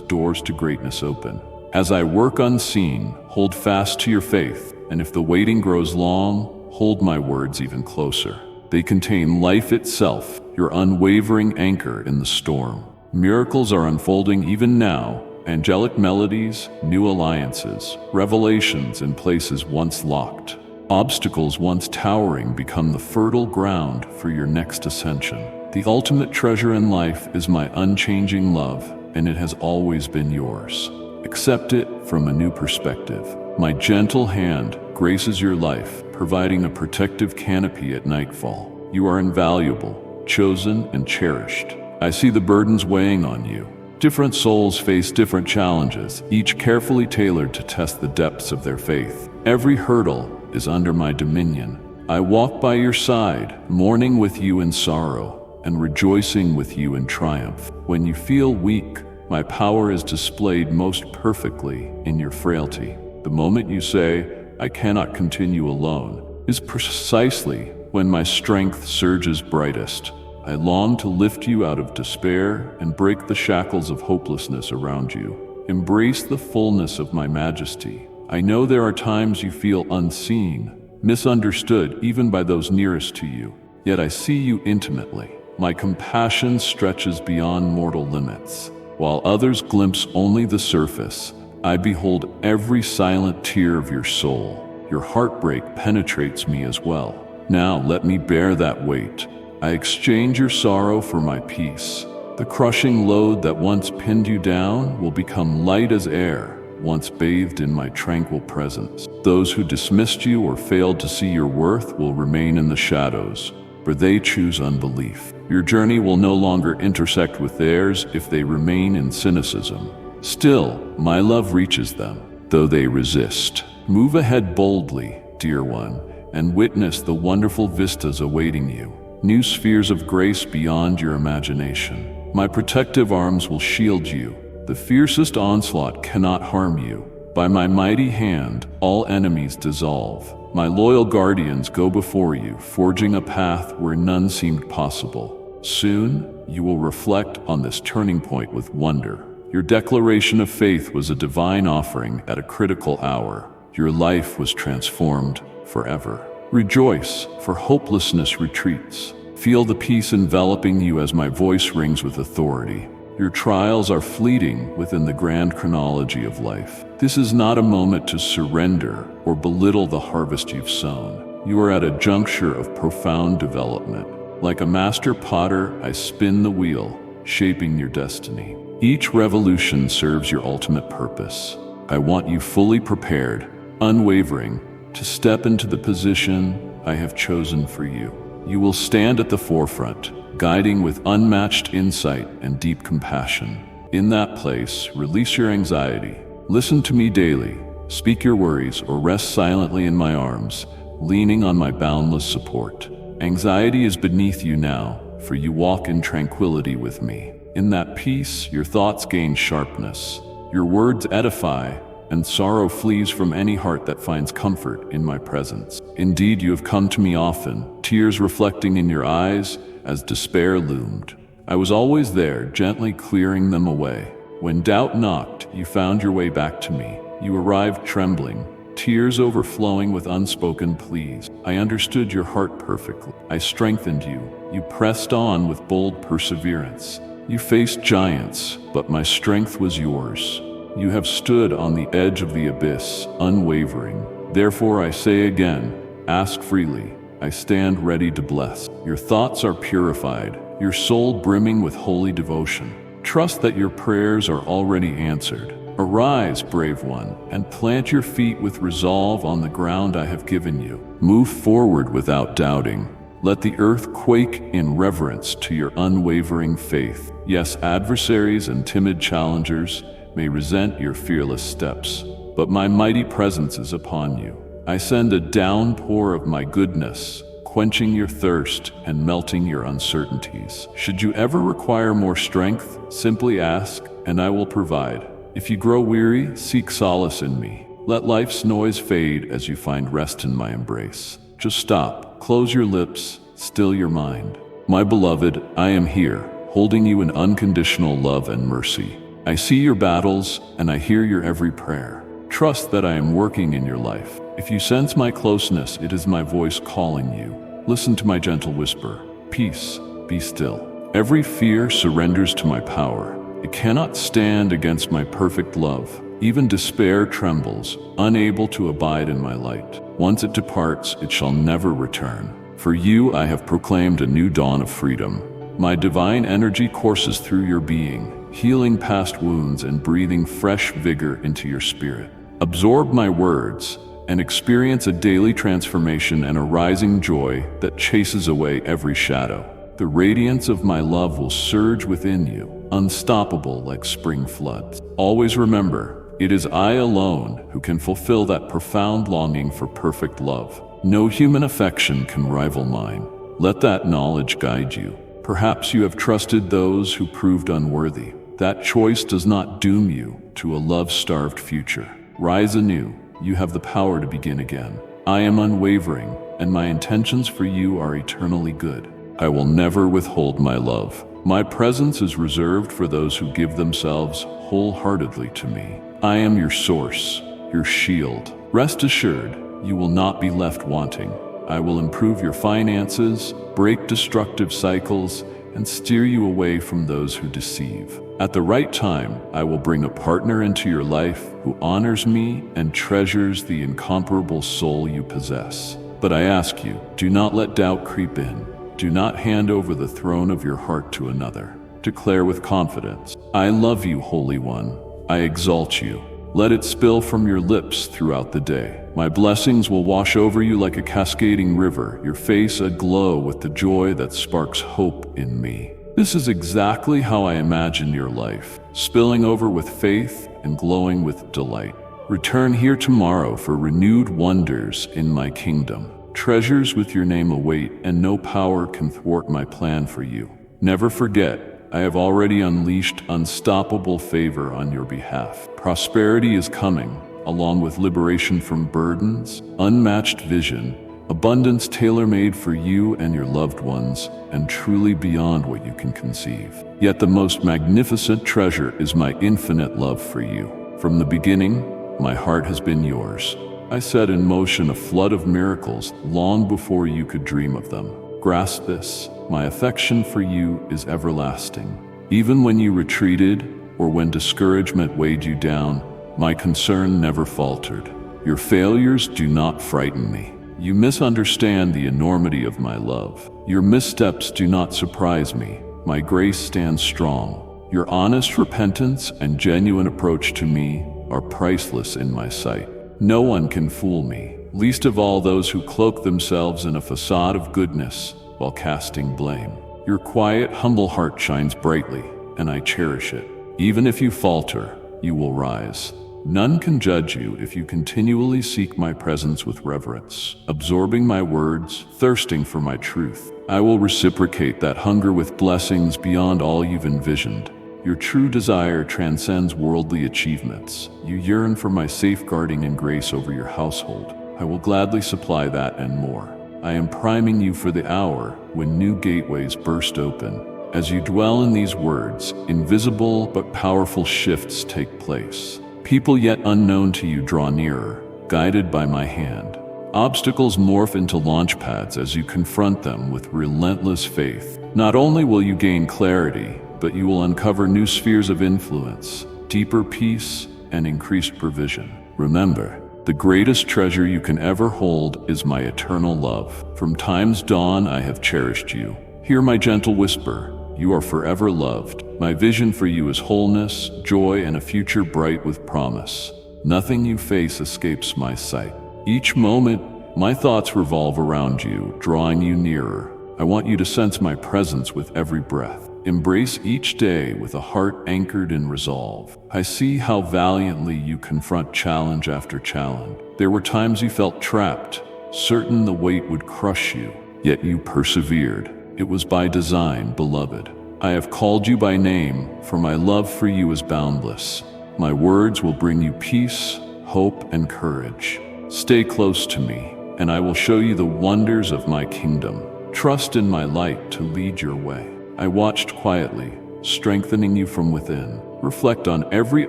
doors to greatness open. As I work unseen, hold fast to your faith, and if the waiting grows long, hold my words even closer. They contain life itself, your unwavering anchor in the storm. Miracles are unfolding even now, angelic melodies, new alliances, revelations in places once locked. Obstacles once towering become the fertile ground for your next ascension. The ultimate treasure in life is my unchanging love, and it has always been yours. Accept it from a new perspective. My gentle hand graces your life, providing a protective canopy at nightfall. You are invaluable, chosen, and cherished. I see the burdens weighing on you. Different souls face different challenges, each carefully tailored to test the depths of their faith. Every hurdle is under my dominion. I walk by your side, mourning with you in sorrow, and rejoicing with you in triumph. When you feel weak, my power is displayed most perfectly in your frailty. The moment you say, I cannot continue alone, is precisely when my strength surges brightest. I long to lift you out of despair and break the shackles of hopelessness around you. Embrace the fullness of my majesty. I know there are times you feel unseen, misunderstood even by those nearest to you, yet I see you intimately. My compassion stretches beyond mortal limits. While others glimpse only the surface, I behold every silent tear of your soul. Your heartbreak penetrates me as well. Now let me bear that weight. I exchange your sorrow for my peace. The crushing load that once pinned you down will become light as air, once bathed in my tranquil presence. Those who dismissed you or failed to see your worth will remain in the shadows, for they choose unbelief. Your journey will no longer intersect with theirs if they remain in cynicism. Still, my love reaches them, though they resist. Move ahead boldly, dear one, and witness the wonderful vistas awaiting you. New spheres of grace beyond your imagination. My protective arms will shield you. The fiercest onslaught cannot harm you. By my mighty hand, all enemies dissolve. My loyal guardians go before you, forging a path where none seemed possible. Soon, you will reflect on this turning point with wonder. Your declaration of faith was a divine offering at a critical hour. Your life was transformed forever. Rejoice, for hopelessness retreats. Feel the peace enveloping you as my voice rings with authority. Your trials are fleeting within the grand chronology of life. This is not a moment to surrender or belittle the harvest you've sown. You are at a juncture of profound development. Like a master potter, I spin the wheel, shaping your destiny. Each revolution serves your ultimate purpose. I want you fully prepared, unwavering, to step into the position I have chosen for you. You will stand at the forefront, guiding with unmatched insight and deep compassion. In that place, release your anxiety. Listen to me daily, speak your worries, or rest silently in my arms, leaning on my boundless support. Anxiety is beneath you now, for you walk in tranquility with me. In that peace, your thoughts gain sharpness, your words edify, and sorrow flees from any heart that finds comfort in my presence. Indeed, you have come to me often, tears reflecting in your eyes as despair loomed. I was always there, gently clearing them away. When doubt knocked, you found your way back to me. You arrived trembling, tears overflowing with unspoken pleas. I understood your heart perfectly. I strengthened you. You pressed on with bold perseverance. You faced giants, but my strength was yours. You have stood on the edge of the abyss, unwavering. Therefore I say again, ask freely. I stand ready to bless. Your thoughts are purified, your soul brimming with holy devotion. Trust that your prayers are already answered. Arise, brave one, and plant your feet with resolve on the ground I have given you. Move forward without doubting. Let the earth quake in reverence to your unwavering faith. Yes, adversaries and timid challengers may resent your fearless steps, but my mighty presence is upon you. I send a downpour of my goodness, quenching your thirst and melting your uncertainties. Should you ever require more strength, simply ask, and I will provide. If you grow weary, seek solace in me. Let life's noise fade as you find rest in my embrace. Just stop, close your lips, still your mind. My beloved, I am here, holding you in unconditional love and mercy. I see your battles, and I hear your every prayer. Trust that I am working in your life. If you sense my closeness, it is my voice calling you. Listen to my gentle whisper. Peace, be still. Every fear surrenders to my power. It cannot stand against my perfect love. Even despair trembles, unable to abide in my light. Once it departs, it shall never return. For you, I have proclaimed a new dawn of freedom. My divine energy courses through your being, healing past wounds and breathing fresh vigor into your spirit. Absorb my words and experience a daily transformation and a rising joy that chases away every shadow. The radiance of my love will surge within you, unstoppable like spring floods. Always remember, it is I alone who can fulfill that profound longing for perfect love. No human affection can rival mine. Let that knowledge guide you. Perhaps you have trusted those who proved unworthy. That choice does not doom you to a love-starved future. Rise anew. You have the power to begin again. I am unwavering, and my intentions for you are eternally good. I will never withhold my love. My presence is reserved for those who give themselves wholeheartedly to me. I am your source, your shield. Rest assured, you will not be left wanting. I will improve your finances, break destructive cycles, and steer you away from those who deceive. At the right time, I will bring a partner into your life who honors me and treasures the incomparable soul you possess. But I ask you, do not let doubt creep in. Do not hand over the throne of your heart to another. Declare with confidence, I love you, Holy One. I exalt you. Let it spill from your lips throughout the day. My blessings will wash over you like a cascading river, your face aglow with the joy that sparks hope in me. This is exactly how I imagine your life, spilling over with faith and glowing with delight. Return here tomorrow for renewed wonders in my kingdom. Treasures with your name await, and no power can thwart my plan for you. Never forget, I have already unleashed unstoppable favor on your behalf. Prosperity is coming, along with liberation from burdens, unmatched vision, abundance tailor-made for you and your loved ones, and truly beyond what you can conceive. Yet the most magnificent treasure is my infinite love for you. From the beginning, my heart has been yours. I set in motion a flood of miracles long before you could dream of them. Grasp this, my affection for you is everlasting. Even when you retreated, or when discouragement weighed you down, my concern never faltered. Your failures do not frighten me. You misunderstand the enormity of my love. Your missteps do not surprise me. My grace stands strong. Your honest repentance and genuine approach to me are priceless in my sight. No one can fool me, least of all those who cloak themselves in a facade of goodness while casting blame. Your quiet, humble heart shines brightly, and I cherish it. Even if you falter, you will rise. None can judge you if you continually seek my presence with reverence, absorbing my words, thirsting for my truth. I will reciprocate that hunger with blessings beyond all you've envisioned. Your true desire transcends worldly achievements. You yearn for my safeguarding and grace over your household. I will gladly supply that and more. I am priming you for the hour when new gateways burst open. As you dwell in these words, invisible but powerful shifts take place. People yet unknown to you draw nearer, guided by my hand. Obstacles morph into launch pads as you confront them with relentless faith. Not only will you gain clarity, but you will uncover new spheres of influence, deeper peace, and increased provision. Remember, the greatest treasure you can ever hold is my eternal love. From time's dawn I have cherished you. Hear my gentle whisper, you are forever loved. My vision for you is wholeness, joy, and a future bright with promise. Nothing you face escapes my sight. Each moment, my thoughts revolve around you, drawing you nearer. I want you to sense my presence with every breath. Embrace each day with a heart anchored in resolve. I see how valiantly you confront challenge after challenge. There were times you felt trapped, certain the weight would crush you, yet you persevered. It was by design, beloved. I have called you by name, for my love for you is boundless. My words will bring you peace, hope, and courage. Stay close to me, and I will show you the wonders of my kingdom. Trust in my light to lead your way. I watched quietly, strengthening you from within. Reflect on every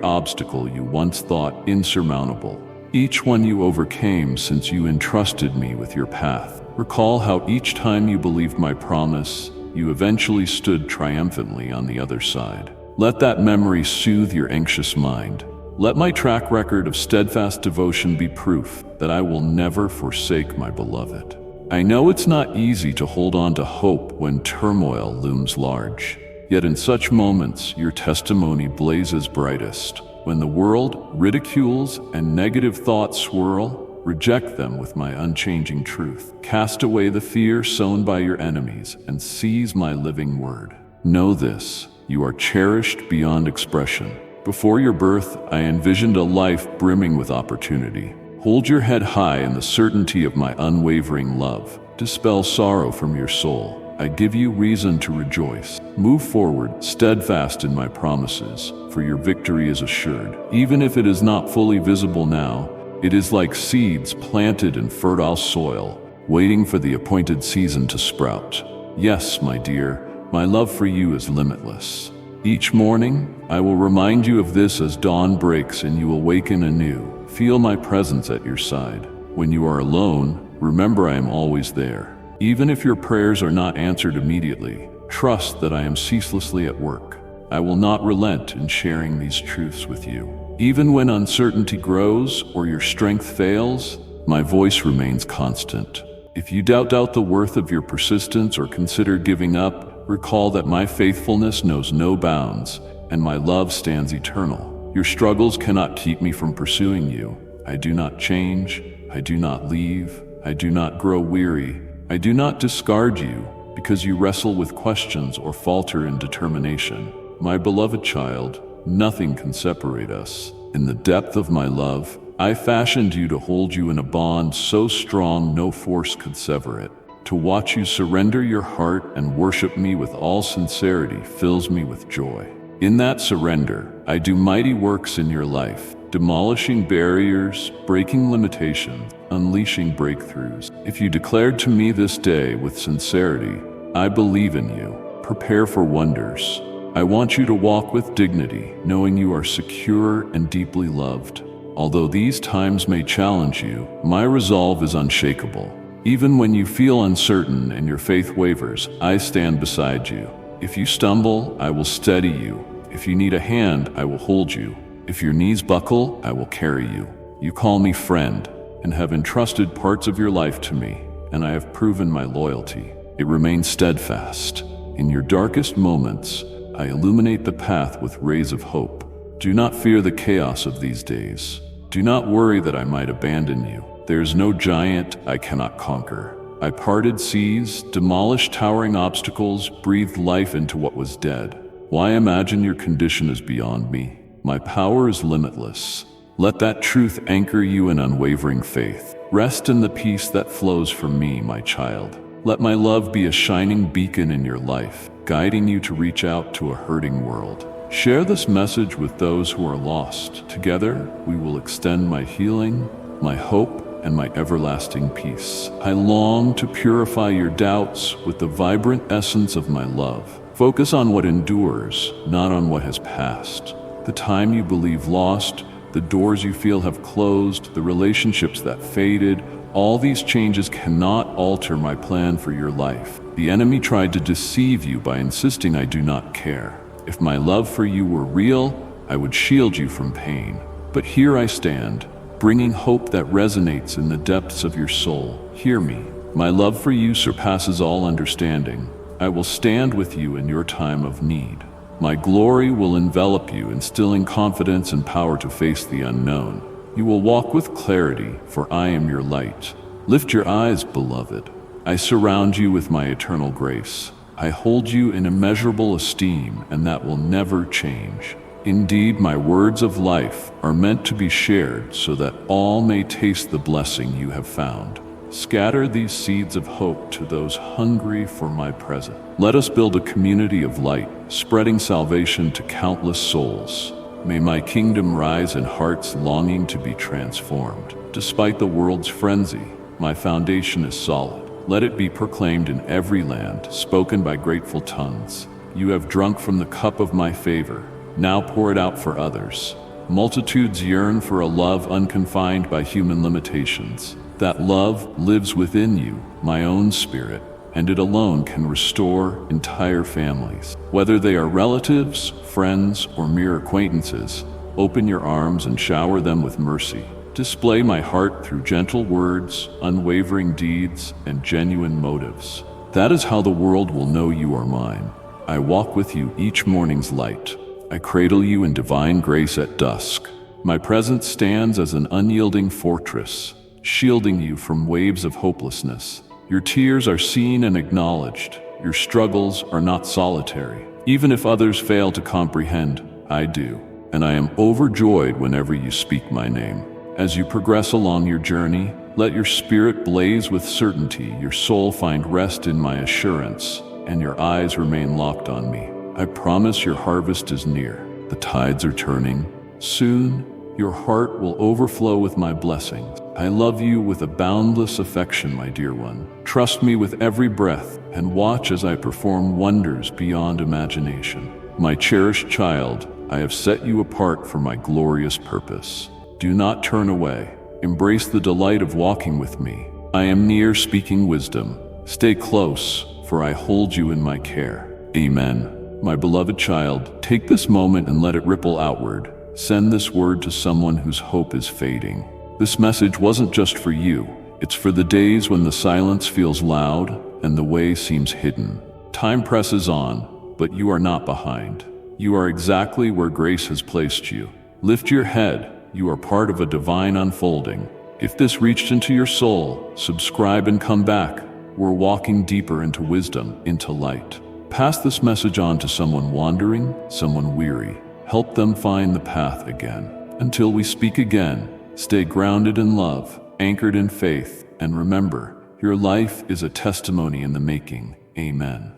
obstacle you once thought insurmountable. Each one you overcame since you entrusted me with your path. Recall how each time you believed my promise, you eventually stood triumphantly on the other side. Let that memory soothe your anxious mind. Let my track record of steadfast devotion be proof that I will never forsake my beloved. I know it's not easy to hold on to hope when turmoil looms large. Yet in such moments, your testimony blazes brightest. When the world ridicules and negative thoughts swirl, reject them with my unchanging truth. Cast away the fear sown by your enemies and seize my living word. Know this, you are cherished beyond expression. Before your birth, I envisioned a life brimming with opportunity. Hold your head high in the certainty of my unwavering love. Dispel sorrow from your soul. I give you reason to rejoice. Move forward, steadfast in my promises, for your victory is assured. Even if it is not fully visible now, it is like seeds planted in fertile soil, waiting for the appointed season to sprout. Yes, my dear, my love for you is limitless. Each morning, I will remind you of this as dawn breaks and you awaken anew. Feel my presence at your side. When you are alone, remember I am always there. Even if your prayers are not answered immediately, trust that I am ceaselessly at work. I will not relent in sharing these truths with you. Even when uncertainty grows or your strength fails, my voice remains constant. If you doubt the worth of your persistence or consider giving up, recall that my faithfulness knows no bounds and my love stands eternal. Your struggles cannot keep me from pursuing you. I do not change, I do not leave, I do not grow weary, I do not discard you because you wrestle with questions or falter in determination. My beloved child, nothing can separate us. In the depth of my love, I fashioned you to hold you in a bond so strong no force could sever it. To watch you surrender your heart and worship me with all sincerity fills me with joy. In that surrender, I do mighty works in your life, demolishing barriers, breaking limitations, unleashing breakthroughs. If you declared to me this day with sincerity, I believe in you. Prepare for wonders. I want you to walk with dignity, knowing you are secure and deeply loved. Although these times may challenge you, my resolve is unshakable. Even when you feel uncertain and your faith wavers, I stand beside you. If you stumble, I will steady you. If you need a hand, I will hold you. If your knees buckle, I will carry you. You call me friend and have entrusted parts of your life to me, and I have proven my loyalty. It remains steadfast. In your darkest moments, I illuminate the path with rays of hope. Do not fear the chaos of these days. Do not worry that I might abandon you. There is no giant I cannot conquer. I parted seas, demolished towering obstacles, breathed life into what was dead. Why imagine your condition is beyond me? My power is limitless. Let that truth anchor you in unwavering faith. Rest in the peace that flows from me, my child. Let my love be a shining beacon in your life, guiding you to reach out to a hurting world. Share this message with those who are lost. Together, we will extend my healing, my hope, and my everlasting peace. I long to purify your doubts with the vibrant essence of my love. Focus on what endures, not on what has passed. The time you believe lost, the doors you feel have closed, the relationships that faded, all these changes cannot alter my plan for your life. The enemy tried to deceive you by insisting I do not care. If my love for you were real, I would shield you from pain. But here I stand, bringing hope that resonates in the depths of your soul. Hear me. My love for you surpasses all understanding. I will stand with you in your time of need. My glory will envelop you, instilling confidence and power to face the unknown. You will walk with clarity, for I am your light. Lift your eyes, beloved. I surround you with my eternal grace. I hold you in immeasurable esteem, and that will never change. Indeed, my words of life are meant to be shared so that all may taste the blessing you have found. Scatter these seeds of hope to those hungry for my presence. Let us build a community of light, spreading salvation to countless souls. May my kingdom rise in hearts longing to be transformed. Despite the world's frenzy, my foundation is solid. Let it be proclaimed in every land, spoken by grateful tongues. You have drunk from the cup of my favor. Now pour it out for others. Multitudes yearn for a love unconfined by human limitations. That love lives within you, my own spirit, and it alone can restore entire families. Whether they are relatives, friends, or mere acquaintances, open your arms and shower them with mercy. Display my heart through gentle words, unwavering deeds, and genuine motives. That is how the world will know you are mine. I walk with you each morning's light. I cradle you in divine grace at dusk. My presence stands as an unyielding fortress, shielding you from waves of hopelessness. Your tears are seen and acknowledged. Your struggles are not solitary. Even if others fail to comprehend, I do. And I am overjoyed whenever you speak my name. As you progress along your journey, let your spirit blaze with certainty, your soul find rest in my assurance, and your eyes remain locked on me. I promise your harvest is near. The tides are turning. Soon, your heart will overflow with my blessings. I love you with a boundless affection, my dear one. Trust me with every breath and watch as I perform wonders beyond imagination. My cherished child, I have set you apart for my glorious purpose. Do not turn away. Embrace the delight of walking with me. I am near, speaking wisdom. Stay close, for I hold you in my care. Amen. My beloved child, take this moment and let it ripple outward. Send this word to someone whose hope is fading. This message wasn't just for you. It's for the days when the silence feels loud and the way seems hidden. Time presses on, but you are not behind. You are exactly where grace has placed you. Lift your head. You are part of a divine unfolding. If this reached into your soul, subscribe and come back. We're walking deeper into wisdom, into light. Pass this message on to someone wandering, someone weary. Help them find the path again. Until we speak again, stay grounded in love, anchored in faith, and remember, your life is a testimony in the making. Amen.